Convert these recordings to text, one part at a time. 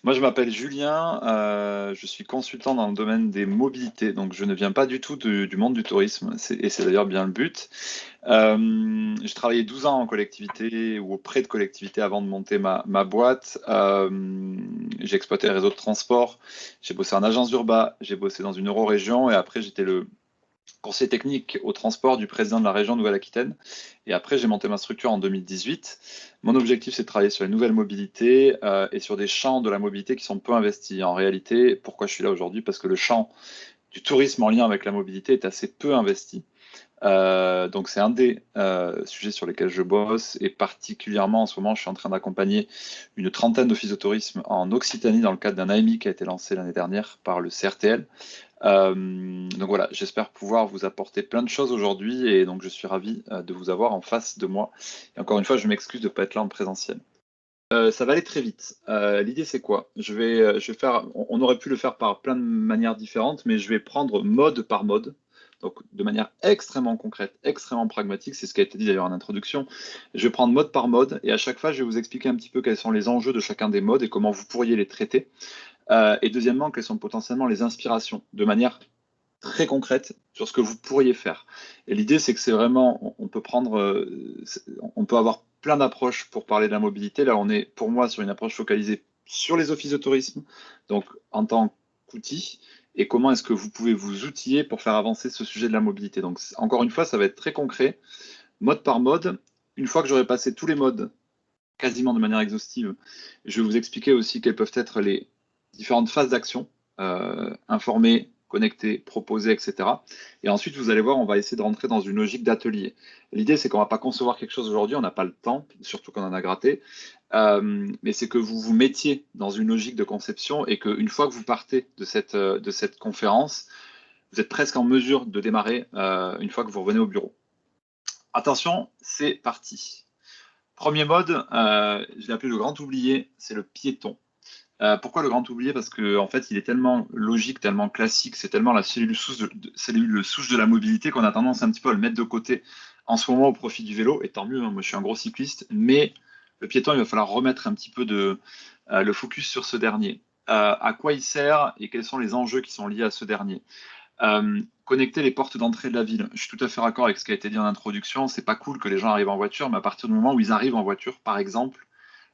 Moi, je m'appelle Julien, je suis consultant dans le domaine des mobilités, donc je ne viens pas du tout du monde du tourisme, et c'est d'ailleurs bien le but. J'ai travaillé 12 ans en collectivité ou auprès de collectivité avant de monter ma boîte. J'ai exploité les réseaux de transport, j'ai bossé en agence urbain, j'ai bossé dans une eurorégion et après j'étais le conseiller technique au transport du président de la région Nouvelle-Aquitaine. Et après, j'ai monté ma structure en 2018. Mon objectif, c'est de travailler sur les nouvelles mobilités et sur des champs de la mobilité qui sont peu investis. En réalité, pourquoi je suis là aujourd'hui? Parce que le champ du tourisme en lien avec la mobilité est assez peu investi. Donc c'est un des sujets sur lesquels je bosse et particulièrement en ce moment je suis en train d'accompagner une trentaine d'offices de tourisme en Occitanie dans le cadre d'un AMI qui a été lancé l'année dernière par le CRTL. Donc voilà, j'espère pouvoir vous apporter plein de choses aujourd'hui et donc je suis ravi de vous avoir en face de moi. Et encore une fois, je m'excuse de ne pas être là en présentiel. Ça va aller très vite. L'idée c'est quoi? Je vais faire, on aurait pu le faire par plein de manières différentes, mais je vais prendre mode par mode. Donc de manière extrêmement concrète, extrêmement pragmatique, c'est ce qui a été dit d'ailleurs en introduction. Je vais prendre mode par mode et à chaque fois je vais vous expliquer un petit peu quels sont les enjeux de chacun des modes et comment vous pourriez les traiter. Et deuxièmement, quelles sont potentiellement les inspirations de manière très concrète sur ce que vous pourriez faire. Et l'idée, c'est que c'est vraiment, on peut prendre, on peut avoir plein d'approches pour parler de la mobilité. Là, on est pour moi sur une approche focalisée sur les offices de tourisme, donc en tant qu'outil, et comment est-ce que vous pouvez vous outiller pour faire avancer ce sujet de la mobilité. Donc, encore une fois, ça va être très concret, mode par mode. Une fois que j'aurai passé tous les modes quasiment de manière exhaustive, je vais vous expliquer aussi quelles peuvent être les différentes phases d'action, informer, connecter, proposer, etc. Et ensuite, vous allez voir, on va essayer de rentrer dans une logique d'atelier. L'idée, c'est qu'on ne va pas concevoir quelque chose aujourd'hui, on n'a pas le temps, surtout qu'on en a gratté, mais c'est que vous vous mettiez dans une logique de conception et qu'une fois que vous partez de cette conférence, vous êtes presque en mesure de démarrer une fois que vous revenez au bureau. Attention, c'est parti. Premier mode, je l'ai appelé le grand oublié, c'est le piéton. Pourquoi le grand oublié? Parce que en fait, il est tellement logique, tellement classique, c'est tellement la cellule souche de la mobilité qu'on a tendance un petit peu à le mettre de côté en ce moment au profit du vélo. Et tant mieux, hein, moi je suis un gros cycliste, mais le piéton, il va falloir remettre un petit peu le focus sur ce dernier. À quoi il sert et quels sont les enjeux qui sont liés à ce dernier? Connecter les portes d'entrée de la ville. Je suis tout à fait d'accord avec ce qui a été dit en introduction. C'est pas cool que les gens arrivent en voiture, mais à partir du moment où ils arrivent en voiture, par exemple,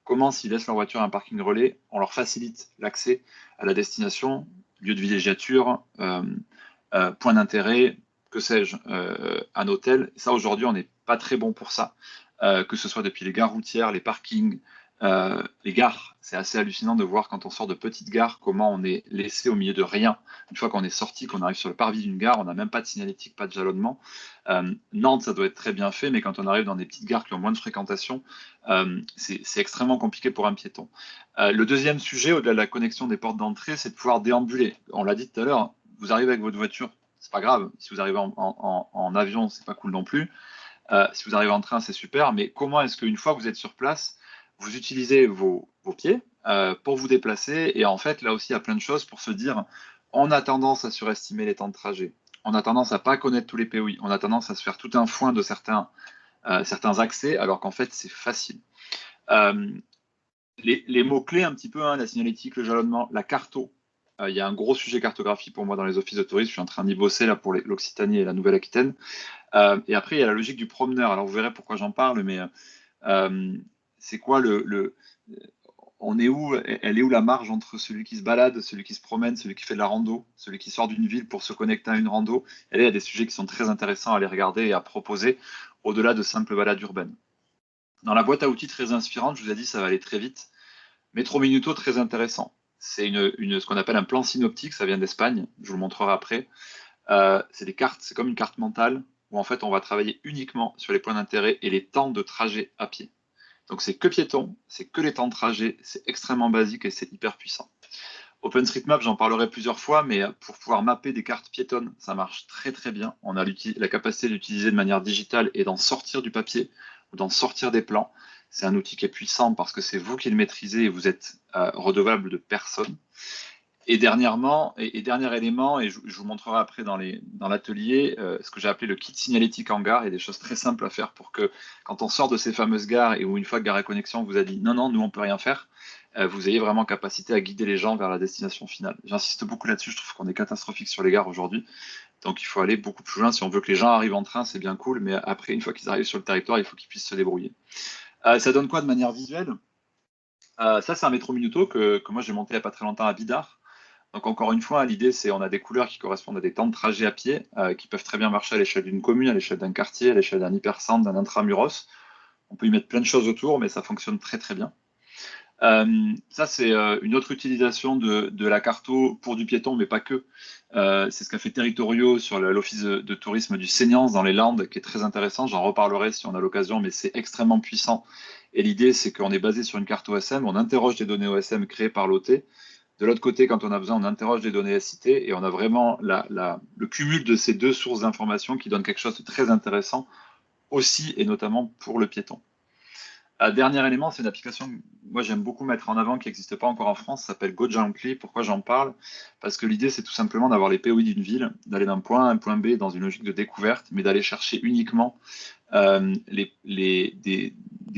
comment s'ils laissent leur voiture à un parking relais, on leur facilite l'accès à la destination, lieu de villégiature, point d'intérêt, que sais-je, un hôtel. Ça, aujourd'hui, on n'est pas très bon pour ça, que ce soit depuis les gares routières, les parkings, les gares. C'est assez hallucinant de voir quand on sort de petites gares comment on est laissé au milieu de rien. Une fois qu'on est sorti, qu'on arrive sur le parvis d'une gare, on n'a même pas de signalétique, pas de jalonnement. Nantes, ça doit être très bien fait, mais quand on arrive dans des petites gares qui ont moins de fréquentation, c'est extrêmement compliqué pour un piéton. Le deuxième sujet, au-delà de la connexion des portes d'entrée, c'est de pouvoir déambuler. On l'a dit tout à l'heure, vous arrivez avec votre voiture, c'est pas grave. Si vous arrivez en avion, c'est pas cool non plus. Si vous arrivez en train, c'est super. Mais comment est-ce qu'une fois que vous êtes sur place, vous utilisez vos pieds pour vous déplacer? Et en fait, là aussi, il y a plein de choses pour se dire, on a tendance à surestimer les temps de trajet. On a tendance à pas connaître tous les POI. On a tendance à se faire tout un foin de certains accès, alors qu'en fait, c'est facile. Euh, les mots-clés un petit peu, hein, la signalétique, le jalonnement, la carto. Il y a un gros sujet cartographie pour moi dans les offices de tourisme. Je suis en train d'y bosser là pour l'Occitanie et la Nouvelle-Aquitaine. Et après, il y a la logique du promeneur. Alors, vous verrez pourquoi j'en parle, mais c'est quoi on est où, elle est où la marge entre celui qui se balade, celui qui se promène, celui qui fait de la rando, celui qui sort d'une ville pour se connecter à une rando? Et là, il y a des sujets qui sont très intéressants à aller regarder et à proposer au-delà de simples balades urbaines. Dans la boîte à outils très inspirante, je vous ai dit, ça va aller très vite. Métro Minuto, très intéressant. C'est ce qu'on appelle un plan synoptique, ça vient d'Espagne, je vous le montrerai après. C'est des cartes, c'est comme une carte mentale où en fait on va travailler uniquement sur les points d'intérêt et les temps de trajet à pied. Donc c'est que piéton, c'est que les temps de trajet, c'est extrêmement basique et c'est hyper puissant. OpenStreetMap, j'en parlerai plusieurs fois, mais pour pouvoir mapper des cartes piétonnes, ça marche très très bien. On a la capacité d'utiliser de manière digitale et d'en sortir du papier ou d'en sortir des plans. C'est un outil qui est puissant parce que c'est vous qui le maîtrisez et vous êtes redevable de personne. Et dernièrement, et dernier élément, et je vous montrerai après dans l'atelier, ce que j'ai appelé le kit signalétique en gare. Il y a des choses très simples à faire pour que quand on sort de ces fameuses gares et où une fois que Gare et Connexion vous a dit non, non, nous on peut rien faire, vous ayez vraiment capacité à guider les gens vers la destination finale. J'insiste beaucoup là-dessus, je trouve qu'on est catastrophique sur les gares aujourd'hui, donc il faut aller beaucoup plus loin. Si on veut que les gens arrivent en train, c'est bien cool, mais après, une fois qu'ils arrivent sur le territoire, il faut qu'ils puissent se débrouiller. Ça donne quoi de manière visuelle? Ça, c'est un métro Minuto que moi j'ai monté il n'y a pas très longtemps à Bidart. Donc encore une fois, l'idée c'est on a des couleurs qui correspondent à des temps de trajet à pied, qui peuvent très bien marcher à l'échelle d'une commune, à l'échelle d'un quartier, à l'échelle d'un hypercentre, d'un intramuros. On peut y mettre plein de choses autour, mais ça fonctionne très très bien. Ça, c'est une autre utilisation de la carto pour du piéton, mais pas que. C'est ce qu'a fait Territorio sur l'office de tourisme du Seignance dans les Landes, qui est très intéressant. J'en reparlerai si on a l'occasion, mais c'est extrêmement puissant. Et l'idée, c'est qu'on est basé sur une carte OSM, on interroge des données OSM créées par l'OT. De l'autre côté, quand on a besoin, on interroge des données SIT et on a vraiment le cumul de ces deux sources d'informations qui donne quelque chose de très intéressant aussi et notamment pour le piéton. Dernier élément, c'est une application que moi j'aime beaucoup mettre en avant qui n'existe pas encore en France, ça s'appelle GoJointly. Pourquoi j'en parle? Parce que l'idée c'est tout simplement d'avoir les POI d'une ville, d'aller d'un point A à un point B dans une logique de découverte, mais d'aller chercher uniquement des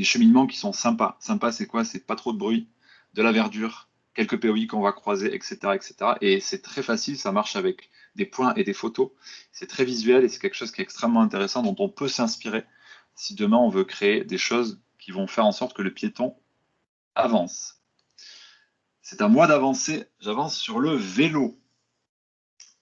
cheminements qui sont sympas. Sympa, c'est quoi? C'est pas trop de bruit, de la verdure, quelques POI qu'on va croiser, etc., etc. Et c'est très facile, ça marche avec des points et des photos. C'est très visuel et c'est quelque chose qui est extrêmement intéressant dont on peut s'inspirer si demain on veut créer des choses qui vont faire en sorte que le piéton avance. C'est à moi d'avancer. J'avance sur le vélo.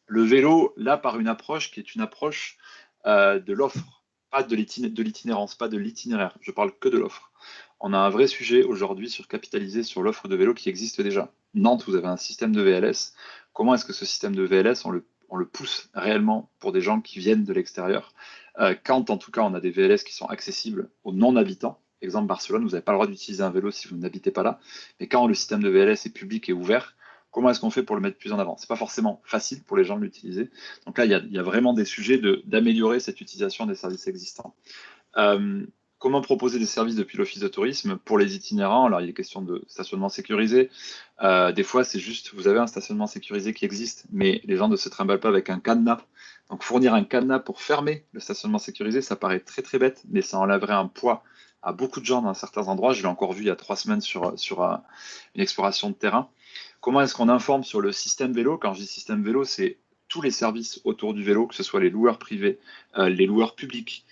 Le vélo, là, par une approche qui est une approche de l'offre, pas de l'itinérance, pas de l'itinéraire. Je parle que de l'offre. On a un vrai sujet aujourd'hui sur capitaliser sur l'offre de vélo qui existe déjà. Nantes, vous avez un système de VLS. Comment est-ce que ce système de VLS, on le pousse réellement pour des gens qui viennent de l'extérieur, quand en tout cas on a des VLS qui sont accessibles aux non-habitants. Exemple Barcelone, vous n'avez pas le droit d'utiliser un vélo si vous n'habitez pas là. Mais quand le système de VLS est public et ouvert, comment est-ce qu'on fait pour le mettre plus en avant? C'est pas forcément facile pour les gens de l'utiliser. Donc là, il y a vraiment des sujets d'améliorer cette utilisation des services existants. Euh, Comment proposer des services depuis l'office de tourisme pour les itinérants? Alors, il est question de stationnement sécurisé. Des fois, c'est juste, vous avez un stationnement sécurisé qui existe, mais les gens ne se trimballent pas avec un cadenas. Donc, fournir un cadenas pour fermer le stationnement sécurisé, ça paraît très très bête, mais ça enlèverait un poids à beaucoup de gens dans certains endroits. Je l'ai encore vu il y a 3 semaines sur une exploration de terrain. Comment est-ce qu'on informe sur le système vélo? Quand je dis système vélo, c'est tous les services autour du vélo, que ce soit les loueurs privés, les loueurs publics,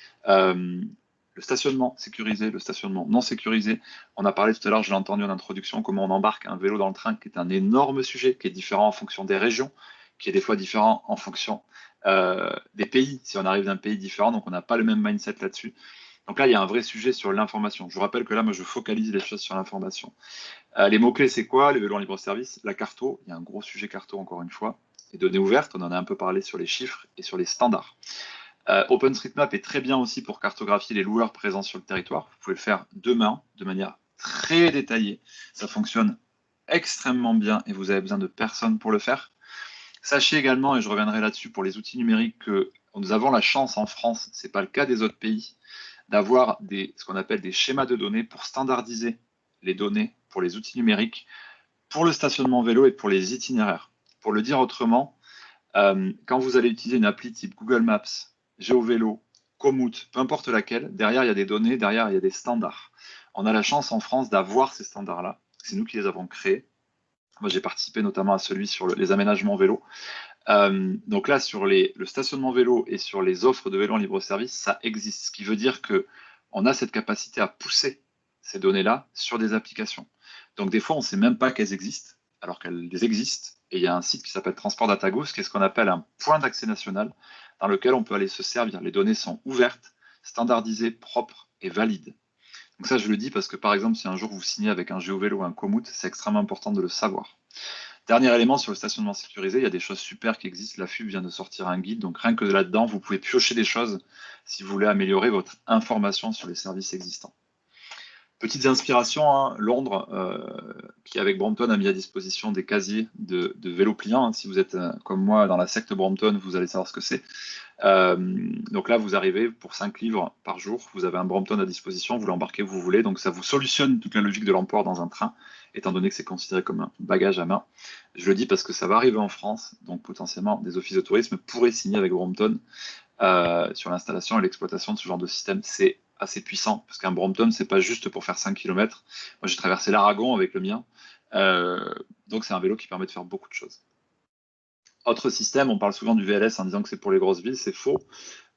le stationnement sécurisé, le stationnement non sécurisé. On a parlé tout à l'heure, je l'ai entendu en introduction, comment on embarque un vélo dans le train, qui est un énorme sujet, qui est différent en fonction des régions, qui est des fois différent en fonction des pays, si on arrive d'un pays différent, donc on n'a pas le même mindset là-dessus. Donc là, il y a un vrai sujet sur l'information. Je vous rappelle que là, moi, je focalise les choses sur l'information. Les mots-clés, c'est quoi? Les vélos en libre-service, la carto, il y a un gros sujet carto encore une fois, les données ouvertes, on en a un peu parlé sur les chiffres et sur les standards. OpenStreetMap est très bien aussi pour cartographier les loueurs présents sur le territoire. Vous pouvez le faire de main, de manière très détaillée. Ça fonctionne extrêmement bien et vous avez besoin de personne pour le faire. Sachez également, et je reviendrai là-dessus pour les outils numériques, que nous avons la chance en France, ce n'est pas le cas des autres pays, d'avoir ce qu'on appelle des schémas de données pour standardiser les données pour les outils numériques, pour le stationnement vélo et pour les itinéraires. Pour le dire autrement, quand vous allez utiliser une appli type Google Maps, GeoVélo, Komoot, peu importe laquelle, derrière il y a des données, derrière il y a des standards. On a la chance en France d'avoir ces standards-là. C'est nous qui les avons créés. Moi, j'ai participé notamment à celui sur les aménagements vélo. Donc là, sur le stationnement vélo et sur les offres de vélo en libre service, ça existe. Ce qui veut dire que on a cette capacité à pousser ces données-là sur des applications. Donc des fois, on ne sait même pas qu'elles existent, alors qu'elles existent. Et il y a un site qui s'appelle Transport Data Goose, qui est ce qu'on appelle un point d'accès national, dans lequel on peut aller se servir. Les données sont ouvertes, standardisées, propres et valides. Donc ça, je le dis parce que par exemple, si un jour vous signez avec un GeoVélo ou un Komoot, c'est extrêmement important de le savoir. Dernier élément sur le stationnement sécurisé, il y a des choses super qui existent. La FUB vient de sortir un guide, donc rien que là-dedans, vous pouvez piocher des choses si vous voulez améliorer votre information sur les services existants. Petites inspirations, hein, Londres, qui avec Brompton a mis à disposition des casiers de vélo pliant. Hein. Si vous êtes comme moi dans la secte Brompton, vous allez savoir ce que c'est. Donc là, vous arrivez pour 5 livres par jour, vous avez un Brompton à disposition, vous l'embarquez où vous voulez, donc ça vous solutionne toute la logique de l'emport dans un train, étant donné que c'est considéré comme un bagage à main. Je le dis parce que ça va arriver en France, donc potentiellement des offices de tourisme pourraient signer avec Brompton sur l'installation et l'exploitation de ce genre de système. C'est assez puissant, parce qu'un Brompton, c'est pas juste pour faire 5 km. Moi, j'ai traversé l'Aragon avec le mien. Donc c'est un vélo qui permet de faire beaucoup de choses. Autre système, on parle souvent du VLS en disant que c'est pour les grosses villes, c'est faux.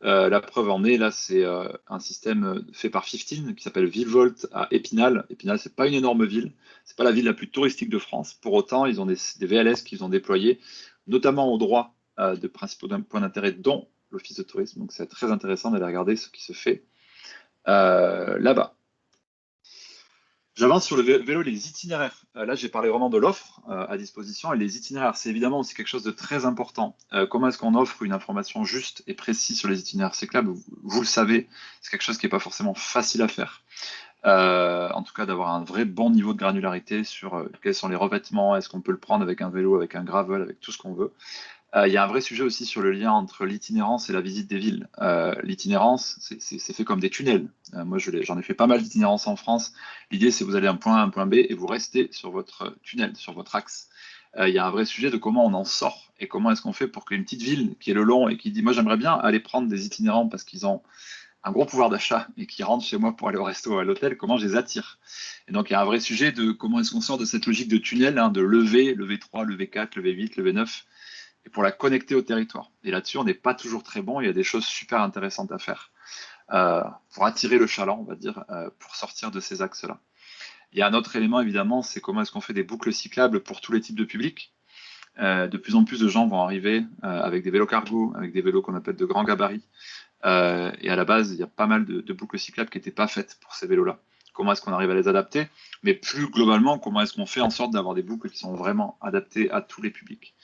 La preuve en est, là, c'est un système fait par 15 qui s'appelle Villevolt à Épinal. Épinal, c'est pas une énorme ville, c'est pas la ville la plus touristique de France. Pour autant, ils ont des VLS qu'ils ont déployés, notamment au droit de principaux points d'intérêt, dont l'Office de tourisme. Donc, c'est très intéressant d'aller regarder ce qui se fait là-bas. J'avance sur le vélo et les itinéraires. Là, j'ai parlé vraiment de l'offre à disposition et les itinéraires, c'est évidemment aussi quelque chose de très important. Comment est-ce qu'on offre une information juste et précise sur les itinéraires cyclables? Vous le savez, c'est quelque chose qui n'est pas forcément facile à faire. En tout cas, d'avoir un vrai bon niveau de granularité sur quels sont les revêtements, est-ce qu'on peut le prendre avec un vélo, avec un gravel, avec tout ce qu'on veut. Il y a un vrai sujet aussi sur le lien entre l'itinérance et la visite des villes. L'itinérance, c'est fait comme des tunnels. Moi, j'en ai fait pas mal d'itinérance en France. L'idée, c'est que vous allez d'un point A à un point B et vous restez sur votre tunnel, sur votre axe. Il y a un vrai sujet de comment on en sort et comment est-ce qu'on fait pour qu'une petite ville qui est le long et qui dit, moi, j'aimerais bien aller prendre des itinérants parce qu'ils ont un gros pouvoir d'achat et qui rentrent chez moi pour aller au resto ou à l'hôtel, comment je les attire? Et donc, il y a un vrai sujet de comment est-ce qu'on sort de cette logique de tunnel, hein, de lever, lever 3, lever 4, lever 8, lever 9 et pour la connecter au territoire. Et là-dessus, on n'est pas toujours très bon. Il y a des choses super intéressantes à faire pour attirer le chaland, on va dire, pour sortir de ces axes-là. Il y a un autre élément, évidemment, c'est comment est-ce qu'on fait des boucles cyclables pour tous les types de publics. De plus en plus de gens vont arriver avec des vélos cargo, avec des vélos qu'on appelle de grands gabarits. Et à la base, il y a pas mal de boucles cyclables qui n'étaient pas faites pour ces vélos-là. Comment est-ce qu'on arrive à les adapter? Mais plus globalement, comment est-ce qu'on fait en sorte d'avoir des boucles qui sont vraiment adaptées à tous les publics?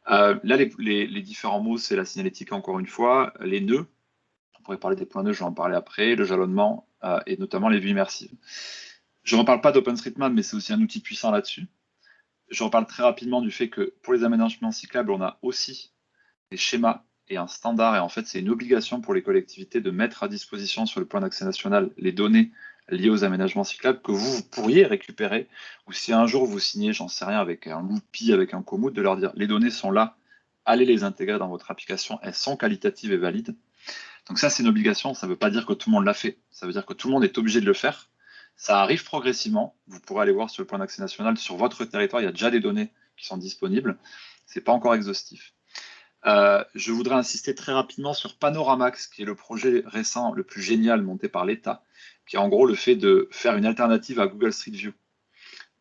Là, les différents mots, c'est la signalétique, encore une fois, les nœuds, on pourrait parler des points nœuds, je vais en parler après, le jalonnement et notamment les vues immersives. Je ne reparle pas d'OpenStreetMap, mais c'est aussi un outil puissant là-dessus. Je reparle très rapidement du fait que pour les aménagements cyclables, on a aussi des schémas et un standard, et en fait, c'est une obligation pour les collectivités de mettre à disposition sur le plan d'accès national les données liées aux aménagements cyclables que vous pourriez récupérer, ou si un jour vous signez, j'en sais rien, avec un Loupi, avec un Komoot, de leur dire les données sont là, allez les intégrer dans votre application, elles sont qualitatives et valides. Donc ça, c'est une obligation, ça ne veut pas dire que tout le monde l'a fait, ça veut dire que tout le monde est obligé de le faire. Ça arrive progressivement, vous pourrez aller voir sur le plan d'accès national, sur votre territoire, il y a déjà des données qui sont disponibles, c'est pas encore exhaustif. Je voudrais insister très rapidement sur Panoramax, qui est le projet récent le plus génial monté par l'État, qui est en gros le fait de faire une alternative à Google Street View.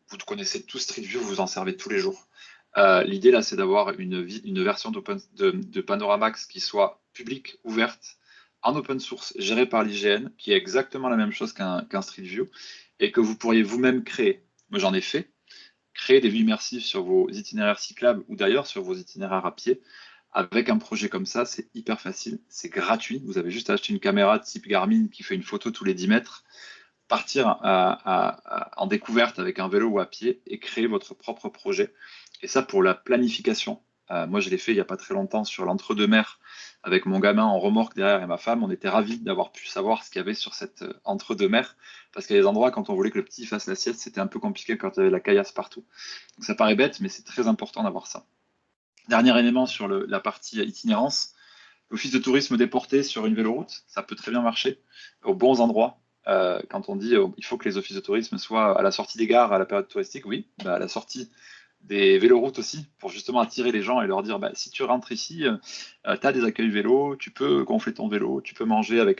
Vous connaissez tous Street View, vous en servez tous les jours. L'idée là, c'est d'avoir une version de Panoramax qui soit publique, ouverte, en open source, gérée par l'IGN, qui est exactement la même chose qu'un Street View, et que vous pourriez vous-même créer. Moi, j'en ai fait. Créer des vues immersives sur vos itinéraires cyclables ou d'ailleurs sur vos itinéraires à pied. Avec un projet comme ça, c'est hyper facile, c'est gratuit. Vous avez juste à acheter une caméra de type Garmin qui fait une photo tous les 10 mètres, partir en découverte avec un vélo ou à pied et créer votre propre projet. Et ça, pour la planification. Moi, je l'ai fait il n'y a pas très longtemps sur l'entre-deux-mers avec mon gamin en remorque derrière et ma femme. On était ravis d'avoir pu savoir ce qu'il y avait sur cette entre-deux-mers parce qu'il y a des endroits, quand on voulait que le petit fasse la sieste, c'était un peu compliqué quand il y avait la caillasse partout. Donc, ça paraît bête, mais c'est très important d'avoir ça. Dernier élément sur la partie itinérance, l'office de tourisme déporté sur une véloroute, ça peut très bien marcher aux bons endroits. Quand on dit il faut que les offices de tourisme soient à la sortie des gares à la période touristique, oui, à la sortie des véloroutes aussi, pour justement attirer les gens et leur dire si tu rentres ici, tu as des accueils vélo, tu peux gonfler ton vélo, tu peux manger avec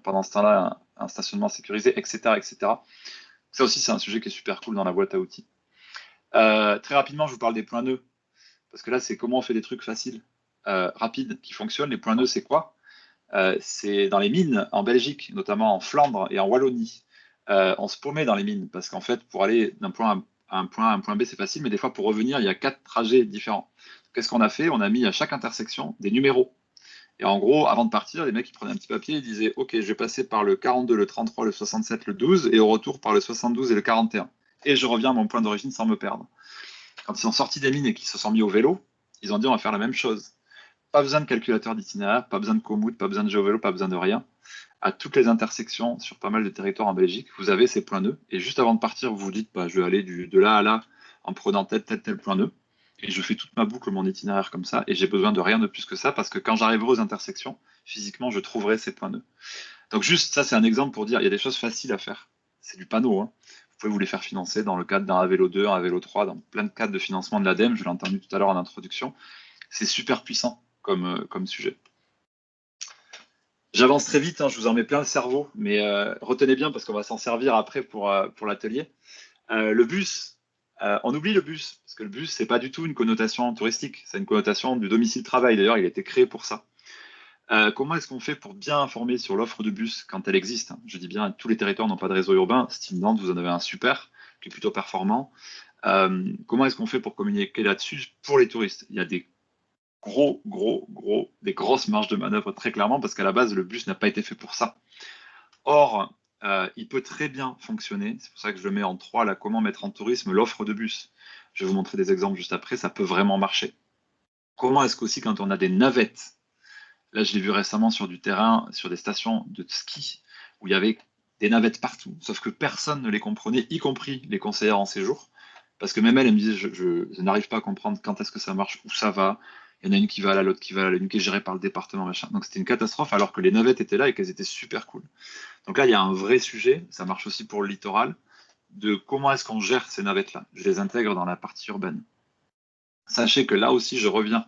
pendant ce temps-là un stationnement sécurisé, etc., etc. Ça aussi, c'est un sujet qui est super cool dans la boîte à outils. Très rapidement, je vous parle des points nœuds. Parce que là, c'est comment on fait des trucs faciles, rapides, qui fonctionnent. Les points nœuds, c'est quoi? C'est dans les mines en Belgique, notamment en Flandre et en Wallonie. On se paumait dans les mines parce qu'en fait, pour aller d'un point à un point A à un point B, c'est facile, mais des fois, pour revenir, il y a 4 trajets différents. Qu'est-ce qu'on a fait? On a mis à chaque intersection des numéros. Et en gros, avant de partir, les mecs, ils prenaient un petit papier et ils disaient OK, je vais passer par le 42, le 33, le 67, le 12, et au retour par le 72 et le 41. Et je reviens à mon point d'origine sans me perdre. Quand ils sont sortis des mines et qu'ils se sont mis au vélo, ils ont dit on va faire la même chose. Pas besoin de calculateur d'itinéraire, pas besoin de Komoot, pas besoin de GeoVélo, pas besoin de rien. À toutes les intersections sur pas mal de territoires en Belgique, vous avez ces points nœuds. Et juste avant de partir, vous vous dites je vais aller de là à là en prenant tel point nœud. Et je fais toute ma boucle, mon itinéraire comme ça. Et j'ai besoin de rien de plus que ça parce que quand j'arriverai aux intersections, physiquement, je trouverai ces points nœuds. Donc juste ça, c'est un exemple pour dire il y a des choses faciles à faire. C'est du panneau, hein. Vous pouvez vous les faire financer dans le cadre d'un AVELO 2, un AVELO 3, dans plein de cadres de financement de l'ADEME, je l'ai entendu tout à l'heure en introduction. C'est super puissant comme sujet. J'avance très vite, hein, je vous en mets plein le cerveau, mais retenez bien parce qu'on va s'en servir après pour l'atelier. Le bus, on oublie le bus, parce que le bus, c'est pas du tout une connotation touristique, c'est une connotation du domicile-travail. D'ailleurs, il a été créé pour ça. Comment est-ce qu'on fait pour bien informer sur l'offre de bus quand elle existe? Je dis bien, tous les territoires n'ont pas de réseau urbain. Style Nantes, vous en avez un super, qui est plutôt performant. Comment est-ce qu'on fait pour communiquer là-dessus pour les touristes? Il y a des des grosses marges de manœuvre très clairement, parce qu'à la base, le bus n'a pas été fait pour ça. Or, il peut très bien fonctionner, c'est pour ça que je le mets en 3, là, comment mettre en tourisme l'offre de bus. Je vais vous montrer des exemples juste après, ça peut vraiment marcher. Comment est-ce qu'aussi quand on a des navettes, là je l'ai vu récemment sur du terrain, sur des stations de ski, où il y avait des navettes partout, sauf que personne ne les comprenait, y compris les conseillères en séjour, parce que même elles me disaient, je n'arrive pas à comprendre quand est-ce que ça marche, où ça va, il y en a une qui va là, l'autre qui va là, une qui est gérée par le département, machin. Donc c'était une catastrophe, alors que les navettes étaient là et qu'elles étaient super cool. Donc là, il y a un vrai sujet, ça marche aussi pour le littoral, de comment est-ce qu'on gère ces navettes-là. Je les intègre dans la partie urbaine. Sachez que là aussi, je reviens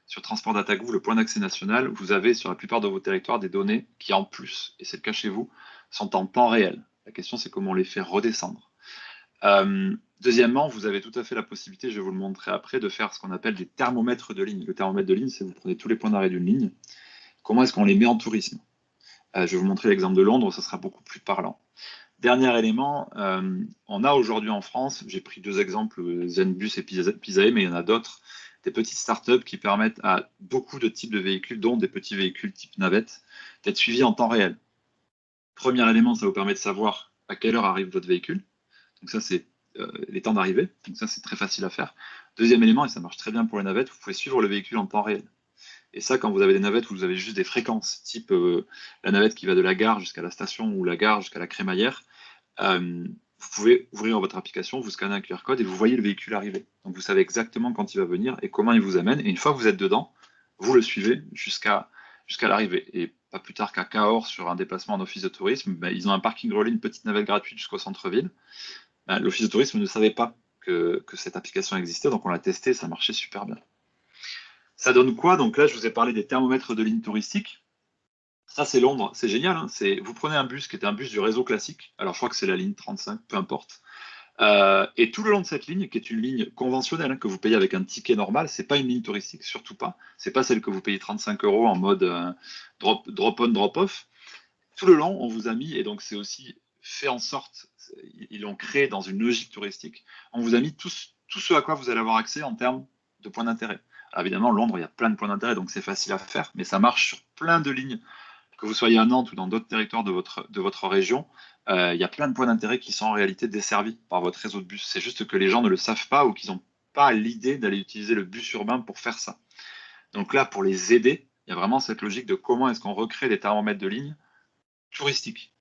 sur Transport DataGouv, le point d'accès national. Vous avez sur la plupart de vos territoires des données qui, en plus, et c'est le cas chez vous, sont en temps réel. La question, c'est comment on les fait redescendre. Deuxièmement, vous avez tout à fait la possibilité, je vais vous le montrer après, de faire ce qu'on appelle des thermomètres de ligne. Le thermomètre de ligne, c'est vous prenez tous les points d'arrêt d'une ligne. Comment est-ce qu'on les met en tourisme? Je vais vous montrer l'exemple de Londres, ça sera beaucoup plus parlant. Dernier élément, on a aujourd'hui en France, j'ai pris 2 exemples, Zenbus et Pisae, mais il y en a d'autres, des petites startups qui permettent à beaucoup de types de véhicules, dont des petits véhicules type navette, d'être suivis en temps réel. Premier élément, ça vous permet de savoir à quelle heure arrive votre véhicule. Donc ça, c'est les temps d'arrivée. Donc ça, c'est très facile à faire. Deuxième élément, et ça marche très bien pour les navettes, vous pouvez suivre le véhicule en temps réel. Et ça, quand vous avez des navettes où vous avez juste des fréquences, type la navette qui va de la gare jusqu'à la station ou la gare jusqu'à la crémaillère, vous pouvez ouvrir votre application, vous scannez un QR code et vous voyez le véhicule arriver. Donc vous savez exactement quand il va venir et comment il vous amène. Et une fois que vous êtes dedans, vous le suivez jusqu'à l'arrivée. Et pas plus tard qu'à Cahors, sur un déplacement en office de tourisme, ben, ils ont un parking relais, une petite navette gratuite jusqu'au centre-ville. Ben, l'office de tourisme ne savait pas que cette application existait, donc on l'a testé, ça marchait super bien. Ça donne quoi? Donc là, je vous ai parlé des thermomètres de ligne touristique. Ça, c'est Londres, c'est génial. Hein, vous prenez un bus qui est un bus du réseau classique. Alors, je crois que c'est la ligne 35, peu importe. Et tout le long de cette ligne, qui est une ligne conventionnelle, hein, que vous payez avec un ticket normal, c'est pas une ligne touristique, surtout pas. C'est pas celle que vous payez 35 € en mode drop-on, drop-off. Tout le long, on vous a mis, et donc c'est aussi fait en sorte, ils l'ont créé dans une logique touristique, on vous a mis tout ce à quoi vous allez avoir accès en termes de points d'intérêt. Alors évidemment, Londres, il y a plein de points d'intérêt, donc c'est facile à faire, mais ça marche sur plein de lignes. Que vous soyez à Nantes ou dans d'autres territoires de votre région, il y a plein de points d'intérêt qui sont en réalité desservis par votre réseau de bus. C'est juste que les gens ne le savent pas ou qu'ils n'ont pas l'idée d'aller utiliser le bus urbain pour faire ça. Donc là, pour les aider, il y a vraiment cette logique de comment est-ce qu'on recrée des thermomètres de ligne touristiques.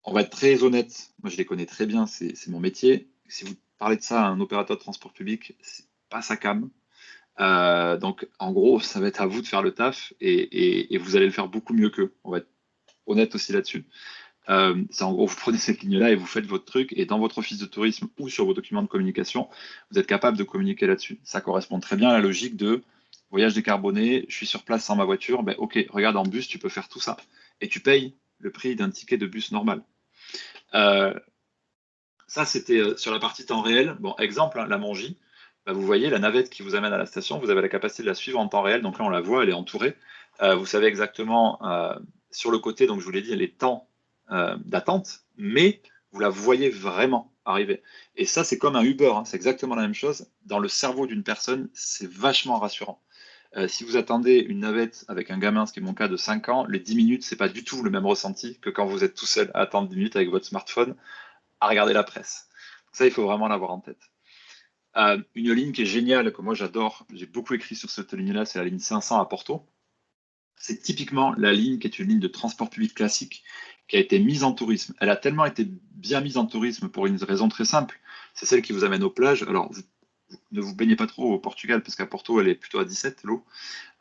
On va être très honnête, moi je les connais très bien, c'est mon métier. Si vous parlez de ça à un opérateur de transport public, c'est pas sa came. Donc, en gros, ça va être à vous de faire le taf et vous allez le faire beaucoup mieux qu'eux. On va être honnête aussi là-dessus. C'est en gros, vous prenez cette ligne-là et vous faites votre truc et dans votre office de tourisme ou sur vos documents de communication, vous êtes capable de communiquer là-dessus. Ça correspond très bien à la logique de voyage décarboné, je suis sur place sans ma voiture, ben ok, regarde en bus, tu peux faire tout ça. Et tu payes le prix d'un ticket de bus normal. Ça, c'était sur la partie temps réel. Bon, exemple, hein, la Mongie. Bah, vous voyez la navette qui vous amène à la station, vous avez la capacité de la suivre en temps réel. Donc là, on la voit, elle est entourée. Vous savez exactement sur le côté, donc je vous l'ai dit, les temps d'attente, mais vous la voyez vraiment arriver. Et ça, c'est comme un Uber, hein, c'est exactement la même chose. Dans le cerveau d'une personne, c'est vachement rassurant. Si vous attendez une navette avec un gamin, ce qui est mon cas de 5 ans, les 10 minutes, c'est pas du tout le même ressenti que quand vous êtes tout seul à attendre 10 minutes avec votre smartphone à regarder la presse. Ça, il faut vraiment l'avoir en tête. Une ligne qui est géniale, que moi j'adore, j'ai beaucoup écrit sur cette ligne-là, c'est la ligne 500 à Porto. C'est typiquement la ligne qui est une ligne de transport public classique qui a été mise en tourisme. Elle a tellement été bien mise en tourisme pour une raison très simple, c'est celle qui vous amène aux plages. Alors, vous ne vous baignez pas trop au Portugal, parce qu'à Porto, elle est plutôt à 17, l'eau.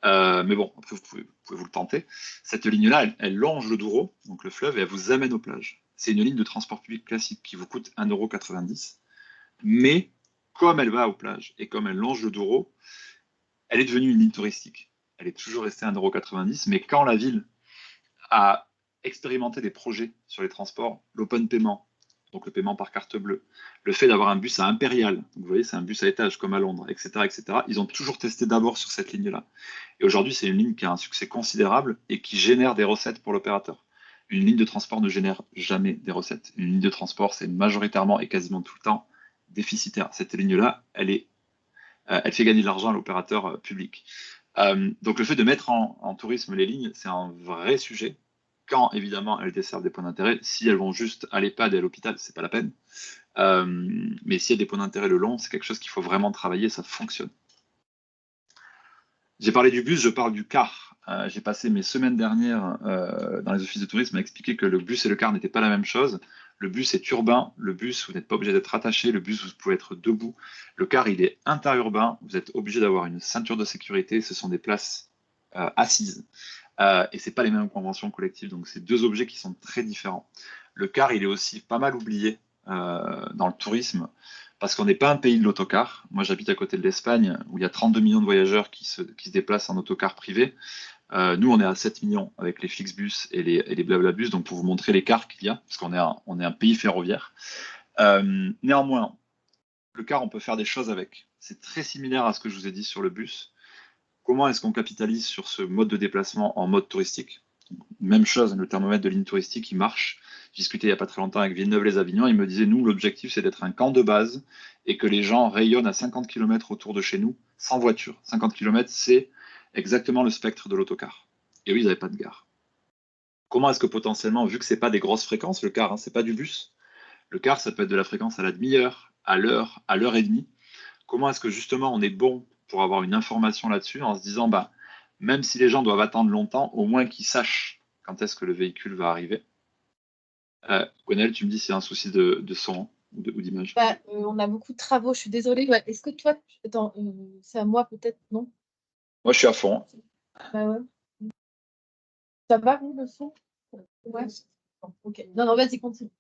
Mais bon, après, vous pouvez vous le tenter. Cette ligne-là, elle longe le Douro, donc le fleuve, et elle vous amène aux plages. c'est une ligne de transport public classique qui vous coûte 1,90 €, mais comme elle va aux plages et comme elle longe le Douro, elle est devenue une ligne touristique. Elle est toujours restée à 1,90 €, mais quand la ville a expérimenté des projets sur les transports, l'open payment, donc le paiement par carte bleue, le fait d'avoir un bus à Impérial, vous voyez, c'est un bus à étage comme à Londres, etc., etc., ils ont toujours testé d'abord sur cette ligne-là. Et aujourd'hui, c'est une ligne qui a un succès considérable et qui génère des recettes pour l'opérateur. Une ligne de transport ne génère jamais des recettes. Une ligne de transport, c'est majoritairement et quasiment tout le temps déficitaire. Cette ligne-là, elle fait gagner de l'argent à l'opérateur public. Donc le fait de mettre en tourisme les lignes, c'est un vrai sujet. Quand évidemment elles desservent des points d'intérêt, si elles vont juste à l'EHPAD et à l'hôpital, c'est pas la peine. Mais s'il y a des points d'intérêt le long, c'est quelque chose qu'il faut vraiment travailler, ça fonctionne. J'ai parlé du bus, je parle du car. J'ai passé mes semaines dernières dans les offices de tourisme à expliquer que le bus et le car n'étaient pas la même chose. Le bus est urbain, le bus, vous n'êtes pas obligé d'être attaché, le bus, vous pouvez être debout. Le car, il est interurbain, vous êtes obligé d'avoir une ceinture de sécurité, ce sont des places assises. Et c'est pas les mêmes conventions collectives, donc c'est deux objets qui sont très différents. Le car, il est aussi pas mal oublié dans le tourisme, parce qu'on n'est pas un pays de l'autocar. Moi, j'habite à côté de l'Espagne, où il y a 32 millions de voyageurs qui se déplacent en autocar privé. Nous, on est à 7 millions avec les Flixbus et les Blablabus, donc pour vous montrer l'écart qu'il y a, parce on est un pays ferroviaire. Néanmoins, le car, on peut faire des choses avec. C'est très similaire à ce que je vous ai dit sur le bus. Comment est-ce qu'on capitalise sur ce mode de déplacement en mode touristique? Même chose, le thermomètre de ligne touristique, il marche. J'ai discuté il n'y a pas très longtemps avec Villeneuve-les-Avignon, il me disait, nous, l'objectif, c'est d'être un camp de base et que les gens rayonnent à 50 km autour de chez nous, sans voiture. 50 km, c'est exactement le spectre de l'autocar. Et eux, ils n'avaient pas de gare. Comment est-ce que potentiellement, vu que c'est pas des grosses fréquences, le car, c'est pas du bus, le car, ça peut être de la fréquence à la demi-heure, à l'heure et demie. Comment est-ce que justement on est bon pour avoir une information là-dessus en se disant, bah, même si les gens doivent attendre longtemps, au moins qu'ils sachent quand est-ce que le véhicule va arriver. Gwenaëlle, tu me dis s'il y a un souci de son ou d'image. Bah, on a beaucoup de travaux, je suis désolée. Ouais. Est-ce que toi, attends, c'est à moi peut-être, non? Moi, je suis à fond. Bah ouais. Ça va, vous, le son? Ouais. Bon, ok. Non, non, vas-y, continue.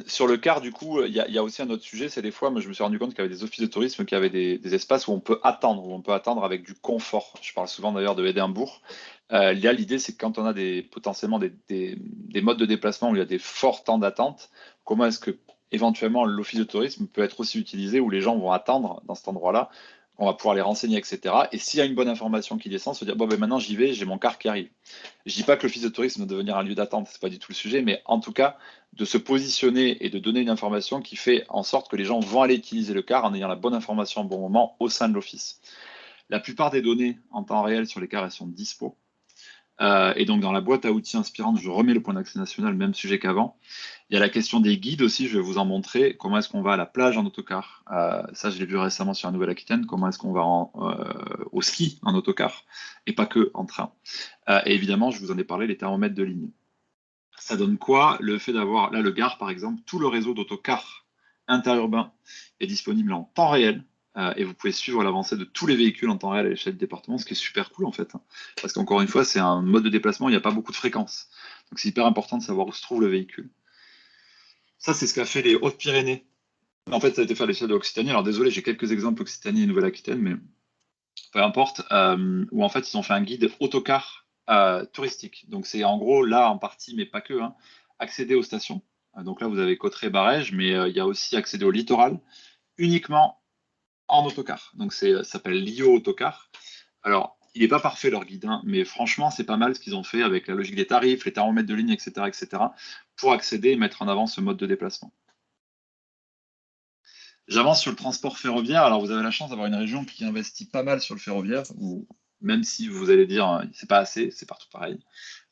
Sur le car, du coup, il y a aussi un autre sujet, c'est des fois, moi, je me suis rendu compte qu'il y avait des offices de tourisme qui avaient des espaces où on peut attendre avec du confort. Je parle souvent d'ailleurs de Édimbourg. Là, l'idée, c'est que quand on a potentiellement des modes de déplacement où il y a des forts temps d'attente, comment est-ce que éventuellement l'office de tourisme peut être aussi utilisé où les gens vont attendre dans cet endroit-là, on va pouvoir les renseigner, etc. Et s'il y a une bonne information qui descend, se dire, bon, ben maintenant j'y vais, j'ai mon car qui arrive. Je dis pas que l'office de tourisme doit devenir un lieu d'attente, c'est pas du tout le sujet, mais en tout cas, de se positionner et de donner une information qui fait en sorte que les gens vont aller utiliser le car en ayant la bonne information au bon moment au sein de l'office. La plupart des données en temps réel sur les cars, elles sont dispo. Et donc, dans la boîte à outils inspirante, je remets le point d'accès national, même sujet qu'avant. Il y a la question des guides aussi, je vais vous en montrer. Comment est-ce qu'on va à la plage en autocar? Ça, je l'ai vu récemment sur la Nouvelle-Aquitaine. Comment est-ce qu'on va au ski en autocar et pas que en train? Et évidemment, je vous en ai parlé, les thermomètres de ligne. Ça donne quoi? Le fait d'avoir, là, le Gard, par exemple, tout le réseau d'autocars interurbains est disponible en temps réel. Et vous pouvez suivre l'avancée de tous les véhicules en temps réel à l'échelle du département, ce qui est super cool en fait. Parce qu'encore une fois, c'est un mode de déplacement, il n'y a pas beaucoup de fréquences. Donc c'est hyper important de savoir où se trouve le véhicule. Ça, c'est ce qu'a fait les Hautes-Pyrénées. En fait, ça a été fait à l'échelle de l'Occitanie. Alors désolé, j'ai quelques exemples Occitanie et Nouvelle-Aquitaine, mais peu importe. Où en fait, ils ont fait un guide autocar touristique. Donc c'est en gros, là en partie, mais pas que, hein, accéder aux stations. Donc là, vous avez Cauterets-Barèges, mais il y a aussi accéder au littoral uniquement en autocar. Donc ça s'appelle l'IO Autocar. Alors, il n'est pas parfait leur guide, hein, mais franchement, c'est pas mal ce qu'ils ont fait avec la logique des tarifs, les thermomètres de ligne, etc., etc., pour accéder et mettre en avant ce mode de déplacement. J'avance sur le transport ferroviaire. Alors, vous avez la chance d'avoir une région qui investit pas mal sur le ferroviaire, ou même si vous allez dire c'est pas assez, c'est partout pareil.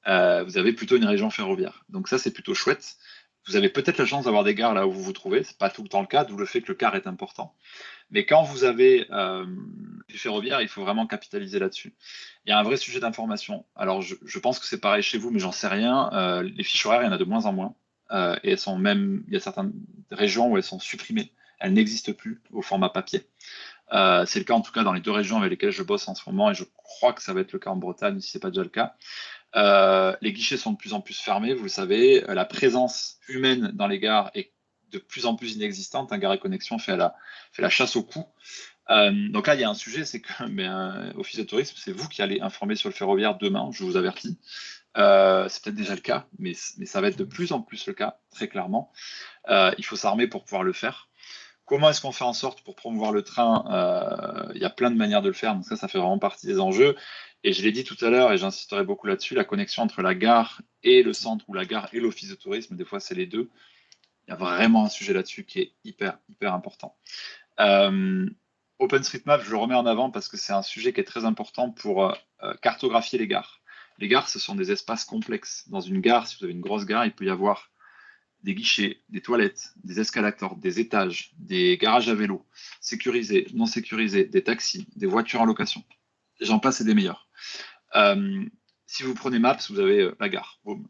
Vous avez plutôt une région ferroviaire. Donc ça, c'est plutôt chouette. Vous avez peut-être la chance d'avoir des gares là où vous vous trouvez. C'est pas tout le temps le cas, d'où le fait que le car est important. Mais quand vous avez du ferroviaire, il faut vraiment capitaliser là-dessus. Il y a un vrai sujet d'information. Alors, je pense que c'est pareil chez vous, mais j'en sais rien. Les fiches horaires, il y en a de moins en moins. Et elles sont même, il y a certaines régions où elles sont supprimées. Elles n'existent plus au format papier. C'est le cas en tout cas dans les deux régions avec lesquelles je bosse en ce moment, et je crois que ça va être le cas en Bretagne si ce n'est pas déjà le cas. Les guichets sont de plus en plus fermés, vous le savez. La présence humaine dans les gares est de plus en plus inexistante. Un Gare et Connexion fait la chasse au cou. Donc là, il y a un sujet, c'est que Office de tourisme, c'est vous qui allez informer sur le ferroviaire demain, je vous avertis. C'est peut-être déjà le cas, mais ça va être de plus en plus le cas, très clairement. Il faut s'armer pour pouvoir le faire. Comment est-ce qu'on fait en sorte pour promouvoir le train? Il y a plein de manières de le faire, donc ça fait vraiment partie des enjeux. Et je l'ai dit tout à l'heure, et j'insisterai beaucoup là-dessus, la connexion entre la gare et le centre, ou la gare et l'office de tourisme, des fois c'est les deux. Il y a vraiment un sujet là-dessus qui est hyper, hyper important. Euh, OpenStreetMap, je le remets en avant parce que c'est un sujet qui est très important pour cartographier les gares. Les gares, ce sont des espaces complexes. Dans une gare, si vous avez une grosse gare, il peut y avoir des guichets, des toilettes, des escalators, des étages, des garages à vélo, sécurisés, non sécurisés, des taxis, des voitures en location. J'en passe et des meilleurs. Euh, si vous prenez Maps, vous avez la gare. Boom.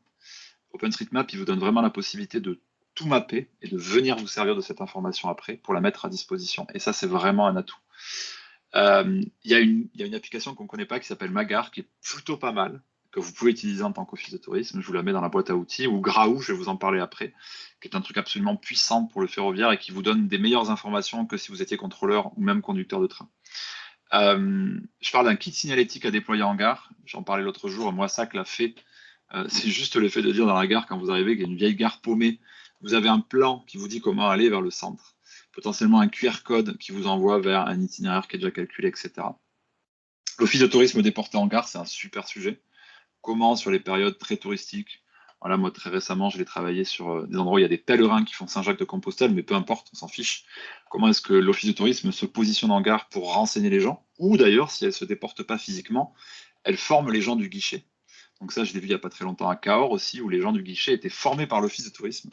OpenStreetMap, il vous donne vraiment la possibilité de tout mapper et de venir vous servir de cette information après pour la mettre à disposition. Et ça, c'est vraiment un atout. Il y a une application qu'on ne connaît pas qui s'appelle Magar, qui est plutôt pas mal, que vous pouvez utiliser en tant qu'office de tourisme. Je vous la mets dans la boîte à outils. Ou Graou, je vais vous en parler après, qui est un truc absolument puissant pour le ferroviaire et qui vous donne des meilleures informations que si vous étiez contrôleur ou même conducteur de train. Je parle d'un kit signalétique à déployer en gare. J'en parlais l'autre jour. Moi, ça que l'a fait. C'est juste le fait de dire dans la gare, quand vous arrivez, qu'il y a une vieille gare paumée, vous avez un plan qui vous dit comment aller vers le centre, potentiellement un QR code qui vous envoie vers un itinéraire qui est déjà calculé, etc. L'office de tourisme déporté en gare, c'est un super sujet. Comment, sur les périodes très touristiques, voilà, moi très récemment, je l'ai travaillé sur des endroits où il y a des pèlerins qui font Saint-Jacques-de-Compostelle, mais peu importe, on s'en fiche. Comment est-ce que l'office de tourisme se positionne en gare pour renseigner les gens? Ou d'ailleurs, si elle ne se déporte pas physiquement, elle forme les gens du guichet. Donc ça, je l'ai vu il n'y a pas très longtemps à Cahors aussi, où les gens du guichet étaient formés par l'office de tourisme,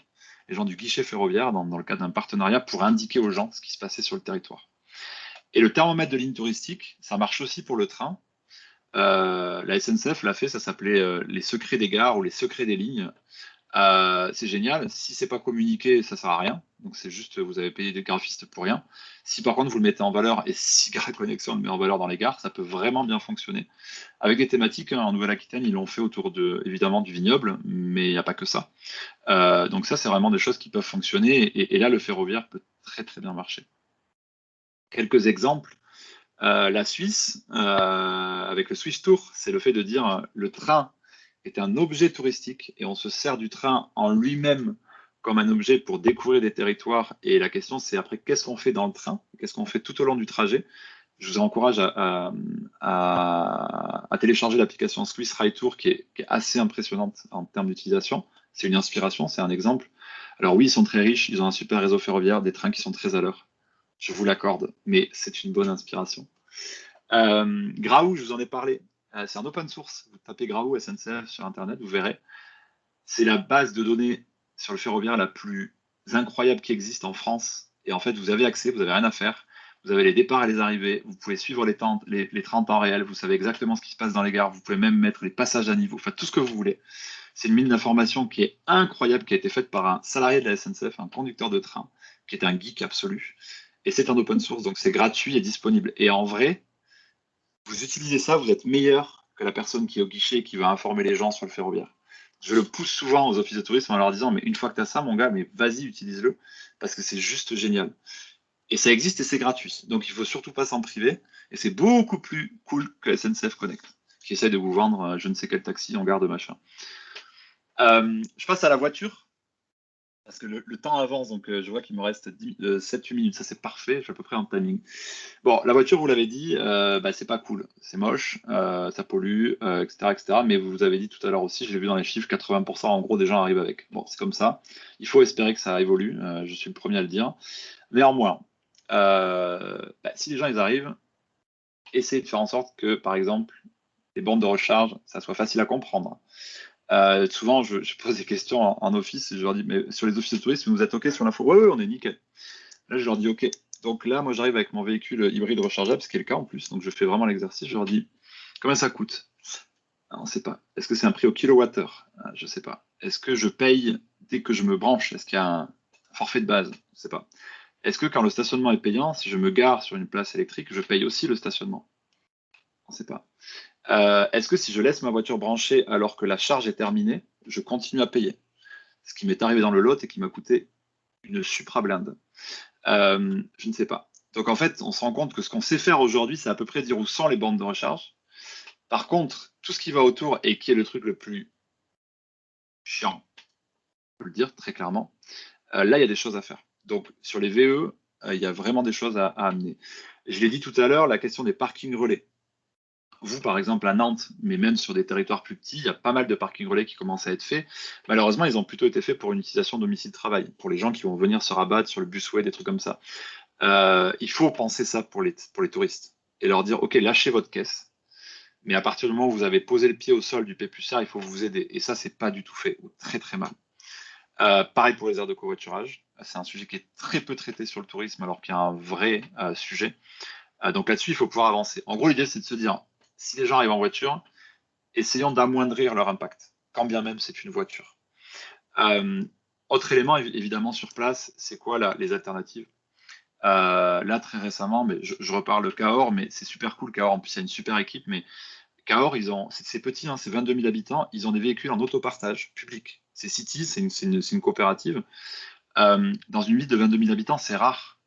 les gens du guichet ferroviaire, dans le cadre d'un partenariat, pour indiquer aux gens ce qui se passait sur le territoire. Et le thermomètre de ligne touristique, ça marche aussi pour le train. La SNCF l'a fait, ça s'appelait les secrets des gares ou les secrets des lignes. C'est génial. Si c'est pas communiqué, ça sert à rien. Donc c'est juste, vous avez payé des graphistes pour rien. Si par contre vous le mettez en valeur, et si Gare Connexion le met en valeur dans les gares, ça peut vraiment bien fonctionner. Avec des thématiques, hein, en Nouvelle-Aquitaine, ils l'ont fait autour évidemment du vignoble, mais il n'y a pas que ça. Donc ça, c'est vraiment des choses qui peuvent fonctionner. Et là, le ferroviaire peut très très bien marcher. Quelques exemples. La Suisse, avec le Swiss Tour, c'est le fait de dire le train est un objet touristique et on se sert du train en lui-même comme un objet pour découvrir des territoires. Et la question, c'est après, qu'est-ce qu'on fait dans le train? Qu'est-ce qu'on fait tout au long du trajet? Je vous encourage à télécharger l'application Swiss Ride Tour qui est assez impressionnante en termes d'utilisation. C'est une inspiration, c'est un exemple. Alors oui, ils sont très riches, ils ont un super réseau ferroviaire, des trains qui sont très à l'heure. Je vous l'accorde, mais c'est une bonne inspiration. Graou, je vous en ai parlé. C'est un open source. Vous tapez Graou SNCF sur Internet, vous verrez. C'est la base de données sur le ferroviaire la plus incroyable qui existe en France. Et en fait, vous avez accès, vous n'avez rien à faire. Vous avez les départs et les arrivées. Vous pouvez suivre les trains en temps réel. Vous savez exactement ce qui se passe dans les gares. Vous pouvez même mettre les passages à niveau. Faites tout ce que vous voulez. C'est une mine d'informations qui est incroyable, qui a été faite par un salarié de la SNCF, un conducteur de train, qui est un geek absolu. Et c'est un open source, donc c'est gratuit et disponible. Et en vrai, vous utilisez ça, vous êtes meilleur que la personne qui est au guichet et qui va informer les gens sur le ferroviaire. Je le pousse souvent aux offices de tourisme en leur disant, mais une fois que tu as ça, mon gars, mais vas-y, utilise-le, parce que c'est juste génial. Et ça existe et c'est gratuit. Donc il faut surtout pas s'en priver. Et c'est beaucoup plus cool que SNCF Connect, qui essaie de vous vendre je ne sais quel taxi en gare de machin. Je passe à la voiture. Parce que le temps avance, donc je vois qu'il me reste 7-8 minutes. Ça, c'est parfait. Je suis à peu près en timing. Bon, la voiture, vous l'avez dit, c'est pas cool. C'est moche, ça pollue, etc., etc. Mais vous avez dit tout à l'heure aussi, je l'ai vu dans les chiffres, 80% en gros des gens arrivent avec. Bon, c'est comme ça. Il faut espérer que ça évolue. Je suis le premier à le dire. Néanmoins, si les gens ils arrivent, essayez de faire en sorte que, par exemple, les bornes de recharge, ça soit facile à comprendre. Souvent, je pose des questions en office et je leur dis, mais sur les offices de tourisme, vous êtes OK sur l'info? Ouais, ouais, on est nickel. Là, je leur dis, OK. Donc là, moi, j'arrive avec mon véhicule hybride rechargeable, ce qui est le cas en plus. Donc, je fais vraiment l'exercice. Je leur dis, combien ça coûte? Ah, on ne sait pas. Est-ce que c'est un prix au kilowattheure? Ah, je ne sais pas. Est-ce que je paye dès que je me branche? Est-ce qu'il y a un forfait de base? Je ne sais pas. Est-ce que quand le stationnement est payant, si je me gare sur une place électrique, je paye aussi le stationnement? On ne sait pas. Est-ce que si je laisse ma voiture branchée alors que la charge est terminée, je continue à payer? Ce qui m'est arrivé dans le Lot et qui m'a coûté une supra-blinde. Je ne sais pas. Donc en fait, on se rend compte que ce qu'on sait faire aujourd'hui, c'est à peu près dire où sont les bornes de recharge. Par contre, tout ce qui va autour et qui est le truc le plus chiant, on peut le dire très clairement, là, il y a des choses à faire. Donc sur les VE, il y a vraiment des choses à amener. Je l'ai dit tout à l'heure, la question des parkings relais. Vous, par exemple, à Nantes, mais même sur des territoires plus petits, il y a pas mal de parkings relais qui commencent à être faits. Malheureusement, ils ont plutôt été faits pour une utilisation domicile-travail, pour les gens qui vont venir se rabattre sur le busway, des trucs comme ça. Il faut penser ça pour les touristes et leur dire, OK, lâchez votre caisse, mais à partir du moment où vous avez posé le pied au sol du Pépusard, il faut vous aider. Et ça, c'est pas du tout fait, ou très très mal. Pareil pour les aires de covoiturage. C'est un sujet qui est très peu traité sur le tourisme, alors qu'il y a un vrai sujet. Donc là-dessus, il faut pouvoir avancer. En gros, l'idée, c'est de se dire, si les gens arrivent en voiture, essayons d'amoindrir leur impact, quand bien même c'est une voiture. Euh, Autre élément, évidemment, sur place, c'est quoi les alternatives? Là, très récemment, mais je reparle de Cahors, mais c'est super cool, Cahors. En plus, il y a une super équipe, mais Cahors, c'est petit, hein, c'est 22 000 habitants, ils ont des véhicules en autopartage public. C'est City, c'est une coopérative. Dans une ville de 22 000 habitants, c'est rare.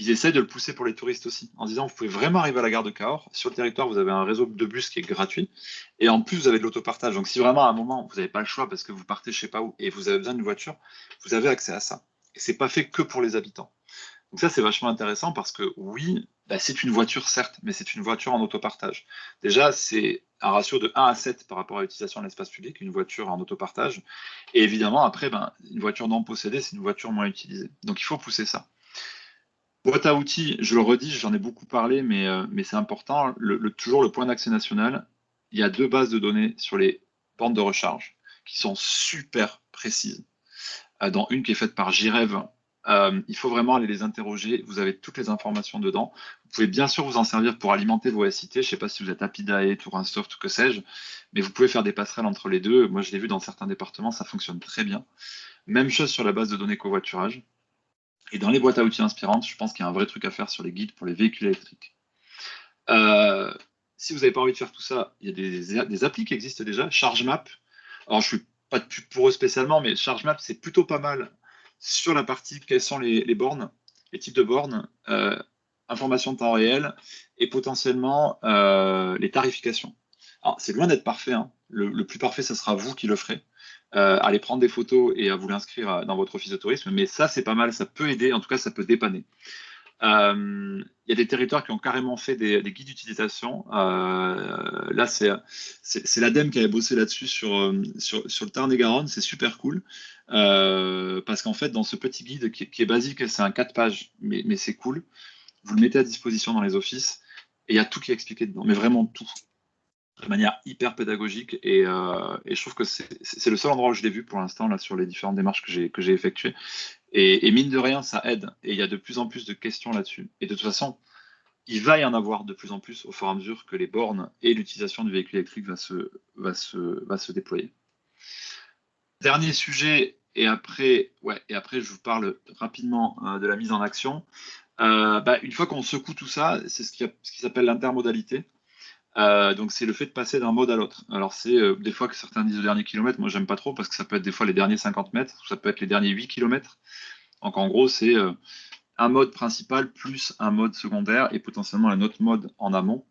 Ils essayent de le pousser pour les touristes aussi, en disant vous pouvez vraiment arriver à la gare de Cahors. Sur le territoire, vous avez un réseau de bus qui est gratuit. Et en plus, vous avez de l'autopartage. Donc, si vraiment à un moment, vous n'avez pas le choix parce que vous partez je sais pas où et vous avez besoin d'une voiture, vous avez accès à ça. Et c'est pas fait que pour les habitants. Donc ça, c'est vachement intéressant parce que oui, bah, c'est une voiture, certes, mais c'est une voiture en autopartage. Déjà, c'est un ratio de 1 à 7 par rapport à l'utilisation de l'espace public, une voiture en autopartage. Et évidemment, après, ben, une voiture non possédée, c'est une voiture moins utilisée. Donc il faut pousser ça. Boîte à outils, je le redis, j'en ai beaucoup parlé, mais c'est important. Toujours le point d'accès national, il y a deux bases de données sur les bornes de recharge qui sont super précises. Dans une qui est faite par JREV, il faut vraiment aller les interroger. Vous avez toutes les informations dedans. Vous pouvez bien sûr vous en servir pour alimenter vos SIT. Je ne sais pas si vous êtes Apidae, Tourinsoft ou que sais-je, mais vous pouvez faire des passerelles entre les deux. Moi, je l'ai vu dans certains départements, ça fonctionne très bien. Même chose sur la base de données covoiturage. Et dans les boîtes à outils inspirantes, je pense qu'il y a un vrai truc à faire sur les guides pour les véhicules électriques. Euh, Si vous n'avez pas envie de faire tout ça, il y a des applis qui existent déjà. ChargeMap. Alors, je ne suis pas de pub pour eux spécialement, mais ChargeMap, c'est plutôt pas mal sur la partie quelles sont les bornes, les types de bornes, informations de temps réel et potentiellement les tarifications. Alors, c'est loin d'être parfait, hein. Le plus parfait, ça sera vous qui le ferez. Aller prendre des photos et à vous l'inscrire dans votre office de tourisme. Mais ça, c'est pas mal, ça peut aider, en tout cas, ça peut dépanner. Il y a des territoires qui ont carrément fait des guides d'utilisation. Là, c'est l'ADEME qui avait bossé là-dessus sur le Tarn-et-Garonne. C'est super cool. Parce qu'en fait, dans ce petit guide qui est basique, c'est un 4 pages, mais c'est cool. Vous le mettez à disposition dans les offices et il y a tout qui est expliqué dedans, mais vraiment tout de manière hyper pédagogique et je trouve que c'est le seul endroit où je l'ai vu pour l'instant là sur les différentes démarches que j'ai effectuées et mine de rien ça aide et il y a de plus en plus de questions là-dessus et de toute façon il va y en avoir de plus en plus au fur et à mesure que les bornes et l'utilisation du véhicule électrique va se déployer. Dernier sujet et après je vous parle rapidement de la mise en action. Une fois qu'on secoue tout ça, c'est ce qui s'appelle l'intermodalité. Donc c'est le fait de passer d'un mode à l'autre. Alors c'est des fois que certains disent le dernier kilomètre, moi j'aime pas trop parce que ça peut être des fois les derniers 50 mètres, ou ça peut être les derniers 8 kilomètres. Donc en gros c'est un mode principal plus un mode secondaire et potentiellement un autre mode en amont.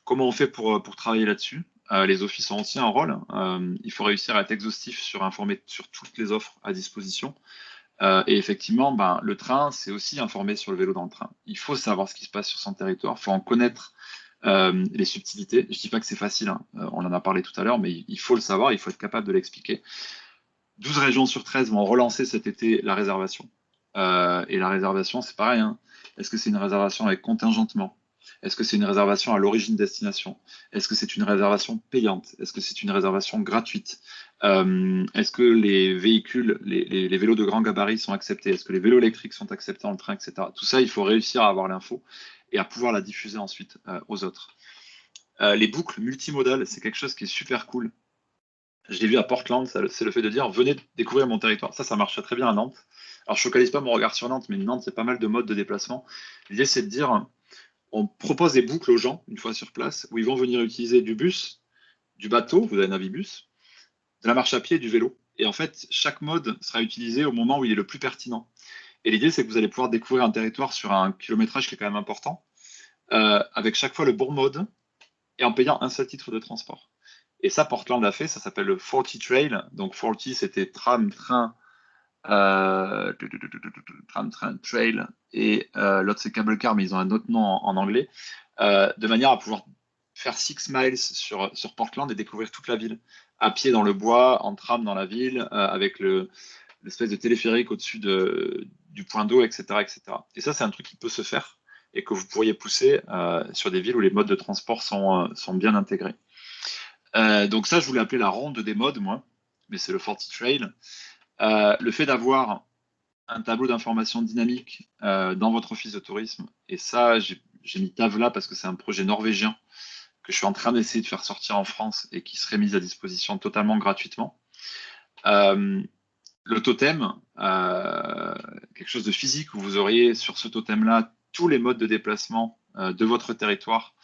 Comment on fait pour travailler là-dessus? Les offices ont aussi un rôle. Il faut réussir à être exhaustif sur informer sur toutes les offres à disposition. Et effectivement, le train, c'est aussi informer sur le vélo dans le train. Il faut savoir ce qui se passe sur son territoire, il faut en connaître les subtilités. Je ne dis pas que c'est facile, hein. On en a parlé tout à l'heure, mais il faut le savoir, il faut être capable de l'expliquer. 12 régions sur 13 vont relancer cet été la réservation. Et la réservation, c'est pareil, hein. Est-ce que c'est une réservation avec contingentement? Est-ce que c'est une réservation à l'origine-destination? Est-ce que c'est une réservation payante? Est-ce que c'est une réservation gratuite? Est-ce que les véhicules, les vélos de grand gabarit sont acceptés? Est-ce que les vélos électriques sont acceptés dans le train, etc. Tout ça, il faut réussir à avoir l'info et à pouvoir la diffuser ensuite aux autres. Les boucles multimodales, c'est quelque chose qui est super cool. Je l'ai vu à Portland, c'est le fait de dire venez découvrir mon territoire. Ça marche très bien à Nantes. Alors je focalise pas mon regard sur Nantes, mais Nantes, il y a pas mal de modes de déplacement. L'idée, c'est de dire on propose des boucles aux gens, une fois sur place, où ils vont venir utiliser du bus, du bateau, vous avez Navibus, de la marche à pied et du vélo. Et en fait, chaque mode sera utilisé au moment où il est le plus pertinent. Et l'idée, c'est que vous allez pouvoir découvrir un territoire sur un kilométrage qui est quand même important, avec chaque fois le bon mode et en payant un seul titre de transport. Et ça, Portland l'a fait, ça s'appelle le 40 Trail. Donc 40, c'était tram, train, tram, train, trail, et l'autre c'est cable car, mais ils ont un autre nom en anglais, de manière à pouvoir faire 6 miles sur Portland et découvrir toute la ville, à pied dans le bois, en tram dans la ville, avec l'espèce de téléphérique au-dessus du point d'eau, etc., etc. Et ça, c'est un truc qui peut se faire et que vous pourriez pousser sur des villes où les modes de transport sont bien intégrés. Donc ça, je voulais appeler la ronde des modes, moi, mais c'est le 40 Trail. Le fait d'avoir un tableau d'information dynamique dans votre office de tourisme, et ça, j'ai mis Tavla parce que c'est un projet norvégien que je suis en train d'essayer de faire sortir en France et qui serait mis à disposition totalement gratuitement. Le totem, quelque chose de physique où vous auriez sur ce totem-là tous les modes de déplacement de votre territoire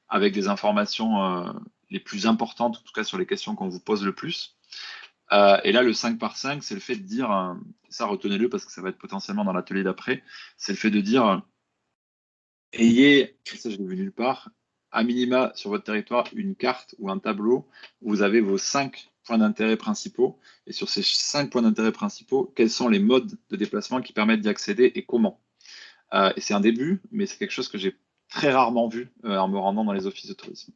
avec des informations les plus importantes, en tout cas sur les questions qu'on vous pose le plus. Et là, le 5 par 5, c'est le fait de dire, ça retenez-le parce que ça va être potentiellement dans l'atelier d'après, c'est le fait de dire, ayez, et ça je l'ai vu nulle part, à minima sur votre territoire une carte ou un tableau où vous avez vos 5 points d'intérêt principaux. Et sur ces 5 points d'intérêt principaux, quels sont les modes de déplacement qui permettent d'y accéder et comment. Et c'est un début, mais c'est quelque chose que j'ai très rarement vu en me rendant dans les offices de tourisme.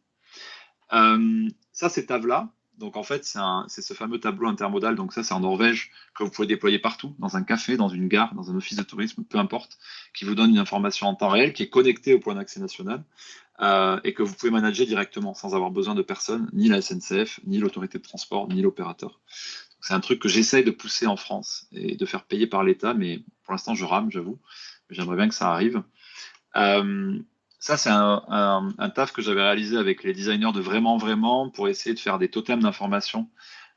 Ça, c'est Tavla. Donc, en fait, c'est ce fameux tableau intermodal. Donc, ça, c'est en Norvège que vous pouvez déployer partout, dans un café, dans une gare, dans un office de tourisme, peu importe, qui vous donne une information en temps réel, qui est connectée au point d'accès national et que vous pouvez manager directement sans avoir besoin de personne, ni la SNCF, ni l'autorité de transport, ni l'opérateur. C'est un truc que j'essaye de pousser en France et de faire payer par l'État, mais pour l'instant, je rame, j'avoue. J'aimerais bien que ça arrive. Ça, c'est un taf que j'avais réalisé avec les designers de Vraiment pour essayer de faire des totems d'information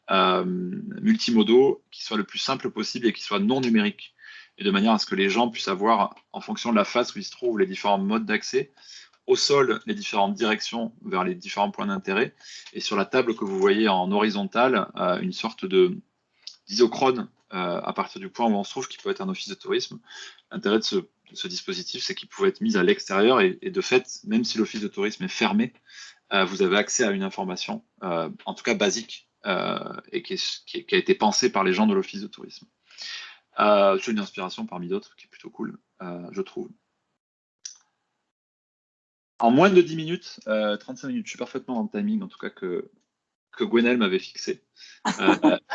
multimodaux qui soient le plus simple possible et qui soient non numériques. Et de manière à ce que les gens puissent avoir, en fonction de la face où ils se trouvent, les différents modes d'accès, au sol, les différentes directions vers les différents points d'intérêt, et sur la table que vous voyez en horizontal, une sorte d'isochrone à partir du point où on se trouve, qui peut être un office de tourisme. L'intérêt de ce dispositif, c'est qu'il pouvait être mis à l'extérieur et de fait, même si l'office de tourisme est fermé, vous avez accès à une information, en tout cas basique, et qui a été pensée par les gens de l'office de tourisme. C'est une inspiration parmi d'autres qui est plutôt cool, je trouve. En moins de 10 minutes, 35 minutes, je suis parfaitement dans le timing, en tout cas que Gwenelle m'avait fixé.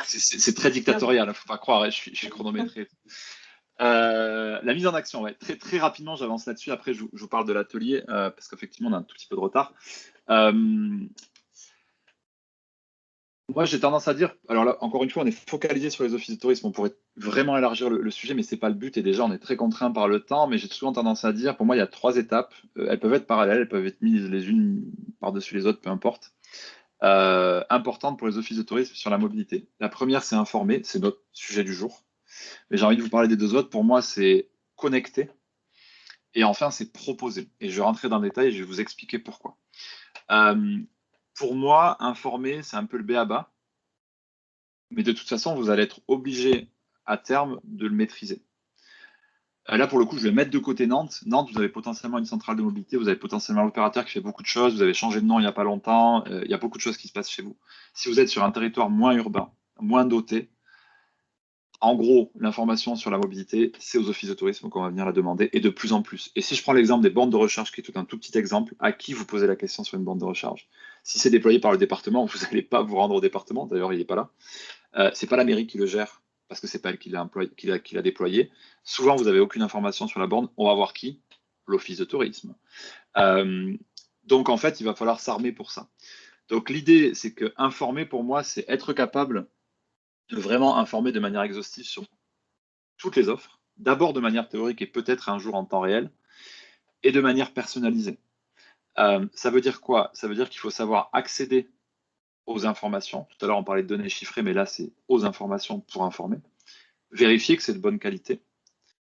C'est très dictatorial, il ne faut pas croire, je suis chronométré. La mise en action, ouais. Très, très rapidement, j'avance là-dessus. Après, je vous parle de l'atelier, parce qu'effectivement, on a un tout petit peu de retard. Moi, j'ai tendance à dire, alors là, encore une fois, on est focalisé sur les offices de tourisme, on pourrait vraiment élargir le sujet, mais c'est pas le but, et déjà, on est très contraint par le temps, mais j'ai souvent tendance à dire, pour moi, il y a 3 étapes. Elles peuvent être parallèles, elles peuvent être mises les unes par-dessus les autres, peu importe. Importantes pour les offices de tourisme sur la mobilité. La première, c'est informer, c'est notre sujet du jour. Mais j'ai envie de vous parler des 2 autres. Pour moi, c'est connecter. Et enfin, c'est proposer. Et je vais rentrer dans le détail et je vais vous expliquer pourquoi. Pour moi, informer, c'est un peu le b.a.-ba. Mais de toute façon, vous allez être obligé à terme de le maîtriser. Là, pour le coup, je vais mettre de côté Nantes. Nantes, vous avez potentiellement une centrale de mobilité, vous avez potentiellement l'opérateur qui fait beaucoup de choses, vous avez changé de nom il n'y a pas longtemps, il y a beaucoup de choses qui se passent chez vous. Si vous êtes sur un territoire moins urbain, moins doté, en gros, l'information sur la mobilité, c'est aux offices de tourisme qu'on va venir la demander, et de plus en plus. Et si je prends l'exemple des bornes de recharge, qui est tout un tout petit exemple, à qui vous posez la question sur une borne de recharge? Si c'est déployé par le département, vous n'allez pas vous rendre au département, d'ailleurs il n'est pas là. C'est pas la mairie qui le gère, parce que c'est pas elle qui l'a déployé. Souvent, vous n'avez aucune information sur la borne. On va voir qui? L'office de tourisme. Donc en fait, il va falloir s'armer pour ça. Donc l'idée, c'est que informer pour moi, c'est être capable de vraiment informer de manière exhaustive sur toutes les offres, d'abord de manière théorique et peut-être un jour en temps réel, et de manière personnalisée. Ça veut dire quoi? Ça veut dire qu'il faut savoir accéder aux informations. Tout à l'heure, on parlait de données chiffrées, mais là, c'est aux informations pour informer. Vérifier que c'est de bonne qualité.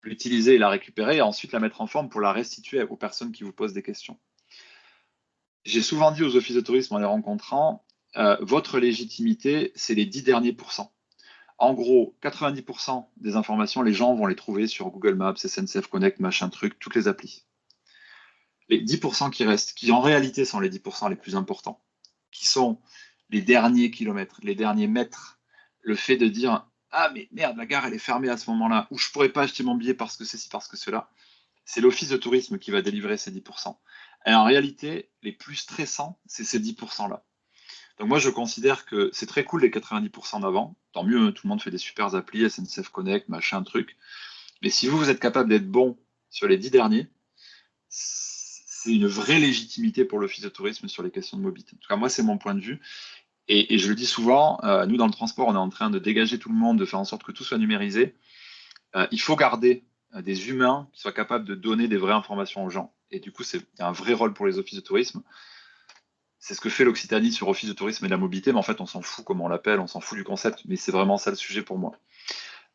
l'utiliser et la récupérer et ensuite la mettre en forme pour la restituer aux personnes qui vous posent des questions. J'ai souvent dit aux offices de tourisme en les rencontrant, votre légitimité, c'est les 10 derniers pourcents. En gros, 90% des informations, les gens vont les trouver sur Google Maps, SNCF Connect, machin truc, toutes les applis. Les 10% qui restent, qui en réalité sont les 10% les plus importants, qui sont les derniers kilomètres, les derniers mètres, le fait de dire ah mais merde, la gare elle est fermée à ce moment-là, ou je pourrais pas acheter mon billet parce que ceci, parce que cela, c'est l'office de tourisme qui va délivrer ces 10%. Et en réalité, les plus stressants, c'est ces 10%-là. Donc moi, je considère que c'est très cool les 90% d'avant. Tant mieux, tout le monde fait des super applis, SNCF Connect, machin, truc. Mais si vous êtes capable d'être bon sur les 10 derniers, c'est une vraie légitimité pour l'office de tourisme sur les questions de mobilité. En tout cas, moi, c'est mon point de vue. Et je le dis souvent, nous, dans le transport, on est en train de dégager tout le monde, de faire en sorte que tout soit numérisé. Il faut garder des humains qui soient capables de donner des vraies informations aux gens. Et du coup, il y a un vrai rôle pour les offices de tourisme. C'est ce que fait l'Occitanie sur Office de tourisme et de la mobilité, mais en fait, on s'en fout comment on l'appelle, on s'en fout du concept, mais c'est vraiment ça le sujet pour moi.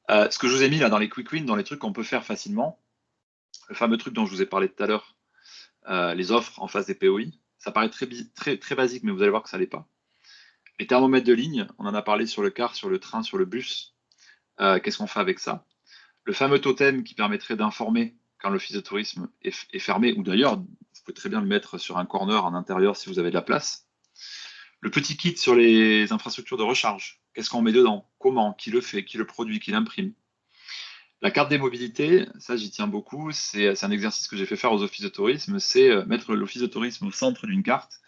Ce que je vous ai mis là dans les quick wins, dans les trucs qu'on peut faire facilement, le fameux truc dont je vous ai parlé tout à l'heure, les offres en face des POI, ça paraît très basique, mais vous allez voir que ça l'est pas. Les thermomètres de ligne, on en a parlé sur le car, sur le train, sur le bus. Qu'est-ce qu'on fait avec ça? Le fameux totem qui permettrait d'informer quand l'office de tourisme est fermé, ou d'ailleurs, vous pouvez très bien le mettre sur un corner en intérieur si vous avez de la place. Le petit kit sur les infrastructures de recharge, qu'est-ce qu'on met dedans? Comment? Qui le fait? Qui le produit? Qui l'imprime? La carte des mobilités, ça j'y tiens beaucoup, c'est un exercice que j'ai fait faire aux offices de tourisme, c'est mettre l'office de tourisme au centre d'une carte,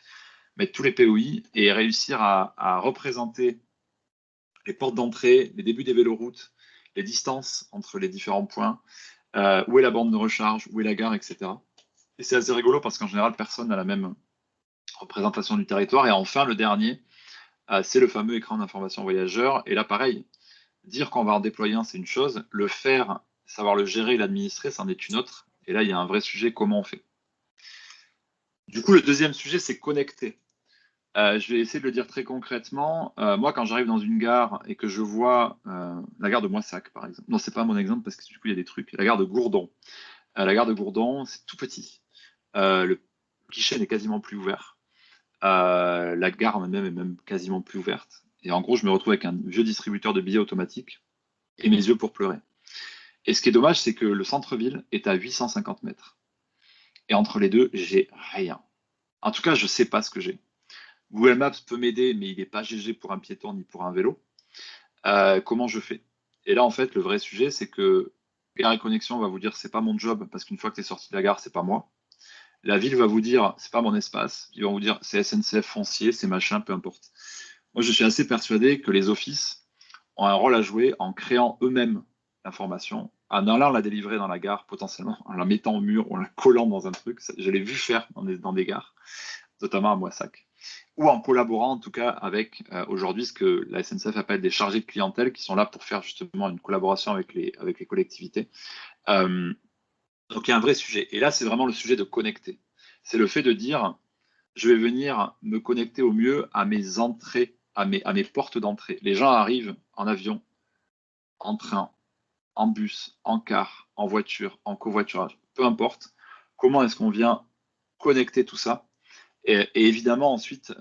mettre tous les POI et réussir à représenter les portes d'entrée, les débuts des véloroutes, les distances entre les différents points, où est la borne de recharge, où est la gare, etc. Et c'est assez rigolo parce qu'en général, personne n'a la même représentation du territoire. Et enfin, le dernier, c'est le fameux écran d'information voyageur. Et là, pareil, dire qu'on va en déployer un, c'est une chose. Le faire, savoir le gérer et l'administrer, c'en est une autre. Et là, il y a un vrai sujet, comment on fait. Du coup, le deuxième sujet, c'est connecter. Je vais essayer de le dire très concrètement. Moi, quand j'arrive dans une gare et que je vois la gare de Moissac, par exemple. Non, c'est pas mon exemple parce que du coup, il y a des trucs. La gare de Gourdon. La gare de Gourdon, c'est tout petit. Le guichet n'est quasiment plus ouvert. La gare même est même quasiment plus ouverte. Et en gros, je me retrouve avec un vieux distributeur de billets automatique et mes yeux pour pleurer. Et ce qui est dommage, c'est que le centre-ville est à 850 mètres. Et entre les deux, j'ai rien. En tout cas, je sais pas ce que j'ai. Google Maps peut m'aider, mais il n'est pas GG pour un piéton ni pour un vélo. Comment je fais? Et là, en fait, le vrai sujet, c'est que Gare et Connexion va vous dire c'est pas mon job parce qu'une fois que tu es sorti de la gare, c'est pas moi. La ville va vous dire c'est pas mon espace. Ils vont vous dire c'est SNCF foncier, c'est machin, peu importe. Moi, je suis assez persuadé que les offices ont un rôle à jouer en créant eux-mêmes l'information, en allant la délivrer dans la gare potentiellement, en la mettant au mur ou en la collant dans un truc. Je l'ai vu faire dans des gares, notamment à Moissac, ou en collaborant en tout cas avec aujourd'hui ce que la SNCF appelle des chargés de clientèle qui sont là pour faire justement une collaboration avec les collectivités. Euh, donc il y a un vrai sujet. Et là, c'est vraiment le sujet de connecter. C'est le fait de dire, je vais venir me connecter au mieux à mes entrées, à mes portes d'entrée. Les gens arrivent en avion, en train, en bus, en car, en voiture, en covoiturage, peu importe. Comment est-ce qu'on vient connecter tout ça et évidemment ensuite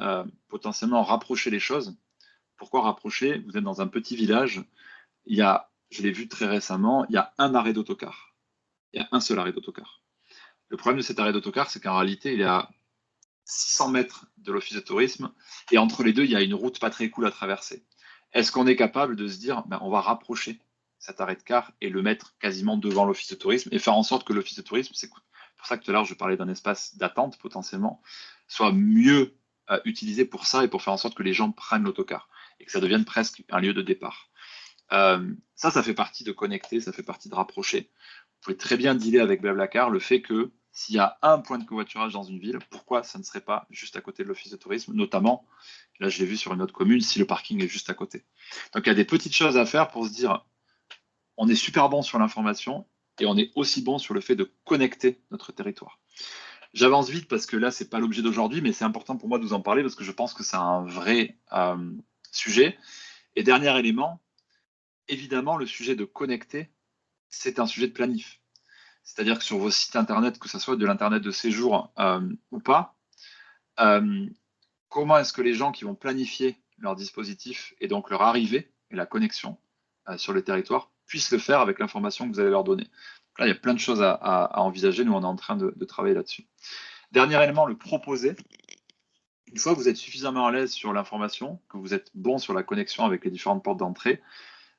potentiellement rapprocher les choses. Pourquoi rapprocher? Vous êtes dans un petit village, il y a, je l'ai vu très récemment, il y a un arrêt d'autocar. Il y a un seul arrêt d'autocar. Le problème de cet arrêt d'autocar, c'est qu'en réalité, il est à 600 mètres de l'office de tourisme et entre les deux, il y a une route pas très cool à traverser. Est-ce qu'on est capable de se dire, ben, on va rapprocher cet arrêt de car et le mettre quasiment devant l'office de tourisme et faire en sorte que l'office de tourisme, c'est pour ça que tout à l'heure je parlais d'un espace d'attente potentiellement, soit mieux utilisé pour ça et pour faire en sorte que les gens prennent l'autocar et que ça devienne presque un lieu de départ. Ça fait partie de connecter, ça fait partie de rapprocher. Vous pouvez très bien dealer avec Blablacar le fait que s'il y a un point de covoiturage dans une ville, pourquoi ça ne serait pas juste à côté de l'office de tourisme, notamment, là je l'ai vu sur une autre commune, si le parking est juste à côté. Donc il y a des petites choses à faire pour se dire, on est super bon sur l'information et on est aussi bon sur le fait de connecter notre territoire. J'avance vite parce que là, c'est pas l'objet d'aujourd'hui, mais c'est important pour moi de vous en parler parce que je pense que c'est un vrai sujet. Et dernier élément, évidemment, le sujet de connecter, c'est un sujet de planif. C'est-à-dire que sur vos sites internet, que ce soit de l'internet de séjour ou pas, comment est-ce que les gens qui vont planifier leur dispositif et donc leur arrivée et la connexion sur le territoire puissent le faire avec l'information que vous allez leur donner. Donc là, il y a plein de choses à envisager. Nous, on est en train de travailler là-dessus. Dernier élément, le proposer. Une fois que vous êtes suffisamment à l'aise sur l'information, que vous êtes bon sur la connexion avec les différentes portes d'entrée,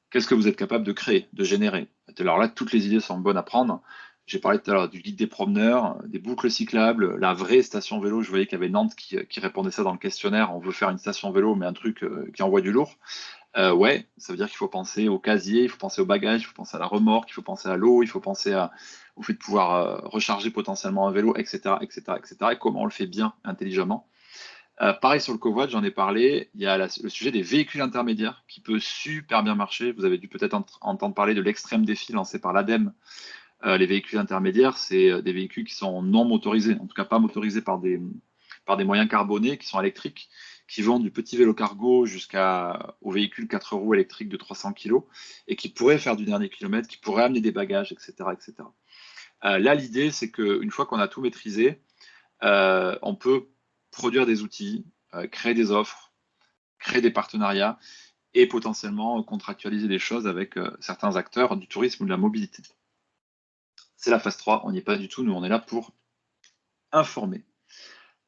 qu'est-ce que vous êtes capable de créer, de générer? Alors là, toutes les idées sont bonnes à prendre. J'ai parlé tout à l'heure du guide des promeneurs, des boucles cyclables, la vraie station vélo. Je voyais qu'il y avait Nantes qui répondait ça dans le questionnaire. On veut faire une station vélo, mais un truc qui envoie du lourd. Ouais, ça veut dire qu'il faut penser au casier, il faut penser au bagage, il faut penser à la remorque, il faut penser à l'eau, il faut penser au fait de pouvoir recharger potentiellement un vélo, etc., etc., etc. Et comment on le fait bien, intelligemment. Pareil sur le covoit, j'en ai parlé. Il y a le sujet des véhicules intermédiaires qui peut super bien marcher. Vous avez dû peut-être entendre parler de l'extrême défi lancé par l'ADEME. Les véhicules intermédiaires, c'est des véhicules qui sont non motorisés, en tout cas pas motorisés par des moyens carbonés, qui sont électriques, qui vont du petit vélo cargo jusqu'au véhicule 4 roues électrique de 300 kg et qui pourraient faire du dernier kilomètre, qui pourraient amener des bagages, etc. etc. Là, l'idée, c'est qu'une fois qu'on a tout maîtrisé, on peut produire des outils, créer des offres, créer des partenariats et potentiellement contractualiser des choses avec certains acteurs du tourisme ou de la mobilité. C'est la phase 3, on n'y est pas du tout, nous on est là pour informer.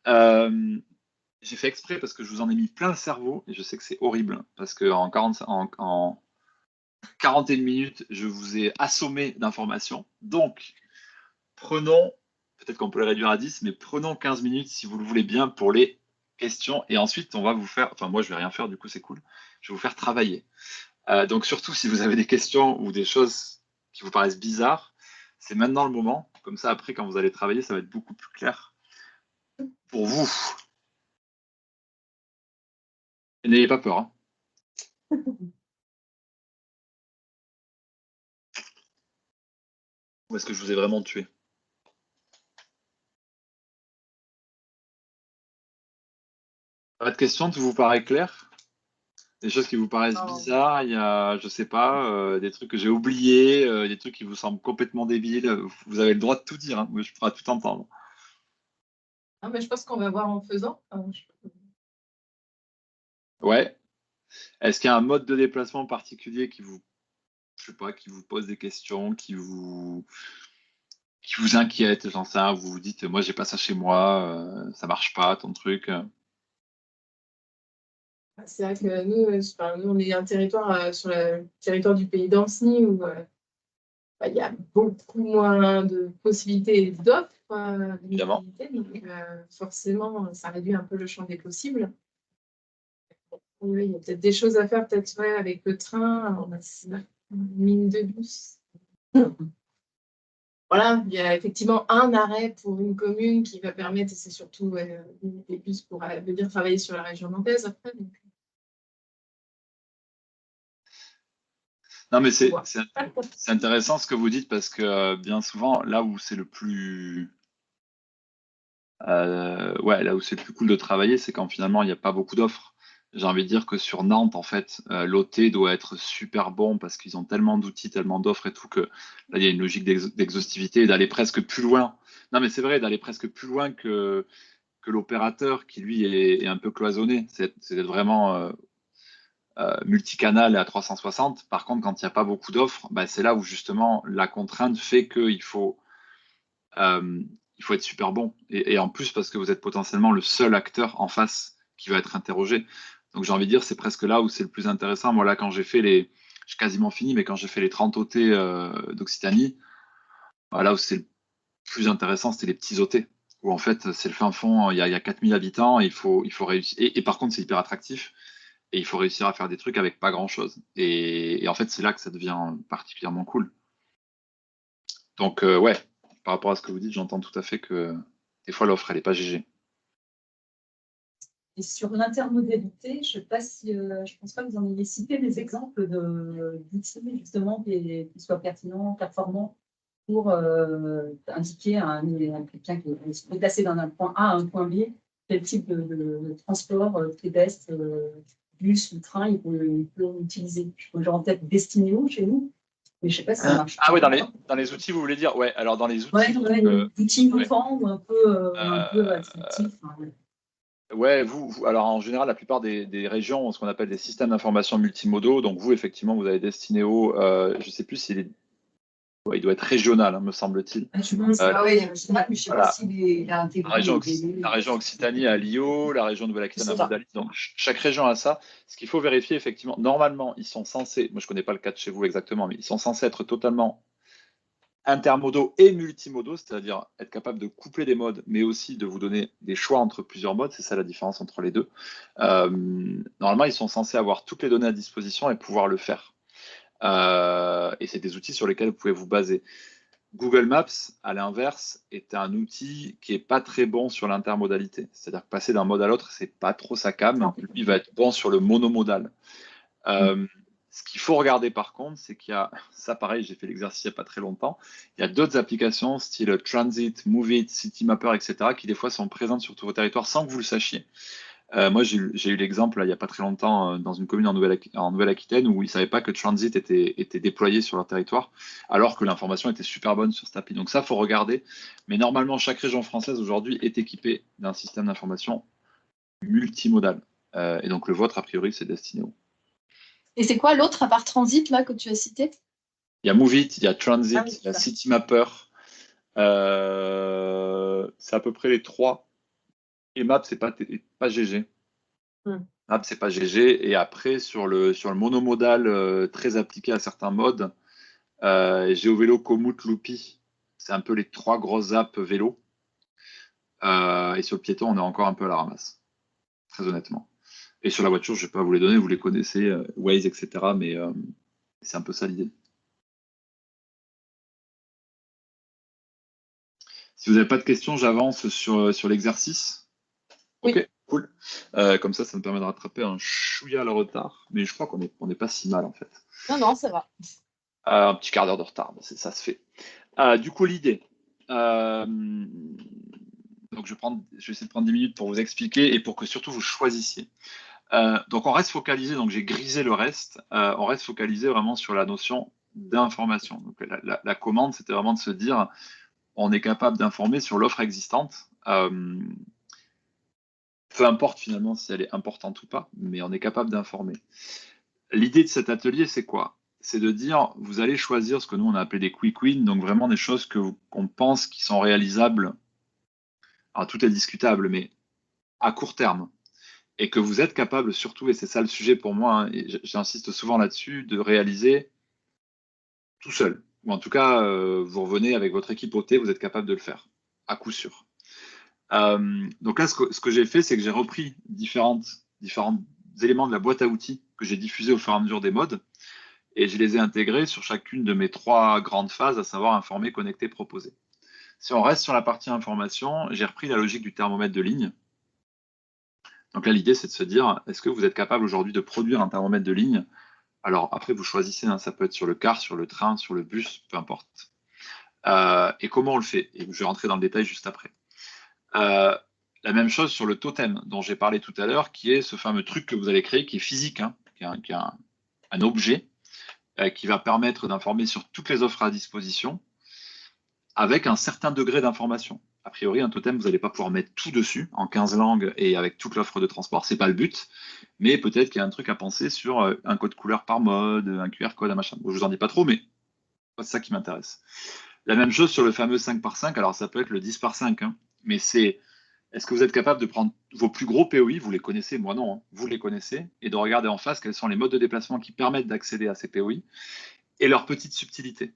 J'ai fait exprès parce que je vous en ai mis plein le cerveau et je sais que c'est horrible parce qu'en 41 minutes, je vous ai assommé d'informations. Donc, prenons, peut-être qu'on peut le réduire à 10, mais prenons 15 minutes si vous le voulez bien pour les questions et ensuite on va vous faire, enfin moi je vais rien faire, du coup c'est cool, je vais vous faire travailler. Donc surtout si vous avez des questions ou des choses qui vous paraissent bizarres, c'est maintenant le moment, comme ça après quand vous allez travailler ça va être beaucoup plus clair pour vous. Et n'ayez pas peur, hein. Ou est-ce que je vous ai vraiment tué? Pas de questions, tout vous paraît clair? Des choses qui vous paraissent bizarres, il y a, je sais pas, des trucs que j'ai oubliés, des trucs qui vous semblent complètement débiles. Vous avez le droit de tout dire, hein. Moi, je pourrais tout entendre. Ah, mais je pense qu'on va voir en faisant. Ouais. Est-ce qu'il y a un mode de déplacement particulier qui vous, je sais pas, qui vous pose des questions, qui vous inquiète, j'en sais rien, vous vous dites, moi, j'ai pas ça chez moi, ça marche pas, ton truc. C'est vrai que nous, on est un territoire sur le territoire du pays d'Ancenis où il y a beaucoup moins de possibilités et d'offres de Évidemment. mobilité. Donc, forcément, ça réduit un peu le champ des possibles. Oui, il y a peut-être des choses à faire, peut-être avec le train, une ligne de bus. Voilà, il y a effectivement un arrêt pour une commune qui va permettre, et c'est surtout des bus pour venir travailler sur la région nantaise après. Donc. Non, mais c'est intéressant ce que vous dites parce que bien souvent, là où c'est le plus. Ouais, là où c'est le plus cool de travailler, c'est quand finalement il n'y a pas beaucoup d'offres. J'ai envie de dire que sur Nantes, en fait, l'OT doit être super bon parce qu'ils ont tellement d'outils, tellement d'offres et tout que là, il y a une logique d'exhaustivité et d'aller presque plus loin. Non, mais c'est vrai, d'aller presque plus loin que l'opérateur qui, lui, est un peu cloisonné. C'est d'être vraiment multicanal et à 360. Par contre, quand il n'y a pas beaucoup d'offres, bah, c'est là où justement la contrainte fait euh, il faut être super bon. Et en plus, parce que vous êtes potentiellement le seul acteur en face qui va être interrogé. Donc j'ai envie de dire, c'est presque là où c'est le plus intéressant. Moi, là, quand j'ai fait j'ai quasiment fini, mais quand j'ai fait les 30 OT d'Occitanie, bah, là où c'est le plus intéressant, c'était les petits OT. Où en fait, c'est le fin fond, il y a 4000 habitants, et il faut réussir. Et par contre, c'est hyper attractif. Et il faut réussir à faire des trucs avec pas grand-chose. Et en fait, c'est là que ça devient particulièrement cool. Donc, ouais, par rapport à ce que vous dites, j'entends tout à fait que des fois, l'offre, elle n'est pas GG. Et sur l'intermodalité, je ne pense pas que vous en ayez cité des exemples d'outils justement qui soient pertinents, performants pour indiquer à quelqu'un qui est se déplacer d'un point A à un point B quel type de transport pédestre, bus ou train il peut utiliser. Genre en tête Destineo chez nous, Mais je sais pas si ça marche. Ah oui, dans les outils, vous voulez dire? Ouais, alors dans les outils. Ouais, outils ouais. innovants ou un peu restrictifs. Ouais, alors en général, la plupart des régions ont ce qu'on appelle des systèmes d'information multimodaux. Donc vous, effectivement, vous avez Destineo, je ne sais plus s'il est. Ouais, il doit être régional, hein, me semble-t-il. Je pense, oui, je sais pas voilà. s'il a intégré La région Occitanie à Lio, la région Nouvelle-Aquitaine à Modalis. Donc chaque région a ça. Ce qu'il faut vérifier, effectivement, normalement, ils sont censés, moi je ne connais pas le cas de chez vous exactement, mais ils sont censés être totalement intermodaux et multimodaux, c'est-à-dire être capable de coupler des modes, mais aussi de vous donner des choix entre plusieurs modes. C'est ça la différence entre les deux. Normalement, ils sont censés avoir toutes les données à disposition et pouvoir le faire. Et c'est des outils sur lesquels vous pouvez vous baser. Google Maps, à l'inverse, est un outil qui n'est pas très bon sur l'intermodalité. C'est-à-dire que passer d'un mode à l'autre, c'est pas trop sa came. Lui, il va être bon sur le monomodal. Ce qu'il faut regarder par contre, c'est qu'il y a, ça pareil, j'ai fait l'exercice il n'y a pas très longtemps, il y a d'autres applications style Transit, Moveit, Citymapper, etc., qui des fois sont présentes sur tous vos territoires sans que vous le sachiez. Moi, j'ai eu l'exemple il n'y a pas très longtemps dans une commune en Nouvelle-Aquitaine où ils ne savaient pas que Transit était déployé sur leur territoire, alors que l'information était super bonne sur cette appli. Donc ça, il faut regarder. Mais normalement, chaque région française aujourd'hui est équipée d'un système d'information multimodal. Et donc le vôtre, a priori, c'est Destineo. Et c'est quoi l'autre à part Transit là que tu as cité? Il y a Moveit, il y a Transit, oui, il y a Citymapper. C'est à peu près les trois. Et Maps, c'est pas GG. Maps, c'est pas GG. Et après, sur le monomodal très appliqué à certains modes, GeoVélo, Komoot, Loopy, c'est un peu les trois grosses apps vélo. Et sur le piéton, on est encore un peu à la ramasse, très honnêtement. Et sur la voiture, je ne vais pas vous les donner, vous les connaissez, Waze, etc. Mais c'est un peu ça l'idée. Si vous n'avez pas de questions, j'avance sur l'exercice. Oui. Ok, cool. Comme ça me permet de rattraper un chouïa le retard. Mais je crois qu'on n'est pas si mal en fait. Non, ça va. Un petit quart d'heure de retard, ça se fait. Du coup, l'idée. Donc, je vais essayer de prendre 10 minutes pour vous expliquer et pour que surtout vous choisissiez. Donc, on reste focalisé, donc j'ai grisé le reste. On reste focalisé vraiment sur la notion d'information. Donc, la commande, c'était vraiment de se dire on est capable d'informer sur l'offre existante. Peu importe finalement si elle est importante ou pas, mais on est capable d'informer. L'idée de cet atelier, c'est quoi? C'est de dire, vous allez choisir ce que nous on a appelé des quick wins, donc vraiment des choses qu'on pense qui sont réalisables. Alors tout est discutable, mais à court terme. Et que vous êtes capable surtout, et c'est ça le sujet pour moi, hein, et j'insiste souvent là-dessus, de réaliser tout seul. Ou en tout cas, vous revenez avec votre équipe au thé, vous êtes capable de le faire, à coup sûr. Donc là, ce que j'ai fait, c'est que j'ai repris différents éléments de la boîte à outils que j'ai diffusés au fur et à mesure des modes, et je les ai intégrés sur chacune de mes trois grandes phases, à savoir informer, connecter, proposer. Si on reste sur la partie information, j'ai repris la logique du thermomètre de ligne. Donc là, l'idée, c'est de se dire, est-ce que vous êtes capable aujourd'hui de produire un thermomètre de ligne? Alors après, vous choisissez, hein, ça peut être sur le car, sur le train, sur le bus, peu importe. Et comment on le fait? Et je vais rentrer dans le détail juste après. La même chose sur le totem dont j'ai parlé tout à l'heure, qui est ce fameux truc que vous allez créer, qui est physique, hein, qui est un objet qui va permettre d'informer sur toutes les offres à disposition avec un certain degré d'information. A priori, un totem, vous n'allez pas pouvoir mettre tout dessus en 15 langues et avec toute l'offre de transport. Ce n'est pas le but, mais peut-être qu'il y a un truc à penser sur un code couleur par mode, un QR code, un machin. Bon, je vous en dis pas trop, mais c'est ça qui m'intéresse. La même chose sur le fameux 5 par 5, alors ça peut être le 10 par 5, hein, mais est-ce que vous êtes capable de prendre vos plus gros POI, vous les connaissez, moi non, hein, vous les connaissez, et de regarder en face quels sont les modes de déplacement qui permettent d'accéder à ces POI et leurs petites subtilités.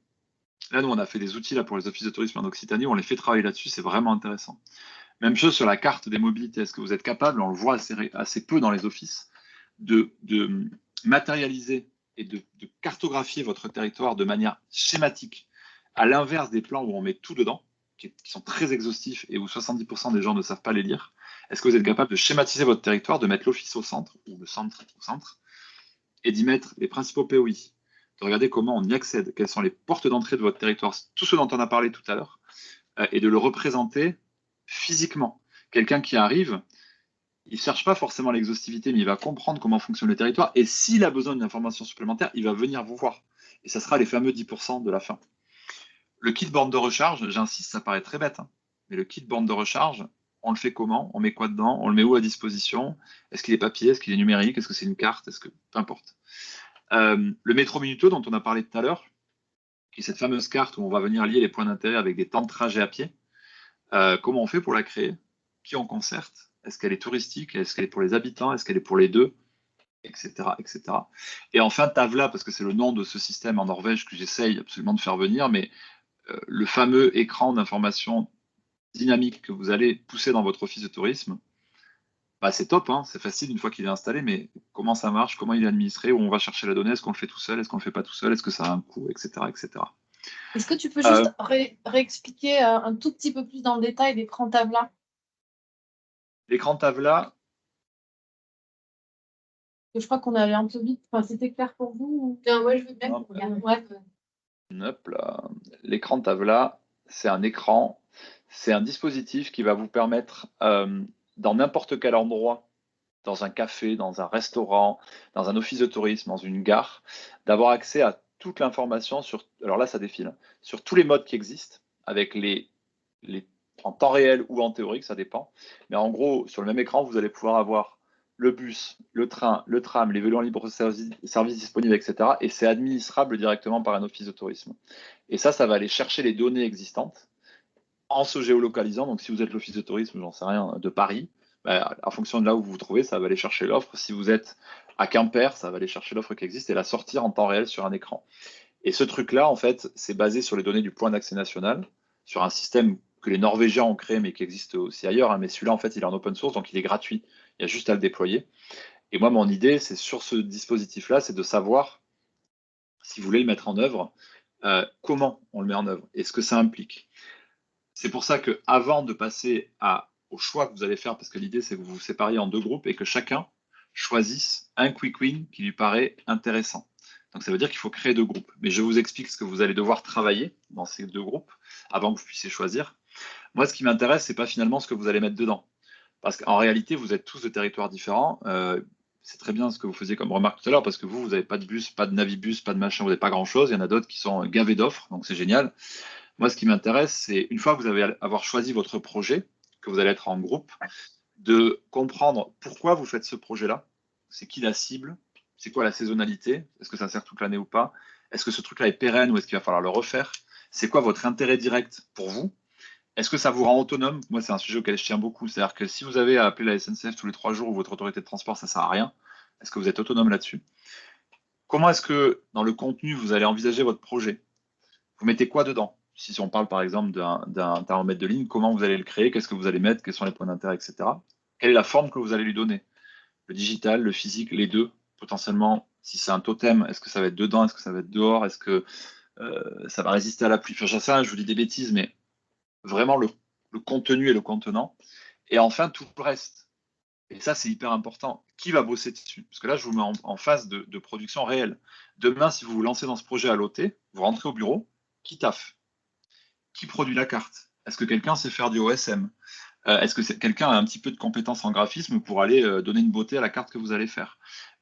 Là, nous, on a fait des outils là, pour les offices de tourisme en Occitanie, on les fait travailler là-dessus, c'est vraiment intéressant. Même chose sur la carte des mobilités, est-ce que vous êtes capable, on le voit assez peu dans les offices, de matérialiser et de cartographier votre territoire de manière schématique, à l'inverse des plans où on met tout dedans, qui sont très exhaustifs et où 70% des gens ne savent pas les lire. Est-ce que vous êtes capable de schématiser votre territoire, de mettre l'office au centre, ou le centre au centre, et d'y mettre les principaux POI, de regarder comment on y accède, quelles sont les portes d'entrée de votre territoire, tout ce dont on a parlé tout à l'heure, et de le représenter physiquement. Quelqu'un qui arrive, il ne cherche pas forcément l'exhaustivité, mais il va comprendre comment fonctionne le territoire, et s'il a besoin d'une information supplémentaire, il va venir vous voir. Et ça sera les fameux 10% de la fin. Le kit borne de recharge, j'insiste, ça paraît très bête, hein, mais le kit borne de recharge, on le fait comment? On met quoi dedans? On le met où à disposition? Est-ce qu'il est papier? Est-ce qu'il est numérique? Est-ce que c'est une carte? Est-ce que peu importe. Le métro Minuto dont on a parlé tout à l'heure, qui est cette fameuse carte où on va venir lier les points d'intérêt avec des temps de trajet à pied. Comment on fait pour la créer? Qui on concerte? Est-ce qu'elle est touristique? Est-ce qu'elle est pour les habitants? Est-ce qu'elle est pour les deux? Etc., etc. Et enfin, Tavla, parce que c'est le nom de ce système en Norvège que j'essaye absolument de faire venir, mais le fameux écran d'information dynamique que vous allez pousser dans votre office de tourisme, bah, c'est top, hein, c'est facile une fois qu'il est installé, mais comment ça marche, comment il est administré, où on va chercher la donnée, est-ce qu'on le fait tout seul, est-ce qu'on le fait pas tout seul, est-ce que ça a un coût, etc., etc. Est-ce que tu peux juste réexpliquer un tout petit peu plus dans le détail l'écran Tavla? L'écran Tavla, Je crois qu'on allait un peu vite. Enfin, c'était clair pour vous ou... Non, moi, je veux bien Non. qu'on regarde. Ouais. hop là, l'écran Tavla, c'est un écran, c'est un dispositif qui va vous permettre, dans n'importe quel endroit, dans un café, dans un restaurant, dans un office de tourisme, dans une gare, d'avoir accès à toute l'information sur, alors là ça défile, hein, sur tous les modes qui existent, avec les en temps réel ou en théorique, ça dépend. Mais en gros, sur le même écran, vous allez pouvoir avoir le bus, le train, le tram, les vélos en libre service disponibles, etc. Et c'est administrable directement par un office de tourisme. Et ça va aller chercher les données existantes en se géolocalisant. Donc, si vous êtes l'office de tourisme, j'en sais rien, de Paris, bah, en fonction de là où vous vous trouvez, ça va aller chercher l'offre. Si vous êtes à Quimper, ça va aller chercher l'offre qui existe et la sortir en temps réel sur un écran. Et ce truc-là, en fait, c'est basé sur les données du point d'accès national, sur un système que les Norvégiens ont créé, mais qui existe aussi ailleurs. Hein. Mais celui-là, en fait, il est en open source, donc il est gratuit. Il y a juste à le déployer. Et moi, mon idée, c'est sur ce dispositif-là, c'est de savoir, si vous voulez le mettre en œuvre, comment on le met en œuvre et ce que ça implique. C'est pour ça que, avant de passer au choix que vous allez faire, parce que l'idée, c'est que vous vous sépariez en deux groupes et que chacun choisisse un quick win qui lui paraît intéressant. Donc ça veut dire qu'il faut créer deux groupes. Mais je vous explique ce que vous allez devoir travailler dans ces deux groupes avant que vous puissiez choisir. Moi, ce qui m'intéresse, c'est pas finalement ce que vous allez mettre dedans. Parce qu'en réalité, vous êtes tous de territoires différents. C'est très bien ce que vous faisiez comme remarque tout à l'heure, parce que vous n'avez pas de bus, pas de navibus, pas de machin, vous n'avez pas grand-chose. Il y en a d'autres qui sont gavés d'offres, donc c'est génial. Moi, ce qui m'intéresse, c'est une fois que vous allez avoir choisi votre projet, que vous allez être en groupe, de comprendre pourquoi vous faites ce projet-là. C'est qui la cible? C'est quoi la saisonnalité? Est-ce que ça sert toute l'année ou pas? Est-ce que ce truc-là est pérenne ou est-ce qu'il va falloir le refaire? C'est quoi votre intérêt direct pour vous? Est-ce que ça vous rend autonome? Moi, c'est un sujet auquel je tiens beaucoup. C'est-à-dire que si vous avez à appeler la SNCF tous les 3 jours ou votre autorité de transport, ça ne sert à rien. Est-ce que vous êtes autonome là-dessus? Comment est-ce que, dans le contenu, vous allez envisager votre projet? Vous mettez quoi dedans? Si on parle par exemple d'un thermomètre de ligne, comment vous allez le créer? Qu'est-ce que vous allez mettre? Quels sont les points d'intérêt, etc. Quelle est la forme que vous allez lui donner? Le digital, le physique, les deux, potentiellement. Si c'est un totem, est-ce que ça va être dedans? Est-ce que ça va être dehors? Est-ce que ça va résister à la pluie? Enfin, j'en sais rien, je vous dis des bêtises, mais vraiment le contenu et le contenant. Et enfin, tout le reste. Et ça, c'est hyper important. Qui va bosser dessus? Parce que là, je vous mets en phase de production réelle. Demain, si vous vous lancez dans ce projet à l'OT, vous rentrez au bureau, qui taffe? Qui produit la carte? Est-ce que quelqu'un sait faire du OSM? Est-ce que quelqu'un a un petit peu de compétences en graphisme pour aller donner une beauté à la carte que vous allez faire?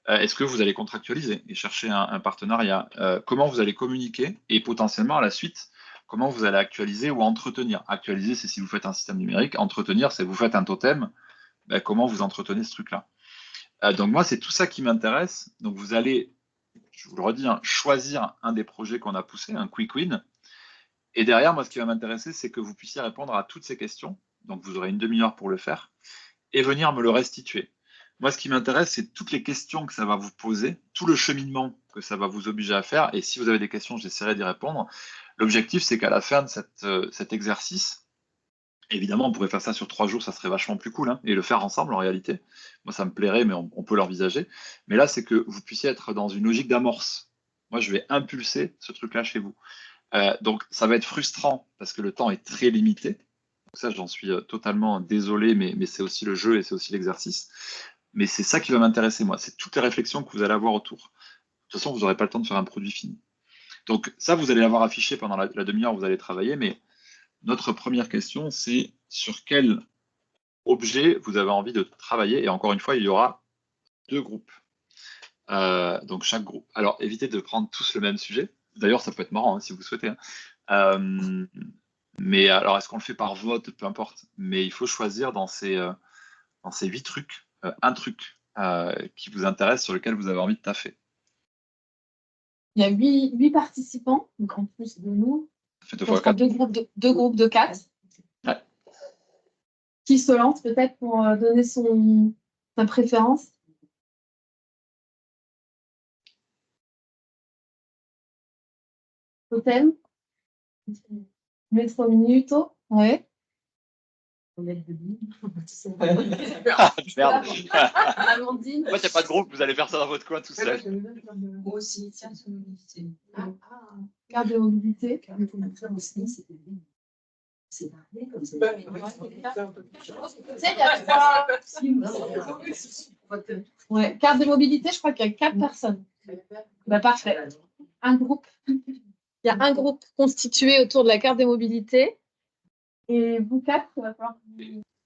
Est-ce que vous allez contractualiser et chercher un partenariat? Comment vous allez communiquer? Et potentiellement, à la suite, comment vous allez actualiser ou entretenir? Actualiser, c'est si vous faites un système numérique. Entretenir, c'est vous faites un totem. Ben, comment vous entretenez ce truc-là? Donc moi, c'est tout ça qui m'intéresse. Donc vous allez, je vous le redis, hein, choisir un des projets qu'on a poussé, un quick win. Et derrière, moi, ce qui va m'intéresser, c'est que vous puissiez répondre à toutes ces questions. Donc vous aurez une demi-heure pour le faire et venir me le restituer. Moi, ce qui m'intéresse, c'est toutes les questions que ça va vous poser, tout le cheminement que ça va vous obliger à faire. Et si vous avez des questions, j'essaierai d'y répondre. L'objectif, c'est qu'à la fin de cet exercice, évidemment, on pourrait faire ça sur 3 jours, ça serait vachement plus cool, hein, et le faire ensemble en réalité. Moi, ça me plairait, mais on peut l'envisager. Mais là, c'est que vous puissiez être dans une logique d'amorce. Moi, je vais impulser ce truc-là chez vous. Donc, ça va être frustrant parce que le temps est très limité. Donc ça, j'en suis totalement désolé, mais c'est aussi le jeu et c'est aussi l'exercice. Mais c'est ça qui va m'intéresser, moi. C'est toutes les réflexions que vous allez avoir autour. De toute façon, vous n'aurez pas le temps de faire un produit fini. Donc ça, vous allez l'avoir affiché pendant la demi-heure où vous allez travailler, mais notre première question, c'est sur quel objet vous avez envie de travailler. Et encore une fois, il y aura 2 groupes. Donc chaque groupe. Alors évitez de prendre tous le même sujet. D'ailleurs, ça peut être marrant hein, si vous souhaitez. Mais alors, est-ce qu'on le fait par vote? Peu importe. Mais il faut choisir dans ces 8 trucs, un truc qui vous intéresse, sur lequel vous avez envie de taffer. Il y a 8 participants, donc en plus de nous. Ça fait 2 On fois sera 4. deux groupes de 4. Ouais. Qui se lance peut-être pour donner sa préférence? Totem? Mettre au minuto? Ouais. Merde. Amandine? Moi, il n'y a pas de groupe, vous allez faire ça dans votre coin tout seul. Moi aussi, tiens, sur mobilité. Carte de mobilité. C'est varié comme ça. Tu sais, il y a 3. Ouais, carte de mobilité, je crois qu'il y a 4 personnes. Bah, parfait. Un groupe. Il y a un groupe constitué autour de la carte de mobilité. Et vous 4, il va falloir.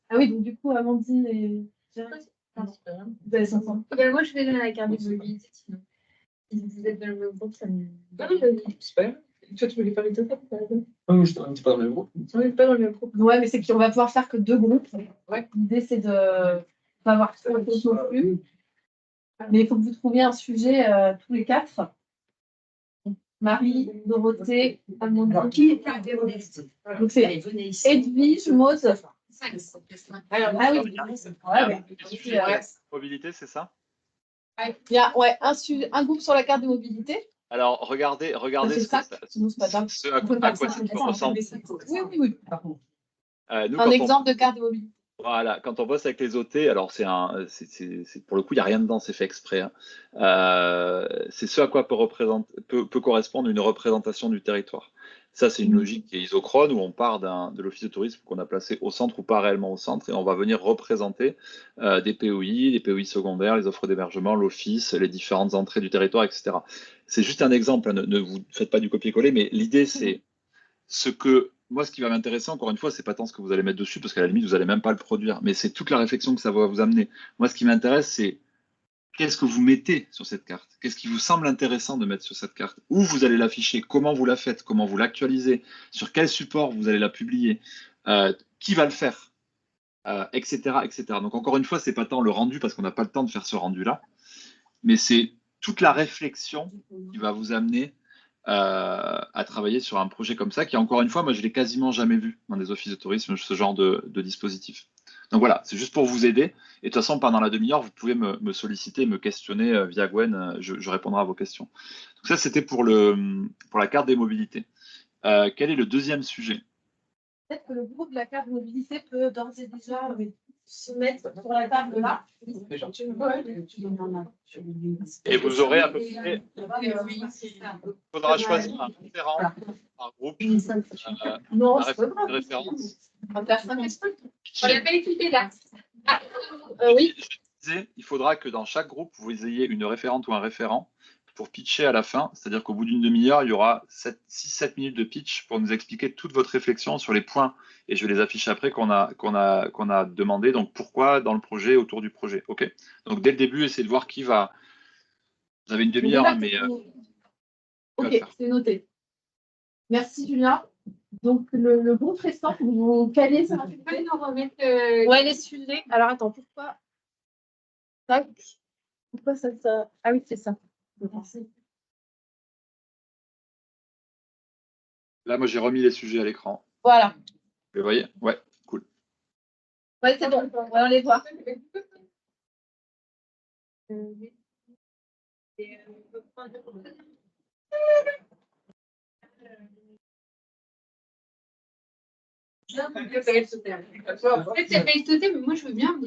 Ah oui, donc du coup, Amandine et Jérémy. Vous avez 500. Moi, je vais donner la carte de mobilité, sinon. Si vous êtes dans le même groupe, ça me. C'est pas grave. Toi, tu voulais parler de toi, par exemple? On n'est pas dans le même groupe. Ouais, mais c'est qu'on va pouvoir faire que 2 groupes. Ouais. L'idée, c'est de pas avoir trop de choses non plus. Mais il faut que vous trouviez un sujet tous les 4. Marie, Dorothée, Amandine. Qui est carte de mobilité? Donc c'est Edwige, Maud. Alors, Ah oui. Ouais. Mobilité, c'est ça? Il y a un groupe sur la carte de mobilité. Alors, regardez C'est ce, ça. que ça- Sinon, c'est pas grave. ce à quoi ça peut ressembler. Oui. Nous, Un exemple de carte de mobilité. Voilà, quand on bosse avec les OT, alors c'est pour le coup, il n'y a rien dedans, c'est fait exprès. Hein. C'est ce à quoi peut correspondre une représentation du territoire. Ça, c'est une logique qui est isochrone où on part de l'office de tourisme qu'on a placé au centre ou pas réellement au centre et on va venir représenter des POI secondaires, les offres d'hébergement, l'office, les différentes entrées du territoire, etc. C'est juste un exemple, hein, ne vous faites pas du copier-coller, mais l'idée, c'est moi, ce qui va m'intéresser, encore une fois, c'est pas tant ce que vous allez mettre dessus, parce qu'à la limite, vous n'allez même pas le produire, mais c'est toute la réflexion que ça va vous amener. Moi, ce qui m'intéresse, c'est qu'est-ce que vous mettez sur cette carte? Qu'est-ce qui vous semble intéressant de mettre sur cette carte? Où vous allez l'afficher? Comment vous la faites? Comment vous l'actualisez? Sur quel support vous allez la publier? Qui va le faire? Etc., etc. Donc, encore une fois, c'est pas tant le rendu, parce qu'on n'a pas le temps de faire ce rendu-là, mais c'est toute la réflexion qui va vous amener à travailler sur un projet comme ça, qui encore une fois, moi je l'ai quasiment jamais vu dans des offices de tourisme, ce genre de dispositif. Donc voilà, c'est juste pour vous aider. Et de toute façon, pendant la demi-heure, vous pouvez me solliciter, me questionner via Gwen, je répondrai à vos questions. Donc ça, c'était pour la carte des mobilités. Quel est le deuxième sujet? Peut-être que le groupe de la carte de mobilité peut d'ores et déjà se mettre sur la table là. Et vous aurez à peu près. Il faudra choisir un référent par groupe. Non, Un c'est pas référent de grave. référence. Un personne. On l'a pas écouté là. Oui. Je disais, il faudra que dans chaque groupe, vous ayez une référente ou un référent pour pitcher à la fin. C'est-à-dire qu'au bout d'une demi-heure, il y aura 6-7 minutes de pitch pour nous expliquer toute votre réflexion sur les points, et je vais les afficher après, qu'on a demandé. Donc, pourquoi dans le projet, autour du projet. OK. Donc, dès le début, essayez de voir qui va. Vous avez une demi-heure, hein, mais. Ok, c'est noté. Merci, Julien. Donc, le groupe restant, vous calez ça. Tu peux nous remettre. Ouais, les sujets. Alors, attends, pourquoi? Tac. Pourquoi ça. Ah oui, c'est ça. Merci. Là, moi, j'ai remis les sujets à l'écran. Voilà. Vous voyez? Ouais, cool. Ouais, c'est bon. Ouais, on les voit. Peut-être c'est pas écouté, mais moi je veux bien.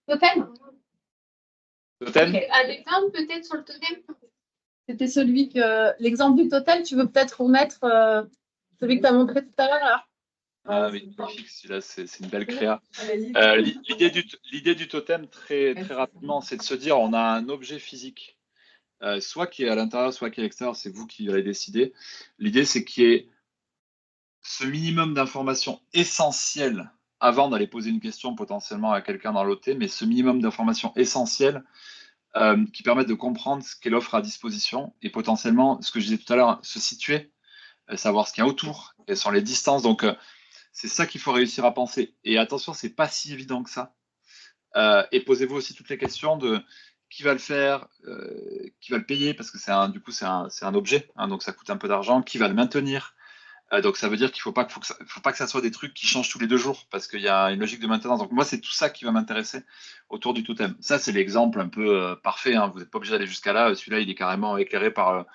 Totem. Totem? Un exemple peut-être sur le totem. C'était l'exemple du totem. Tu veux peut-être remettre celui que tu as montré tout à l'heure là. Ah oui, magnifique, celui-là, c'est une belle créa. L'idée du totem, très, très rapidement, c'est de se dire on a un objet physique, soit qui est à l'intérieur, soit qui est à l'extérieur, c'est vous qui allez décider. L'idée, c'est qu'il y ait ce minimum d'informations essentielles avant d'aller poser une question potentiellement à quelqu'un dans l'OT, mais ce minimum d'informations essentielles qui permettent de comprendre ce qu'est l'offre à disposition et potentiellement, ce que je disais tout à l'heure, se situer, savoir ce qu'il y a autour, quelles sont les distances. Donc, c'est ça qu'il faut réussir à penser. Et attention, c'est pas si évident que ça. Et posez-vous aussi toutes les questions de qui va le faire, qui va le payer, parce que du coup, c'est un objet, hein, donc ça coûte un peu d'argent, qui va le maintenir. Donc ça veut dire qu'il faut pas que ça soit des trucs qui changent tous les 2 jours, parce qu'il y a une logique de maintenance. Donc moi, c'est tout ça qui va m'intéresser autour du totem. Ça, c'est l'exemple un peu parfait, hein. Vous n'êtes pas obligé d'aller jusqu'à là. Celui-là, il est carrément éclairé par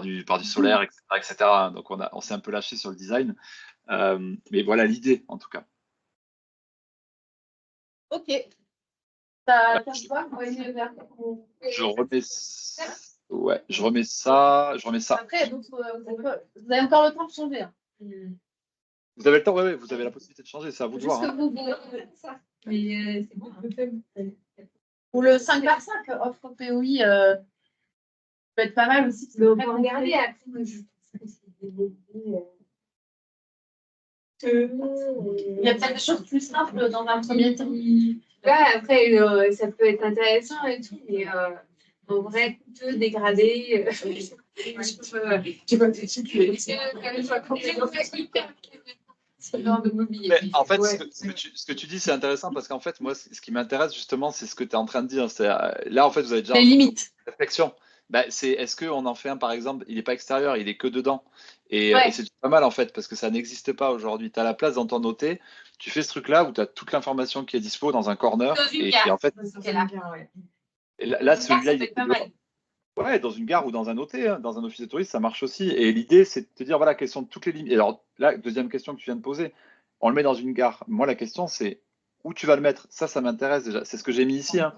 du solaire, etc., etc. Donc on s'est un peu lâché sur le design. Mais voilà l'idée, en tout cas. Ok. T'as quoi? Ouais, Je remets, ouais, je remets ça. Après, donc, vous avez encore le temps de changer. Hein. Vous avez le temps, ouais, vous avez la possibilité de changer, c'est à vous de voir. Juste Hein. que vous ça. Mais c'est bon, le thème. Ou le 5x5 offre POI peut être pas mal aussi. Mais on peut regarder après. Moi, je trouve que c'est Il y a peut-être des choses plus simples dans un premier temps. Ouais, après, ça peut être intéressant et tout, mais en vrai, coûteux, dégradé. Mais en fait, ce que tu dis, c'est intéressant parce qu'en fait, moi, ce qui m'intéresse justement, c'est ce que tu es en train de dire. Là, en fait, vous avez déjà Les limites. une réflexion. Est-ce qu'on en fait un, par exemple, il n'est pas extérieur, il est que dedans. Et c'est pas mal, en fait, parce que ça n'existe pas aujourd'hui. Tu as la place dans ton noté, tu fais ce truc-là où tu as toute l'information qui est dispo dans un corner. Et puis, en fait, là celui-là, il est pas mal. Ouais, dans une gare ou dans un OT, hein, dans un office de tourisme, ça marche aussi. Et l'idée, c'est de te dire, voilà, quelles sont toutes les limites. Et alors, là, deuxième question que tu viens de poser, on le met dans une gare. Moi, la question, c'est où tu vas le mettre. Ça m'intéresse déjà. C'est ce que j'ai mis ici. Hein.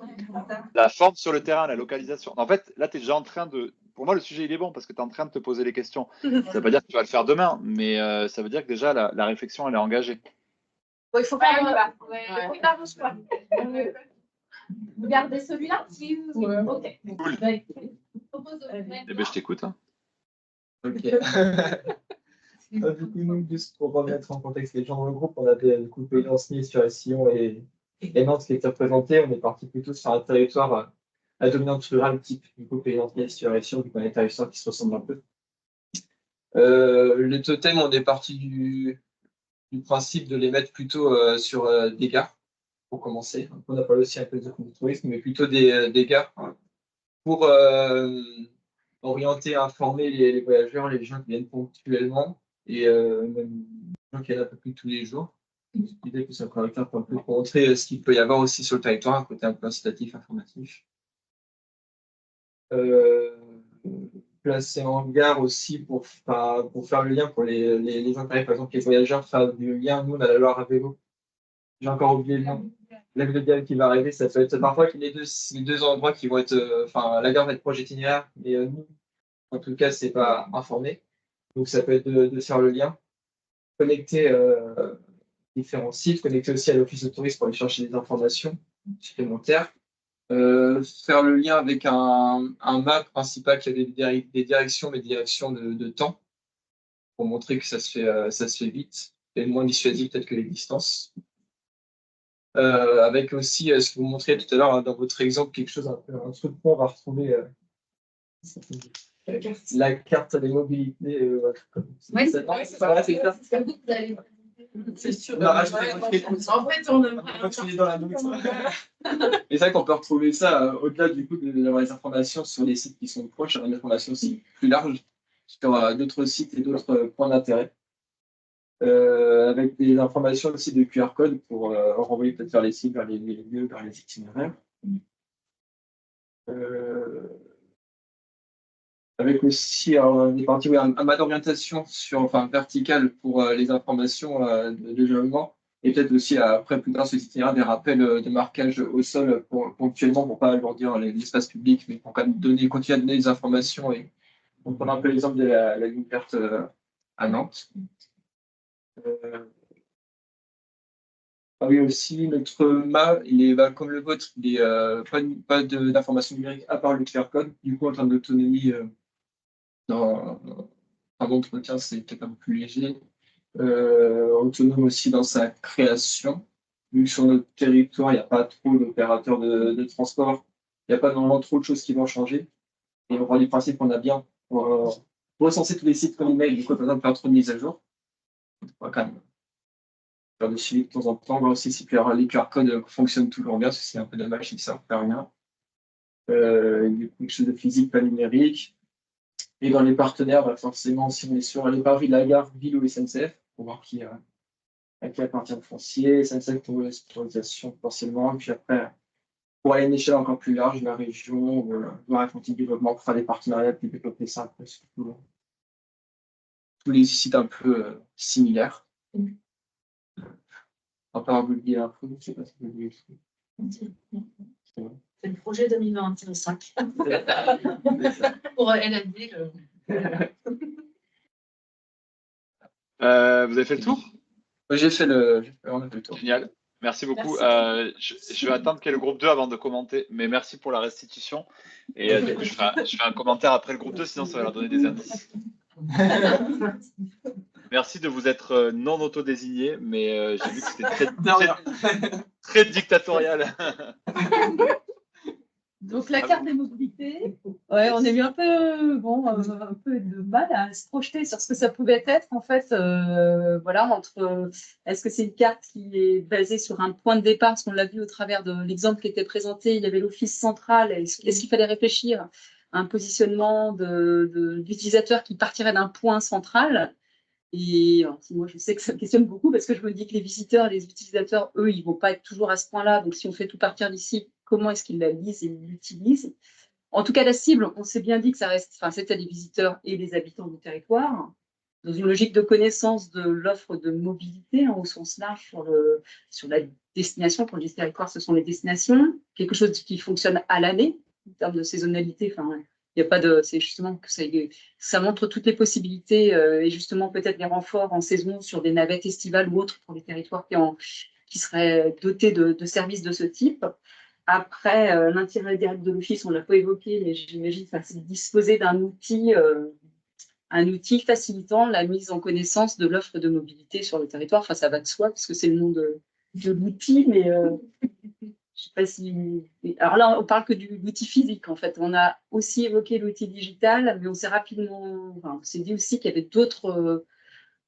La forme sur le terrain, la localisation. En fait, là, tu es déjà en train de. Pour moi, le sujet, il est bon parce que tu es en train de te poser les questions. Ça ne veut pas dire que tu vas le faire demain, mais ça veut dire que déjà, la réflexion, elle est engagée. Bon, il faut pas. Vous gardez celui-là? Ouais. Ok. Cool. Eh bien, je t'écoute. Hein. Ok. Du coup, nous, juste pour remettre en contexte les gens dans le groupe, on avait du coup Pays d'Anceny sur Sillon et Nantes qui étaient représentés. On est parti plutôt sur un territoire à dominante rurale type du coup Pays d'Anceny sur Sillon, vu qu'on a des territoires qui se ressemblent un peu. Les totems, on est parti du principe de les mettre plutôt sur des gares, pour commencer. On a parlé aussi un peu de tourisme, mais plutôt des gares hein, pour orienter, informer les voyageurs, les gens qui viennent ponctuellement et même les gens qui viennent un peu plus tous les jours. L'idée que ça peut être un peu pour montrer ce qu'il peut y avoir aussi sur le territoire, un côté un peu incitatif, informatif. Placé en gare aussi pour faire le lien pour les gens qui arrivent, par exemple les voyageurs, faire du lien. Nous, on a la Loire à vélo. J'ai encore oublié le nom. La vélo qui va arriver, ça peut être parfois les deux endroits qui vont être. La gare va être proche itinéraire, mais nous, en tout cas, c'est pas informé. Donc, ça peut être de faire le lien, connecter différents sites, connecter aussi à l'office de tourisme pour aller chercher des informations supplémentaires. Faire le lien avec un map principal qui a des directions, mais des directions de temps, pour montrer que ça se fait vite et moins dissuasif peut-être que les distances. Avec aussi ce que vous montriez tout à l'heure dans votre exemple, quelque chose un truc qu'on va retrouver la carte des mobilités. Ouais, c'est ça. C'est sûr. En fait, on est dans la note. Et c'est vrai qu'on peut retrouver ça au-delà du coup d'avoir les informations sur les sites qui sont proches, avoir des informations aussi plus larges sur d'autres sites et d'autres points d'intérêt. Avec des informations aussi de QR code pour renvoyer peut-être vers les sites, vers les lieux, vers les itinéraires. Avec aussi des parties, un map d'orientation vertical pour les informations de développement et peut-être aussi après plus tard sur les itinéraires des rappels de marquage au sol ponctuellement pour pas alourdir l'espace public, mais pour quand même continuer à donner des informations. Et on prend un peu l'exemple de la ligne verte à Nantes. Oui, aussi, notre map, il est comme le vôtre, il n'est pas d'information numérique à part le QR code. Du coup, en termes d'autonomie, dans un entretien, c'est peut-être un peu plus léger. Autonome aussi dans sa création. Vu que sur notre territoire, il n'y a pas trop d'opérateurs de transport, Il n'y a pas normalement trop de choses qui vont changer. Et on voit les principes qu'on a bien pour recenser tous les sites qu'on email, du coup, par exemple, faire trop de mises à jour. On va quand même faire des suivis de temps en temps, voir aussi si les QR codes fonctionnent toujours bien, parce que c'est un peu dommage si ça ne fait rien. Du coup, quelque chose de physique, pas numérique. Et dans les partenaires, bah, forcément, si on est sur les paris de la gare, ville ou SNCF, pour voir à qui appartient le foncier, SNCF pour la sécurisation potentiellement, et puis après, pour aller à une échelle encore plus large, la région, voir un petit développement pour faire des partenariats, puis développer ça après sur tous les sites un peu similaires. On va pas vulguer un peu, je ne sais pas si vous voulez. C'est le projet 2025. Pour LND. Vous avez fait le tour? On a fait le tour. Génial. Merci beaucoup. Merci. Je vais attendre qu'il y ait le groupe 2 avant de commenter, mais merci pour la restitution. Et du coup, je ferai un commentaire après le groupe 2, sinon ça va leur donner des indices. Merci de vous être non auto-désigné, mais j'ai vu que c'était très dictatorial. Donc la carte des mobilités, ouais, on a eu un peu de mal à se projeter sur ce que ça pouvait être en fait. Voilà, entre est-ce que c'est une carte qui est basée sur un point de départ, parce qu'on l'a vu au travers de l'exemple qui était présenté, il y avait l'office central. Est-ce qu'il fallait réfléchir à un positionnement d'utilisateur qui partirait d'un point central? Et alors, moi, je sais que ça me questionne beaucoup parce que je me dis que les visiteurs, les utilisateurs, eux, ils ne vont pas être toujours à ce point-là. Donc, si on fait tout partir d'ici, comment est-ce qu'ils la lisent et l'utilisent? En tout cas, la cible, on s'est bien dit que ça reste, enfin, c'était les visiteurs et les habitants du territoire, dans une logique de connaissance de l'offre de mobilité au sens large sur la destination. Quand je dis territoire, ce sont les destinations, quelque chose qui fonctionne à l'année en termes de saisonnalité. Enfin, il n'y a pas de, c'est justement que ça montre toutes les possibilités et justement peut-être les renforts en saison sur des navettes estivales ou autres pour les territoires qui seraient dotés de services de ce type. Après, l'intérêt direct de l'office, on ne l'a pas évoqué, mais j'imagine que c'est de disposer d'un outil, un outil facilitant la mise en connaissance de l'offre de mobilité sur le territoire. Enfin, ça va de soi, parce que c'est le nom de l'outil, mais je ne sais pas si... Alors là, on parle que de l'outil physique, en fait. On a aussi évoqué l'outil digital, mais on s'est on s'est dit aussi qu'il y avait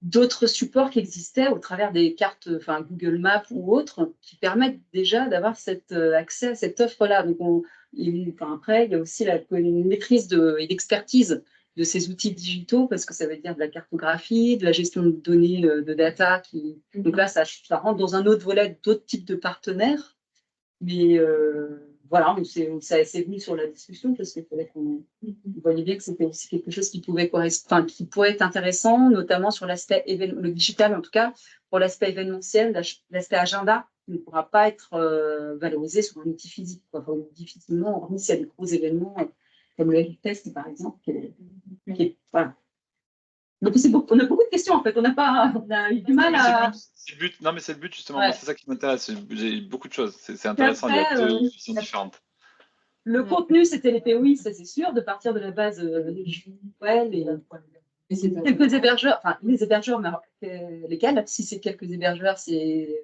d'autres supports qui existaient au travers des cartes, enfin Google Maps ou autres, qui permettent déjà d'avoir accès à cette offre-là. Donc, après, il y a aussi une maîtrise et l'expertise de ces outils digitaux, parce que ça veut dire de la cartographie, de la gestion de données, de data. Donc là, ça rentre dans un autre volet, d'autres types de partenaires. Mais voilà, c'est venu sur la discussion parce qu'il fallait qu'on voyait bien que c'était aussi quelque chose qui pourrait être intéressant, notamment sur l'aspect le digital en tout cas, pour l'aspect événementiel, l'aspect agenda ne pourra pas être valorisé sur un outil physique. Enfin, difficilement, hormis s'il y a des gros événements comme le Test par exemple, voilà. Donc on a beaucoup de questions en fait, on a eu du mal à... C'est le but, non mais c'est le but justement, Ouais. moi c'est ça qui m'intéresse, j'ai beaucoup de choses, c'est intéressant, il y a deux visions différentes. Le contenu, c'était les POI, ça c'est sûr, de partir de la base quelques hébergeurs, enfin les hébergeurs, mais lesquels? Si c'est quelques hébergeurs, c'est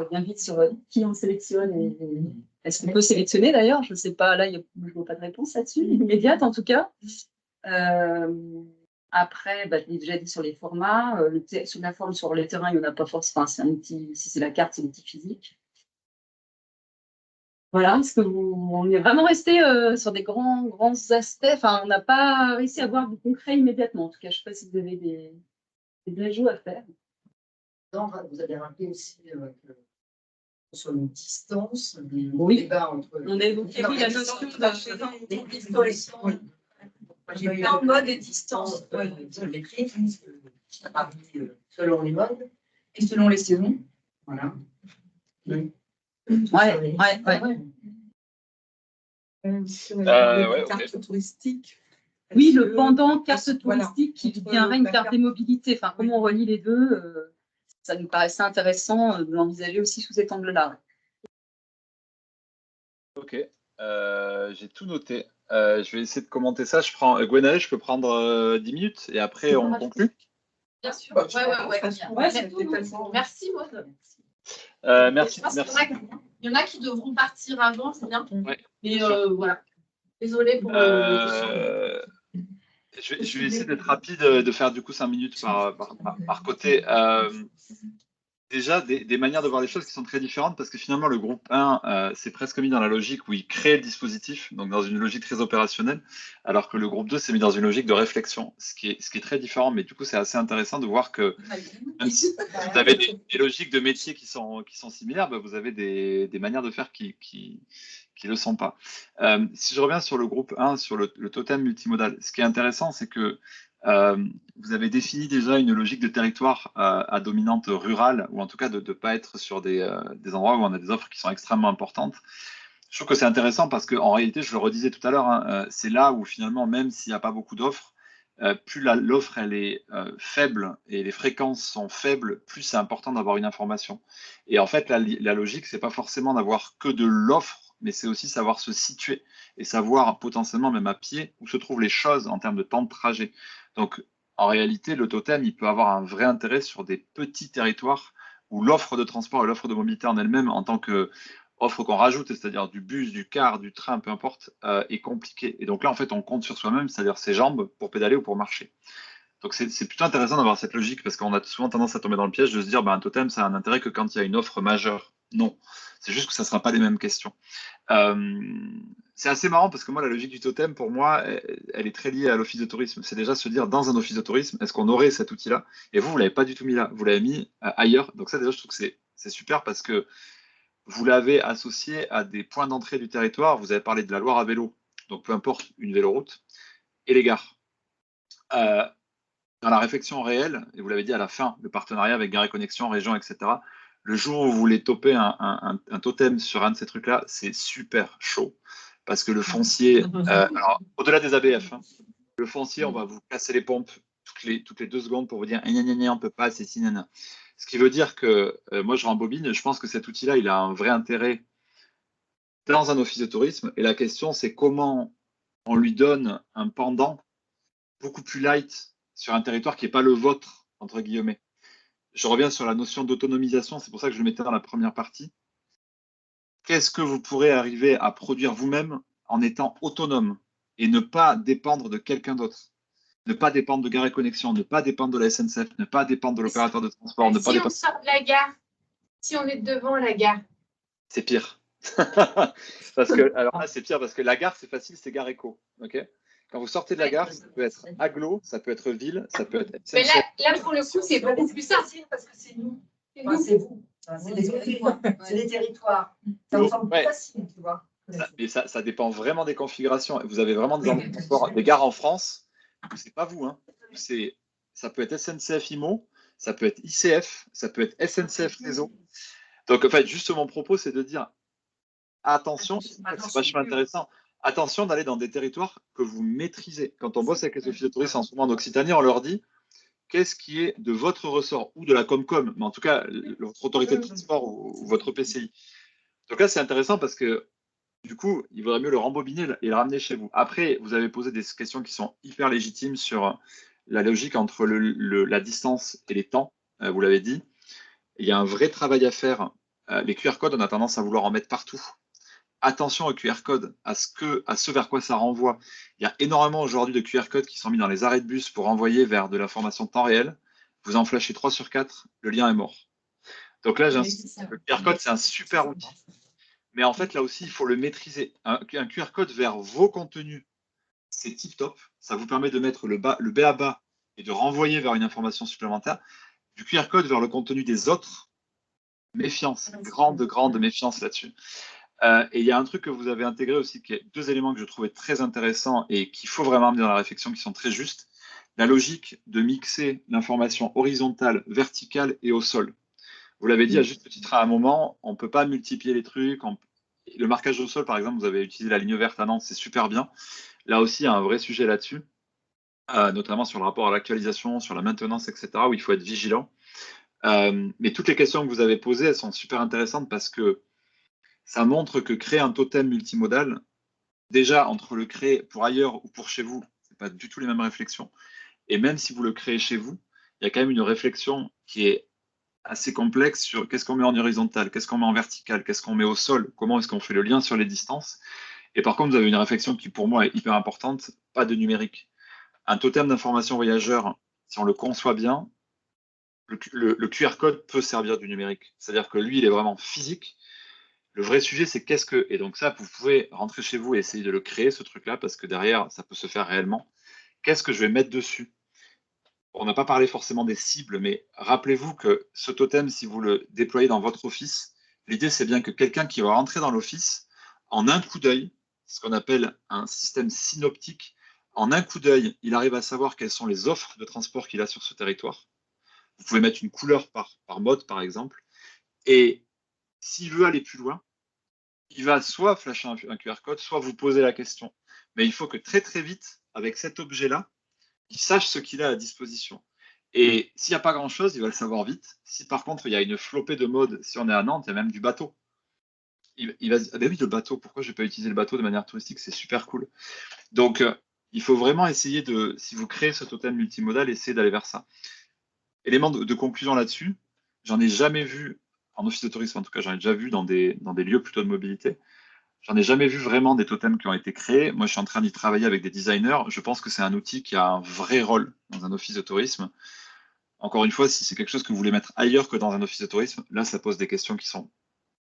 bien vite sur qui on sélectionne et est-ce qu'on peut sélectionner d'ailleurs? Je ne sais pas, là, je ne vois pas de réponse là-dessus, immédiate en tout cas. Après, je l'ai déjà dit sur les formats, sur la forme, sur les terrains, il n'y en a pas forcément, c'est un outil, si c'est la carte, c'est l'outil physique. Voilà, parce on est vraiment resté sur des grands aspects. Enfin, on n'a pas réussi à voir du concret immédiatement. En tout cas, je ne sais pas si vous avez des ajouts à faire. Non, vous avez rappelé aussi que sur une distance, oui. Débat entre. On a évoqué la notion des distances. J'ai eu un mode et distance métrique, selon les modes et selon les saisons. Voilà. Ouais. Carte touristique. Oui, le pendant carte touristique qui deviendrait une carte des mobilités. Enfin, comment on relie les deux, ça nous paraissait intéressant de l'envisager aussi sous cet angle-là. Ok, j'ai tout noté. Je vais essayer de commenter ça. Gwenaëlle, je peux prendre 10 minutes et après on conclut. Bien sûr. Ouais. Ouais, Merci, Maud. Merci. Il y en a qui devront partir avant, c'est bien. Ouais, Mais bien sûr. voilà. Désolée pour Je vais essayer d'être rapide, de faire du coup 5 minutes par côté. Déjà, des manières de voir les choses qui sont très différentes parce que finalement, le groupe 1 s'est presque mis dans la logique où il crée le dispositif, donc dans une logique très opérationnelle, alors que le groupe 2 s'est mis dans une logique de réflexion, ce qui est très différent. Mais du coup, c'est assez intéressant de voir que même si vous avez des logiques de métier qui sont similaires, bah, vous avez des manières de faire qui le sont pas. Si je reviens sur le groupe 1, sur le totem multimodal, ce qui est intéressant, c'est que vous avez défini déjà une logique de territoire à dominante rurale, ou en tout cas de ne pas être sur des endroits où on a des offres qui sont extrêmement importantes. Je trouve que c'est intéressant parce qu'en réalité, je le redisais tout à l'heure, hein, c'est là où finalement, même s'il n'y a pas beaucoup d'offres, plus l'offre elle est faible et les fréquences sont faibles, plus c'est important d'avoir une information. Et en fait, la logique, c'est pas forcément d'avoir que de l'offre, mais c'est aussi savoir se situer et savoir potentiellement même à pied où se trouvent les choses en termes de temps de trajet. Donc, en réalité, le totem, il peut avoir un vrai intérêt sur des petits territoires où l'offre de transport et l'offre de mobilité en elle-même, en tant que offre qu'on rajoute, c'est-à-dire du bus, du car, du train, peu importe, est compliquée. Et donc là, en fait, on compte sur soi-même, c'est-à-dire ses jambes pour pédaler ou pour marcher. Donc c'est plutôt intéressant d'avoir cette logique parce qu'on a souvent tendance à tomber dans le piège de se dire, ben, un totem, ça a un intérêt que quand il y a une offre majeure. Non, c'est juste que ça ne sera pas les mêmes questions. C'est assez marrant parce que moi, la logique du totem, pour moi, elle est très liée à l'office de tourisme. C'est déjà se dire, dans un office de tourisme, est-ce qu'on aurait cet outil-là? Et vous ne l'avez pas du tout mis là, vous l'avez mis ailleurs. Donc ça, déjà, je trouve que c'est super parce que vous l'avez associé à des points d'entrée du territoire. Vous avez parlé de la Loire à vélo, donc peu importe, une véloroute, et les gares. Dans la réflexion réelle, et vous l'avez dit à la fin, le partenariat avec Gare et Connexion, Région, etc., le jour où vous voulez toper un totem sur un de ces trucs-là, c'est super chaud. Parce que le foncier, alors au-delà des ABF, hein, le foncier, on va vous casser les pompes toutes les 2 secondes pour vous dire gna, gna, gna, on peut pas, c'est si, nana. Ce qui veut dire que moi je rembobine, je pense que cet outil-là, il a un vrai intérêt dans un office de tourisme. Et la question, c'est comment on lui donne un pendant beaucoup plus light sur un territoire qui n'est pas le vôtre, entre guillemets. Je reviens sur la notion d'autonomisation, c'est pour ça que je le mettais dans la première partie. Qu'est-ce que vous pourrez arriver à produire vous-même en étant autonome et ne pas dépendre de quelqu'un d'autre? Ne pas dépendre de Gare et Connexion, ne pas dépendre de la SNCF, ne pas dépendre de l'opérateur de transport, ne pas Si on dépendre... sort de la gare, si on est devant la gare, C'est pire. Parce que, alors là, c'est pire parce que la gare, c'est facile, c'est Gare Éco. Okay, quand vous sortez de la gare, ça peut être agglo, ça peut être ville, ça peut être mais SNCF. là pour le coup, c'est beaucoup plus simple. Parce que c'est nous. C'est Enfin, nous. c'est vous. C'est les territoires. C'est les territoires. Ça vous semble plus Ouais. facile, tu vois. Mais ça dépend vraiment des configurations. Vous avez vraiment des gares en France, c'est pas vous. Hein. Ça peut être SNCF IMO, ça peut être ICF, ça peut être SNCF Réseau. Donc, en fait, juste mon propos, c'est de dire attention, c'est vachement intéressant. Attention d'aller dans des territoires que vous maîtrisez. Quand on bosse avec les offices de tourisme en ce moment en Occitanie, on leur dit qu'est-ce qui est de votre ressort ou de la Comcom, mais en tout cas, votre autorité de transport ou votre PCI. Donc là, c'est intéressant parce que du coup, il vaudrait mieux le rembobiner et le ramener chez vous. Après, vous avez posé des questions qui sont hyper légitimes sur la logique entre la distance et les temps, vous l'avez dit. Il y a un vrai travail à faire. Les QR codes, on a tendance à vouloir en mettre partout. Attention aux QR codes, à ce vers quoi ça renvoie. Il y a énormément aujourd'hui de QR codes qui sont mis dans les arrêts de bus pour envoyer vers de l'information temps réel. Vous en flashez 3 sur 4, le lien est mort. Donc là, j'insiste, le QR code, c'est un super outil. Mais en fait, là aussi, il faut le maîtriser. Un QR code vers vos contenus, c'est tip top. Ça vous permet de mettre le B à bas et de renvoyer vers une information supplémentaire. Du QR code vers le contenu des autres, méfiance, grande méfiance là-dessus. Et il y a un truc que vous avez intégré aussi, qui est 2 éléments que je trouvais très intéressants et qu'il faut vraiment amener dans la réflexion, qui sont très justes. La logique de mixer l'information horizontale, verticale et au sol. Vous l'avez dit à juste titre à un moment, on ne peut pas multiplier les trucs. Le marquage au sol, par exemple, vous avez utilisé la ligne verte à Nantes, c'est super bien. Là aussi, il y a un vrai sujet là-dessus, notamment sur le rapport à l'actualisation, sur la maintenance, etc., où il faut être vigilant. Mais toutes les questions que vous avez posées, elles sont super intéressantes parce que ça montre que créer un totem multimodal, déjà, entre le créer pour ailleurs ou pour chez vous, ce n'est pas du tout les mêmes réflexions. Et même si vous le créez chez vous, il y a quand même une réflexion qui est assez complexe sur qu'est-ce qu'on met en horizontal, qu'est-ce qu'on met en vertical, qu'est-ce qu'on met au sol, comment est-ce qu'on fait le lien sur les distances. Et par contre, vous avez une réflexion qui pour moi est hyper importante, pas de numérique. Un totem d'information voyageur, si on le conçoit bien, le QR code peut servir du numérique. C'est-à-dire que lui, il est vraiment physique. Le vrai sujet, c'est qu'est-ce que... Et donc ça, vous pouvez rentrer chez vous et essayer de le créer, ce truc-là, parce que derrière, ça peut se faire réellement. Qu'est-ce que je vais mettre dessus? On n'a pas parlé forcément des cibles, mais rappelez-vous que ce totem, si vous le déployez dans votre office, l'idée, c'est bien que quelqu'un qui va rentrer dans l'office, en un coup d'œil, ce qu'on appelle un système synoptique, en un coup d'œil, il arrive à savoir quelles sont les offres de transport qu'il a sur ce territoire. Vous pouvez mettre une couleur par mode, par exemple. Et s'il veut aller plus loin, il va soit flasher un QR code, soit vous poser la question. Mais il faut que très très vite, avec cet objet-là, il sache ce qu'il a à disposition. Et s'il n'y a pas grand-chose, il va le savoir vite. Si par contre il y a une flopée de modes, si on est à Nantes, il y a même du bateau. Il va se dire, ah ben oui, le bateau, pourquoi je n'ai pas utilisé le bateau de manière touristique? C'est super cool. Donc, il faut vraiment essayer de, si vous créez ce totem multimodal, essayer d'aller vers ça. Élément de conclusion là-dessus, j'en ai jamais vu, en office de tourisme en tout cas, j'en ai déjà vu dans des lieux plutôt de mobilité. J'en ai jamais vu vraiment des totems qui ont été créés. Moi, je suis en train d'y travailler avec des designers. Je pense que c'est un outil qui a un vrai rôle dans un office de tourisme. Encore une fois, si c'est quelque chose que vous voulez mettre ailleurs que dans un office de tourisme, là, ça pose des questions qui sont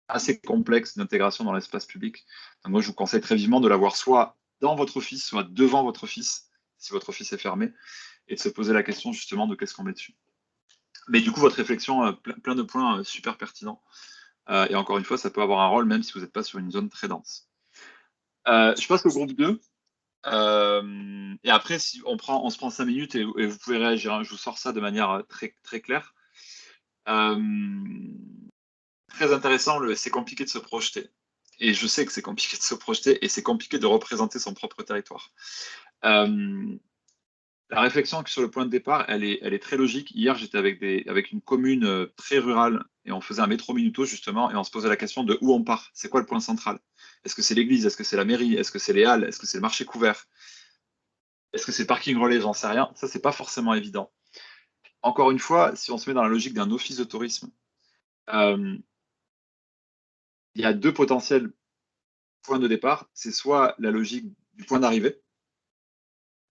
assez complexes d'intégration dans l'espace public. Donc, moi, je vous conseille très vivement de l'avoir soit dans votre office, soit devant votre office, si votre office est fermé, et de se poser la question justement de qu'est-ce qu'on met dessus. Mais du coup, votre réflexion, plein de points super pertinents. Et encore une fois, ça peut avoir un rôle même si vous n'êtes pas sur une zone très dense. Je passe au groupe 2. Et après, si on se prend 5 minutes et vous pouvez réagir, hein. Je vous sors ça de manière très, très claire. Très intéressant, c'est compliqué de se projeter. Et je sais que c'est compliqué de se projeter et c'est compliqué de représenter son propre territoire. La réflexion sur le point de départ, elle est très logique. Hier, j'étais avec une commune très rurale et on faisait un métro minuto justement et on se posait la question de où on part. C'est quoi le point central? Est-ce que c'est l'église? Est-ce que c'est la mairie? Est-ce que c'est les halles? Est-ce que c'est le marché couvert? Est-ce que c'est le parking relais? J'en sais rien. Ça, c'est pas forcément évident. Encore une fois, si on se met dans la logique d'un office de tourisme, il y a deux potentiels points de départ. C'est soit la logique du point d'arrivée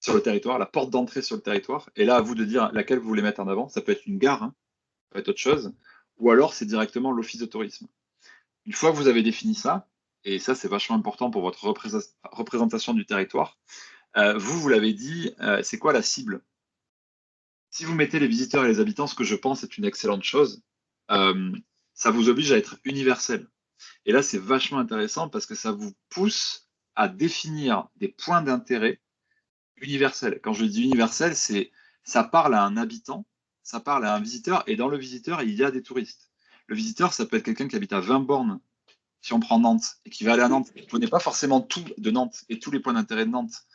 sur le territoire, la porte d'entrée sur le territoire, et là, à vous de dire laquelle vous voulez mettre en avant. Ça peut être une gare, hein, ça peut être autre chose, ou alors c'est directement l'office de tourisme. Une fois que vous avez défini ça, et ça, c'est vachement important pour votre représentation du territoire, vous l'avez dit, c'est quoi la cible? Si vous mettez les visiteurs et les habitants, ce que je pense est une excellente chose, ça vous oblige à être universel. Et là, c'est vachement intéressant parce que ça vous pousse à définir des points d'intérêt universels. Quand je dis universel, c'est ça parle à un habitant, ça parle à un visiteur, et dans le visiteur, il y a des touristes. Le visiteur, ça peut être quelqu'un qui habite à 20 bornes, si on prend Nantes, et qui va aller à Nantes. Il ne connaît pas forcément tout de Nantes et tous les points d'intérêt de Nantes.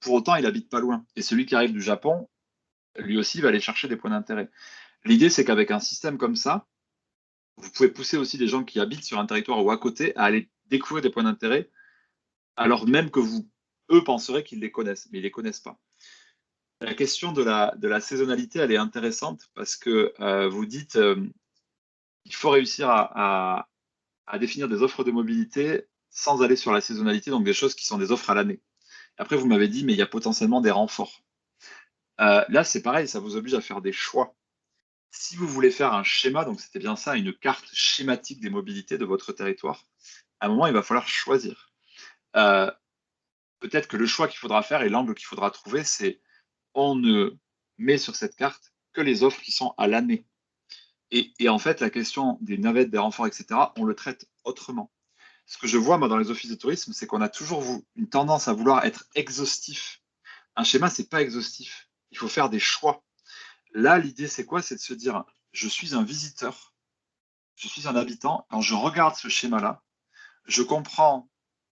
Pour autant, il habite pas loin. Et celui qui arrive du Japon, lui aussi, va aller chercher des points d'intérêt. L'idée, c'est qu'avec un système comme ça, vous pouvez pousser aussi des gens qui habitent sur un territoire ou à côté à aller découvrir des points d'intérêt, alors même que eux penseraient qu'ils les connaissent, mais ils ne les connaissent pas. La question de la saisonnalité, elle est intéressante parce que vous dites qu'il faut réussir à définir des offres de mobilité sans aller sur la saisonnalité, donc des choses qui sont des offres à l'année. Après, vous m'avez dit, mais il y a potentiellement des renforts. Là, c'est pareil, ça vous oblige à faire des choix. Si vous voulez faire un schéma, donc c'était bien ça, une carte schématique des mobilités de votre territoire, à un moment, il va falloir choisir. Peut-être que le choix qu'il faudra faire et l'angle qu'il faudra trouver, c'est on ne met sur cette carte que les offres qui sont à l'année. Et en fait, la question des navettes, des renforts, etc., on le traite autrement. Ce que je vois, moi, dans les offices de tourisme, c'est qu'on a toujours une tendance à vouloir être exhaustif. Un schéma, c'est pas exhaustif. Il faut faire des choix. Là, l'idée, c'est quoi? C'est de se dire, je suis un visiteur, je suis un habitant. Quand je regarde ce schéma-là, je comprends,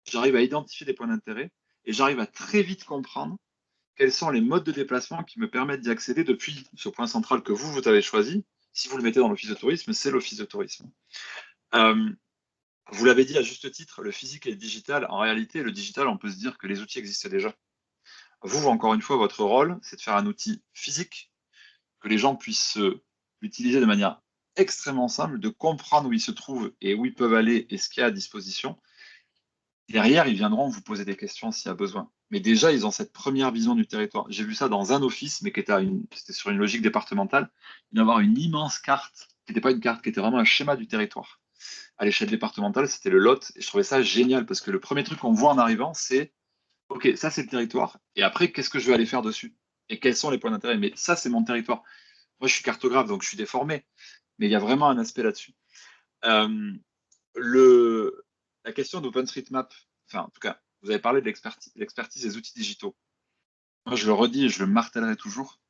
j'arrive à identifier des points d'intérêt et j'arrive à très vite comprendre quels sont les modes de déplacement qui me permettent d'y accéder depuis ce point central que vous avez choisi. Si vous le mettez dans l'office de tourisme, c'est l'office de tourisme. Vous l'avez dit à juste titre, le physique et le digital. En réalité, le digital, on peut se dire que les outils existent déjà. Vous, encore une fois, votre rôle, c'est de faire un outil physique, que les gens puissent l'utiliser de manière extrêmement simple de comprendre où ils se trouvent et où ils peuvent aller et ce qu'il y a à disposition. Derrière, ils viendront vous poser des questions s'il y a besoin. Mais déjà, ils ont cette première vision du territoire. J'ai vu ça dans un office, mais qui était c'était sur une logique départementale, d'avoir une immense carte, qui n'était pas une carte, qui était vraiment un schéma du territoire. À l'échelle départementale, c'était le Lot, et je trouvais ça génial, parce que le premier truc qu'on voit en arrivant, c'est, OK, ça c'est le territoire, et après, qu'est-ce que je vais aller faire dessus? Et quels sont les points d'intérêt? Mais ça, c'est mon territoire. Moi, je suis cartographe, donc je suis déformé, mais il y a vraiment un aspect là-dessus. Euh, la question d'OpenStreetMap, enfin, en tout cas, vous avez parlé de l'expertise des outils digitaux. Moi, je le redis et je le martèlerai toujours.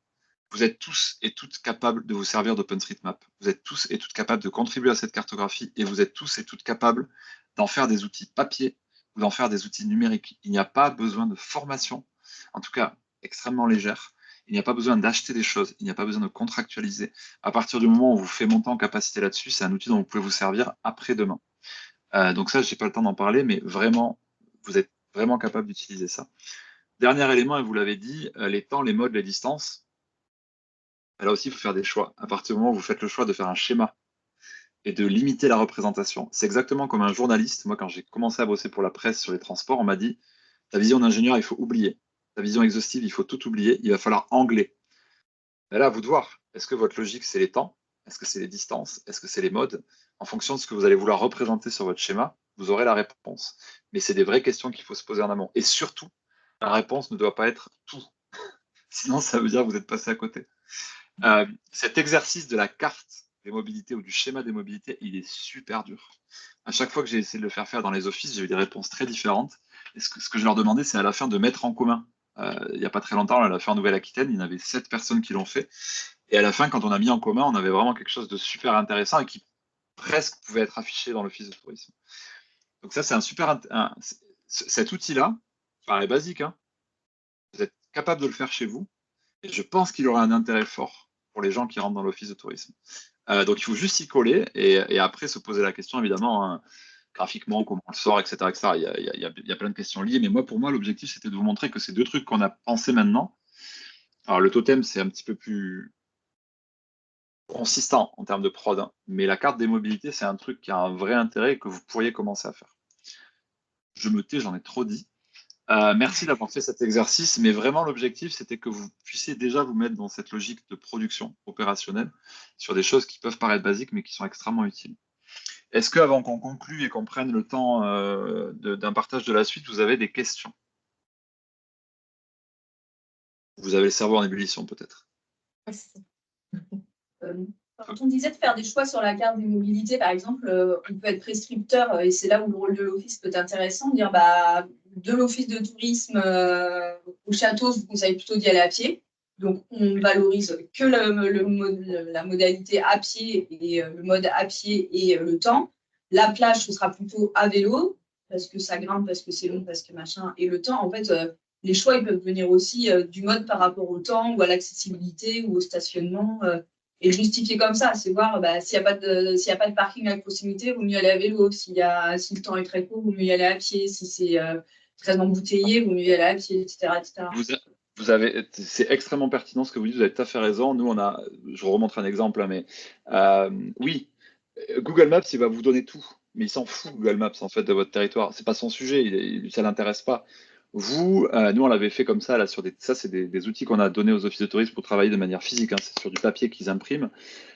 Vous êtes tous et toutes capables de vous servir d'OpenStreetMap. Vous êtes tous et toutes capables de contribuer à cette cartographie et vous êtes tous et toutes capables d'en faire des outils papier ou d'en faire des outils numériques. Il n'y a pas besoin de formation, en tout cas extrêmement légère. Il n'y a pas besoin d'acheter des choses, il n'y a pas besoin de contractualiser. À partir du moment où vous faites monter en capacité là-dessus, c'est un outil dont vous pouvez vous servir après-demain. Donc ça, je n'ai pas le temps d'en parler, mais vraiment, vous êtes vraiment capable d'utiliser ça. Dernier élément, et vous l'avez dit, les temps, les modes, les distances. Là aussi, il faut faire des choix. À partir du moment où vous faites le choix de faire un schéma et de limiter la représentation, c'est exactement comme un journaliste. Moi, quand j'ai commencé à bosser pour la presse sur les transports, on m'a dit, ta vision d'ingénieur, il faut oublier. Ta vision exhaustive, il faut tout oublier. Il va falloir angler. Mais là, à vous de voir. Est-ce que votre logique, c'est les temps? Est-ce que c'est les distances? Est-ce que c'est les modes? En fonction de ce que vous allez vouloir représenter sur votre schéma, vous aurez la réponse. Mais c'est des vraies questions qu'il faut se poser en amont. Et surtout, la réponse ne doit pas être tout. Sinon, ça veut dire que vous êtes passé à côté. Cet exercice de la carte des mobilités ou du schéma des mobilités, il est super dur. À chaque fois que j'ai essayé de le faire dans les offices, j'ai eu des réponses très différentes. Et ce que je leur demandais, c'est à la fin de mettre en commun. Il n'y a pas très longtemps, on l'a fait en Nouvelle-Aquitaine, il y en avait 7 personnes qui l'ont fait. Et à la fin, quand on a mis en commun, on avait vraiment quelque chose de super intéressant et qui presque pouvait être affiché dans l'office de tourisme. Donc ça, c'est un super... cet outil-là, paraît basique, hein, vous êtes capable de le faire chez vous, et je pense qu'il aura un intérêt fort pour les gens qui rentrent dans l'office de tourisme. Donc il faut juste s'y coller et après se poser la question, évidemment, hein, graphiquement, comment on le sort, etc. etc. Il y a plein de questions liées, mais moi, pour moi, l'objectif, c'était de vous montrer que ces deux trucs qu'on a pensés maintenant, alors le totem, c'est un petit peu plus consistant en termes de prod, hein, mais la carte des mobilités, c'est un truc qui a un vrai intérêt et que vous pourriez commencer à faire. Je me tais, j'en ai trop dit. Merci d'avoir fait cet exercice, mais vraiment l'objectif, c'était que vous puissiez déjà vous mettre dans cette logique de production opérationnelle sur des choses qui peuvent paraître basiques, mais qui sont extrêmement utiles. Est-ce qu'avant qu'on conclue et qu'on prenne le temps d'un partage de la suite, vous avez des questions? Vous avez le cerveau en ébullition, peut-être. Quand on disait de faire des choix sur la carte des mobilités, par exemple, on peut être prescripteur, et c'est là où le rôle de l'office peut être intéressant, dire bah, de l'office de tourisme au château, je vous conseille plutôt d'y aller à pied. Donc, on valorise que la modalité à pied et le mode à pied et le temps. La plage, ce sera plutôt à vélo, parce que ça grimpe, parce que c'est long, parce que machin. Et le temps, en fait, les choix, ils peuvent venir aussi du mode par rapport au temps ou à l'accessibilité ou au stationnement. Et justifier comme ça, c'est voir bah, s'il n'y a pas de parking à proximité, il vaut mieux aller à vélo. Si le temps est très court, il vaut mieux y aller à pied. Si c'est très embouteillé, il vaut mieux y aller à pied, etc. C'est extrêmement pertinent ce que vous dites, vous avez tout à fait raison. Nous, je vous remontre un exemple, hein, mais oui, Google Maps, il va vous donner tout, mais il s'en fout, Google Maps, en fait, de votre territoire. C'est pas son sujet, ça l'intéresse pas. Vous, nous, on l'avait fait comme ça, là, ça, c'est des outils qu'on a donnés aux offices de tourisme pour travailler de manière physique, hein, c'est sur du papier qu'ils impriment.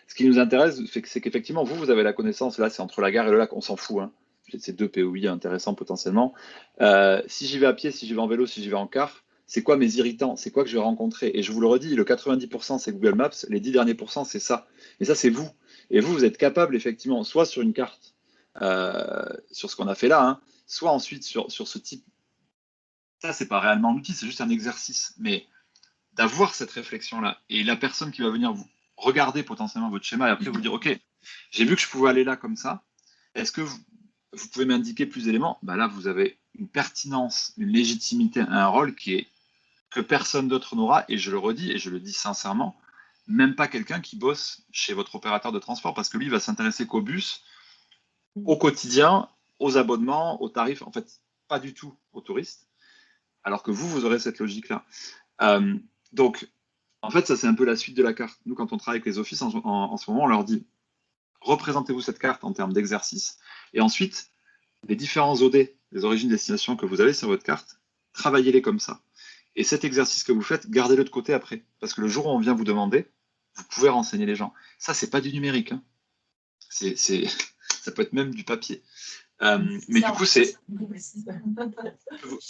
Ce qui nous intéresse, c'est qu'effectivement, vous avez la connaissance, là, c'est entre la gare et le lac, on s'en fout, hein. C'est deux POI intéressants potentiellement. Si j'y vais à pied, si j'y vais en vélo, si j'y vais en car, c'est quoi mes irritants? C'est quoi que je vais rencontrer? Et je vous le redis, le 90% c'est Google Maps, les 10 derniers pourcents c'est ça. Et ça, c'est vous. Et vous êtes capable, effectivement, soit sur une carte, sur ce qu'on a fait là, hein, soit ensuite sur ce type. Ça, c'est pas réellement un outil, c'est juste un exercice. Mais d'avoir cette réflexion-là, et la personne qui va venir vous regarder potentiellement votre schéma et après vous dire, OK, j'ai vu que je pouvais aller là comme ça, est-ce que vous pouvez m'indiquer plus d'éléments? Bah là, vous avez une pertinence, une légitimité, un rôle que personne d'autre n'aura, et je le redis, et je le dis sincèrement, même pas quelqu'un qui bosse chez votre opérateur de transport, parce que lui, il va s'intéresser qu'au bus, au quotidien, aux abonnements, aux tarifs, en fait, pas du tout aux touristes, alors que vous aurez cette logique-là. Donc, en fait, ça, c'est un peu la suite de la carte. Nous, quand on travaille avec les offices, en ce moment, on leur dit, représentez-vous cette carte en termes d'exercice. Et ensuite, les différents OD, les origines destinations que vous avez sur votre carte, travaillez-les comme ça. Et cet exercice que vous faites, gardez-le de côté après. Parce que le jour où on vient vous demander, vous pouvez renseigner les gens. Ça, c'est pas du numérique. Hein. Ça peut être même du papier. Mais du coup, ce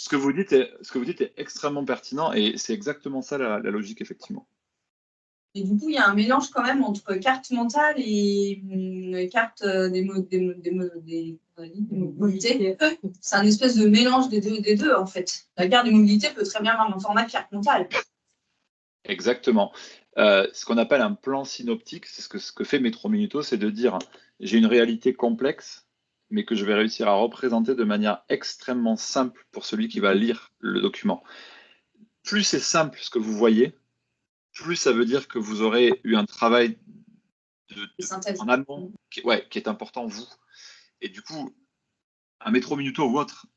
que vous dites est extrêmement pertinent et c'est exactement ça la logique, effectivement. Et du coup, il y a un mélange quand même entre carte mentale et carte des mobilités. C'est un espèce de mélange des deux, en fait. La carte des mobilités peut très bien avoir un format de carte mentale. Exactement. Ce qu'on appelle un plan synoptique, c'est ce que fait Metro Minuto, c'est de dire j'ai une réalité complexe, mais que je vais réussir à représenter de manière extrêmement simple pour celui qui va lire le document. Plus c'est simple ce que vous voyez, plus ça veut dire que vous aurez eu un travail en amont qui est important, vous. Et du coup, un Métro Minuto ou autre,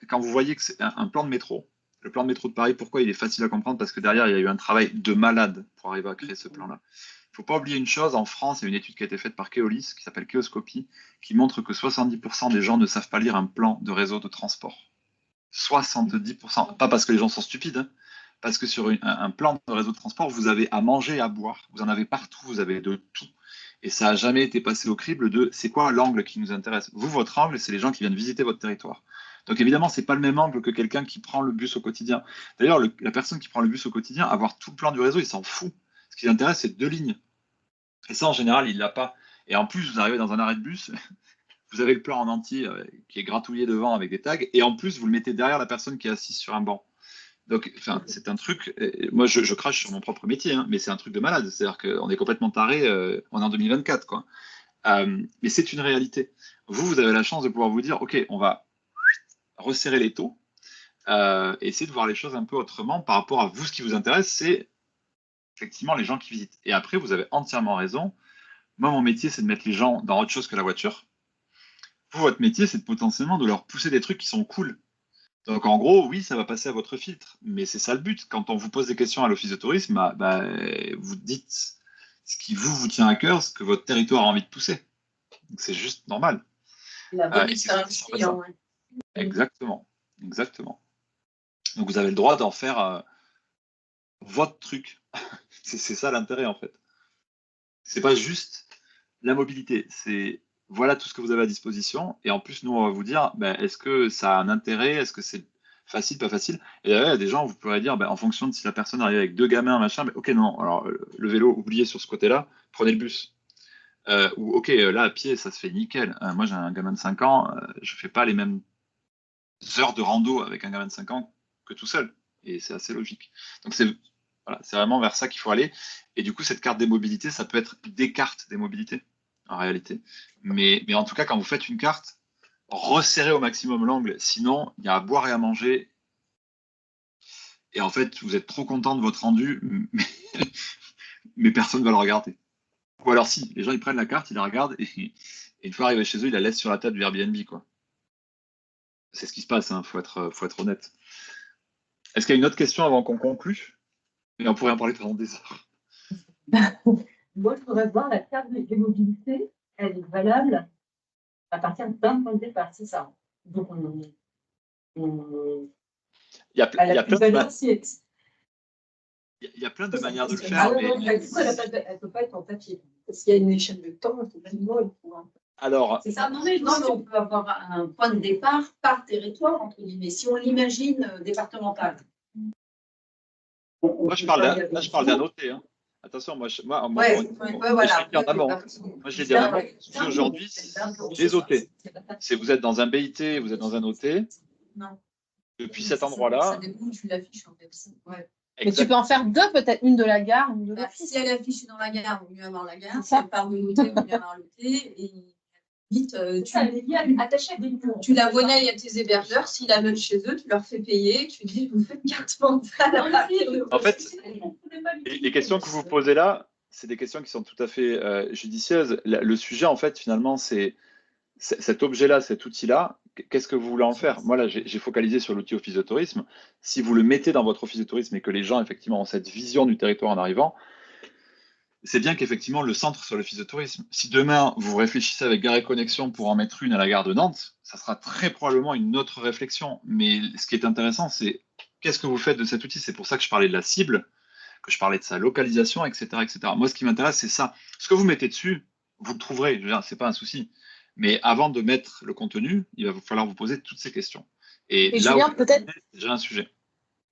quand vous voyez que c'est un plan de métro, le plan de métro de Paris, pourquoi il est facile à comprendre? Parce que derrière, il y a eu un travail de malade pour arriver à créer ce plan-là. Il ne faut pas oublier une chose, en France, il y a une étude qui a été faite par Keolis, qui s'appelle Keoscopie, qui montre que 70% des gens ne savent pas lire un plan de réseau de transport. 70%. Pas parce que les gens sont stupides, hein, parce que sur un plan de réseau de transport, vous avez à manger, à boire, vous en avez partout, vous avez de tout. Et ça n'a jamais été passé au crible de c'est quoi l'angle qui nous intéresse. Vous, votre angle, c'est les gens qui viennent visiter votre territoire. Donc évidemment, ce n'est pas le même angle que quelqu'un qui prend le bus au quotidien. D'ailleurs, la personne qui prend le bus au quotidien, avoir tout le plan du réseau, il s'en fout. Ce qui l'intéresse, c'est 2 lignes. Et ça, en général, il ne l'a pas. Et en plus, vous arrivez dans un arrêt de bus, vous avez le plan en entier qui est gratouillé devant avec des tags, et en plus, vous le mettez derrière la personne qui est assise sur un banc. Donc, c'est un truc. Moi, je crache sur mon propre métier, hein, mais c'est un truc de malade. C'est-à-dire qu'on est complètement taré. On est en 2024, quoi. Mais c'est une réalité. Vous avez la chance de pouvoir vous dire, ok, on va resserrer les taux, et essayer de voir les choses un peu autrement par rapport à vous. Ce qui vous intéresse, c'est effectivement les gens qui visitent. Et après, vous avez entièrement raison. Moi, mon métier, c'est de mettre les gens dans autre chose que la voiture. Vous, votre métier, c'est potentiellement de leur pousser des trucs qui sont cool. Donc en gros, oui, ça va passer à votre filtre, mais c'est ça le but. Quand on vous pose des questions à l'Office de tourisme, vous dites ce qui vous tient à cœur, ce que votre territoire a envie de pousser. Donc c'est juste normal. La bonne expérience client. Ouais. Exactement, exactement. Donc vous avez le droit d'en faire votre truc. C'est ça l'intérêt en fait. C'est pas juste la mobilité, c'est voilà tout ce que vous avez à disposition. Et en plus, nous, on va vous dire, est-ce que ça a un intérêt? Est-ce que c'est facile, pas facile? Et derrière, il y a des gens, vous pourrez dire, en fonction de si la personne arrive avec 2 gamins, machin, ok, non, alors le vélo, oubliez sur ce côté-là, prenez le bus. Ou ok, là, à pied, ça se fait nickel. Moi, j'ai un gamin de 5 ans, je fais pas les mêmes heures de rando avec un gamin de 5 ans que tout seul. Et c'est assez logique. Donc, c'est vraiment vers ça qu'il faut aller. Et du coup, cette carte des mobilités, ça peut être des cartes des mobilités, en réalité. Mais en tout cas, quand vous faites une carte, resserrez au maximum l'angle. Sinon, il y a à boire et à manger. Et en fait, vous êtes trop content de votre rendu, mais personne ne va le regarder. Ou alors si, les gens ils prennent la carte, ils la regardent, et une fois arrivés chez eux, ils la laissent sur la table du Airbnb, quoi. C'est ce qui se passe, hein, faut être honnête. Est-ce qu'il y a une autre question avant qu'on conclue? Et on pourrait en parler pendant des heures. Moi, je voudrais voir la carte de mobilité, elle est valable à partir d'un point de départ, c'est ça. Donc, il y a plein de manières de le faire. Elle ne peut pas être en papier. Parce qu'il y a une échelle de temps, effectivement, il faut. Alors, c'est ça, non, mais on peut avoir un point de départ par territoire, entre guillemets, si on l'imagine départemental. Moi, je parle d'un OT. Hein. Attention, moi, je l'ai dit en amont. Moi, je l'ai dit en amont. Aujourd'hui, les OT. Si vous êtes dans un BIT, vous êtes dans un OT. Non. Depuis cet endroit-là. Ça dépend où tu l'affiches, en fait. Ouais. Mais tu peux en faire 2, peut-être une de la gare, une de l'office. Si elle affiche dans la gare, il vaut mieux avoir la gare. Si elle part de l'OT, il vaut mieux avoir l'OT. Et vite, tu la monnaies à tes hébergeurs. S'ils la mettent chez eux, tu leur fais payer. Tu dis, vous faites carte mentale. En fait, les questions que vous posez là, c'est des questions qui sont tout à fait judicieuses. Le sujet, en fait, finalement, c'est cet objet-là, cet outil-là. Qu'est-ce que vous voulez en faire? Moi, là, j'ai focalisé sur l'outil Office de tourisme. Si vous le mettez dans votre Office de tourisme et que les gens, effectivement, ont cette vision du territoire en arrivant, c'est bien qu'effectivement, le centre soit l'office de tourisme. Si demain, vous réfléchissez avec Gare et Connexion pour en mettre une à la gare de Nantes, ça sera très probablement une autre réflexion. Mais ce qui est intéressant, c'est qu'est-ce que vous faites de cet outil? C'est pour ça que je parlais de la cible, que je parlais de sa localisation, etc., etc. Moi, ce qui m'intéresse, c'est ça. Ce que vous mettez dessus, vous le trouverez. Je veux dire, c'est pas un souci. Mais avant de mettre le contenu, il va vous falloir vous poser toutes ces questions. Et là, Julien, peut-être, c'est déjà un sujet.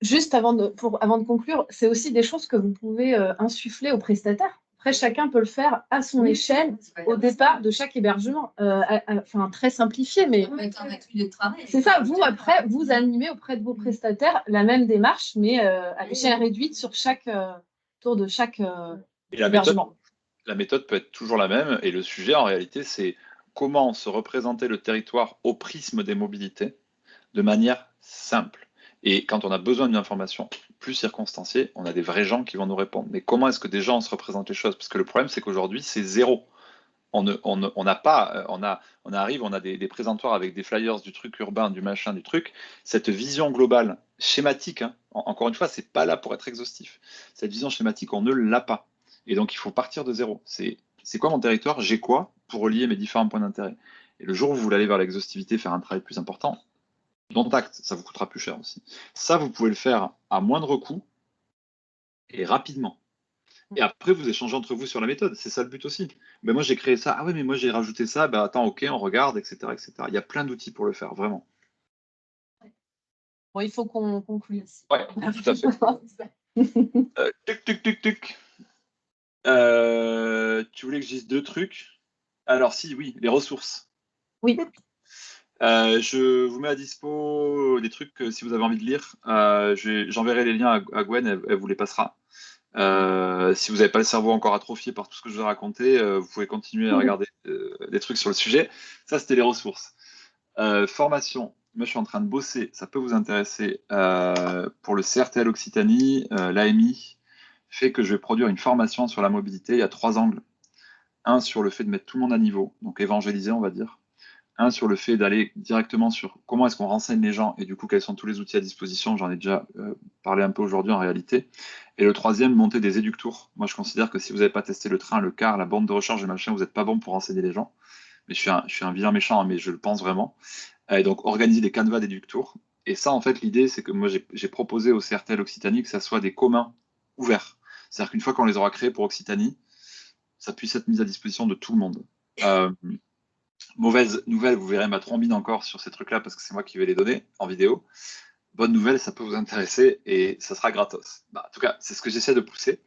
juste avant de conclure, c'est aussi des choses que vous pouvez insuffler aux prestataires. Après, chacun peut le faire à son échelle au départ de chaque hébergement. Enfin, très simplifié, mais c'est ça. Vous, après, vous animez auprès de vos prestataires la même démarche, mais à l'échelle réduite sur chaque tour de chaque Et hébergement. la méthode peut être toujours la même. Et le sujet, en réalité, c'est comment se représenter le territoire au prisme des mobilités de manière simple. Et quand on a besoin d'une information plus circonstanciée, on a des vrais gens qui vont nous répondre. Mais comment est-ce que des gens se représentent les choses? Parce que le problème, c'est qu'aujourd'hui, c'est zéro. On n'a pas, on arrive, on a des présentoirs avec des flyers du truc urbain, du machin, du truc. Cette vision globale, schématique, hein, encore une fois, c'est pas là pour être exhaustif. Cette vision schématique, on ne l'a pas. Et donc, il faut partir de zéro. C'est quoi mon territoire? J'ai quoi pour relier mes différents points d'intérêt? Et le jour où vous voulez aller vers l'exhaustivité, faire un travail plus important, dont acte, ça vous coûtera plus cher aussi. Ça, vous pouvez le faire à moindre coût et rapidement. Et après, vous échangez entre vous sur la méthode. C'est ça le but aussi. Mais moi, j'ai créé ça. Ah oui, mais moi, j'ai rajouté ça. Bah attends, ok, on regarde, etc., etc. Il y a plein d'outils pour le faire, vraiment. Bon, il faut qu'on conclue. Ouais, tout à fait. Tuc, tuc, tuc, tuc. Tu voulais que je dise 2 trucs? Alors si, oui, les ressources. Oui. Je vous mets à dispo des trucs que si vous avez envie de lire. J'enverrai les liens à Gwen, elle vous les passera. Si vous n'avez pas le cerveau encore atrophié par tout ce que je vous ai raconté, vous pouvez continuer à regarder des trucs sur le sujet. Ça, c'était les ressources. Formation. Moi, je suis en train de bosser. Ça peut vous intéresser. Pour le CRTL Occitanie, l'AMI fait que je vais produire une formation sur la mobilité. Il y a 3 angles. Un sur le fait de mettre tout le monde à niveau, donc évangéliser, on va dire. Un sur le fait d'aller directement sur comment est-ce qu'on renseigne les gens et du coup quels sont tous les outils à disposition. J'en ai déjà parlé un peu aujourd'hui en réalité. Et le troisième, monter des éductours. Moi, je considère que si vous n'avez pas testé le train, le car, la borne de recharge et machin, vous n'êtes pas bon pour renseigner les gens. Mais je suis un vilain méchant, hein, mais je le pense vraiment. Et donc, organiser des canevas d'éductours. Et ça, en fait, l'idée, c'est que moi, j'ai proposé au CRTL Occitanie que ça soit des communs ouverts. C'est-à-dire qu'une fois qu'on les aura créés pour Occitanie, ça puisse être mis à disposition de tout le monde. Mauvaise nouvelle, vous verrez ma trombine encore sur ces trucs-là parce que c'est moi qui vais les donner en vidéo. Bonne nouvelle, ça peut vous intéresser et ça sera gratos. Bah, en tout cas, c'est ce que j'essaie de pousser.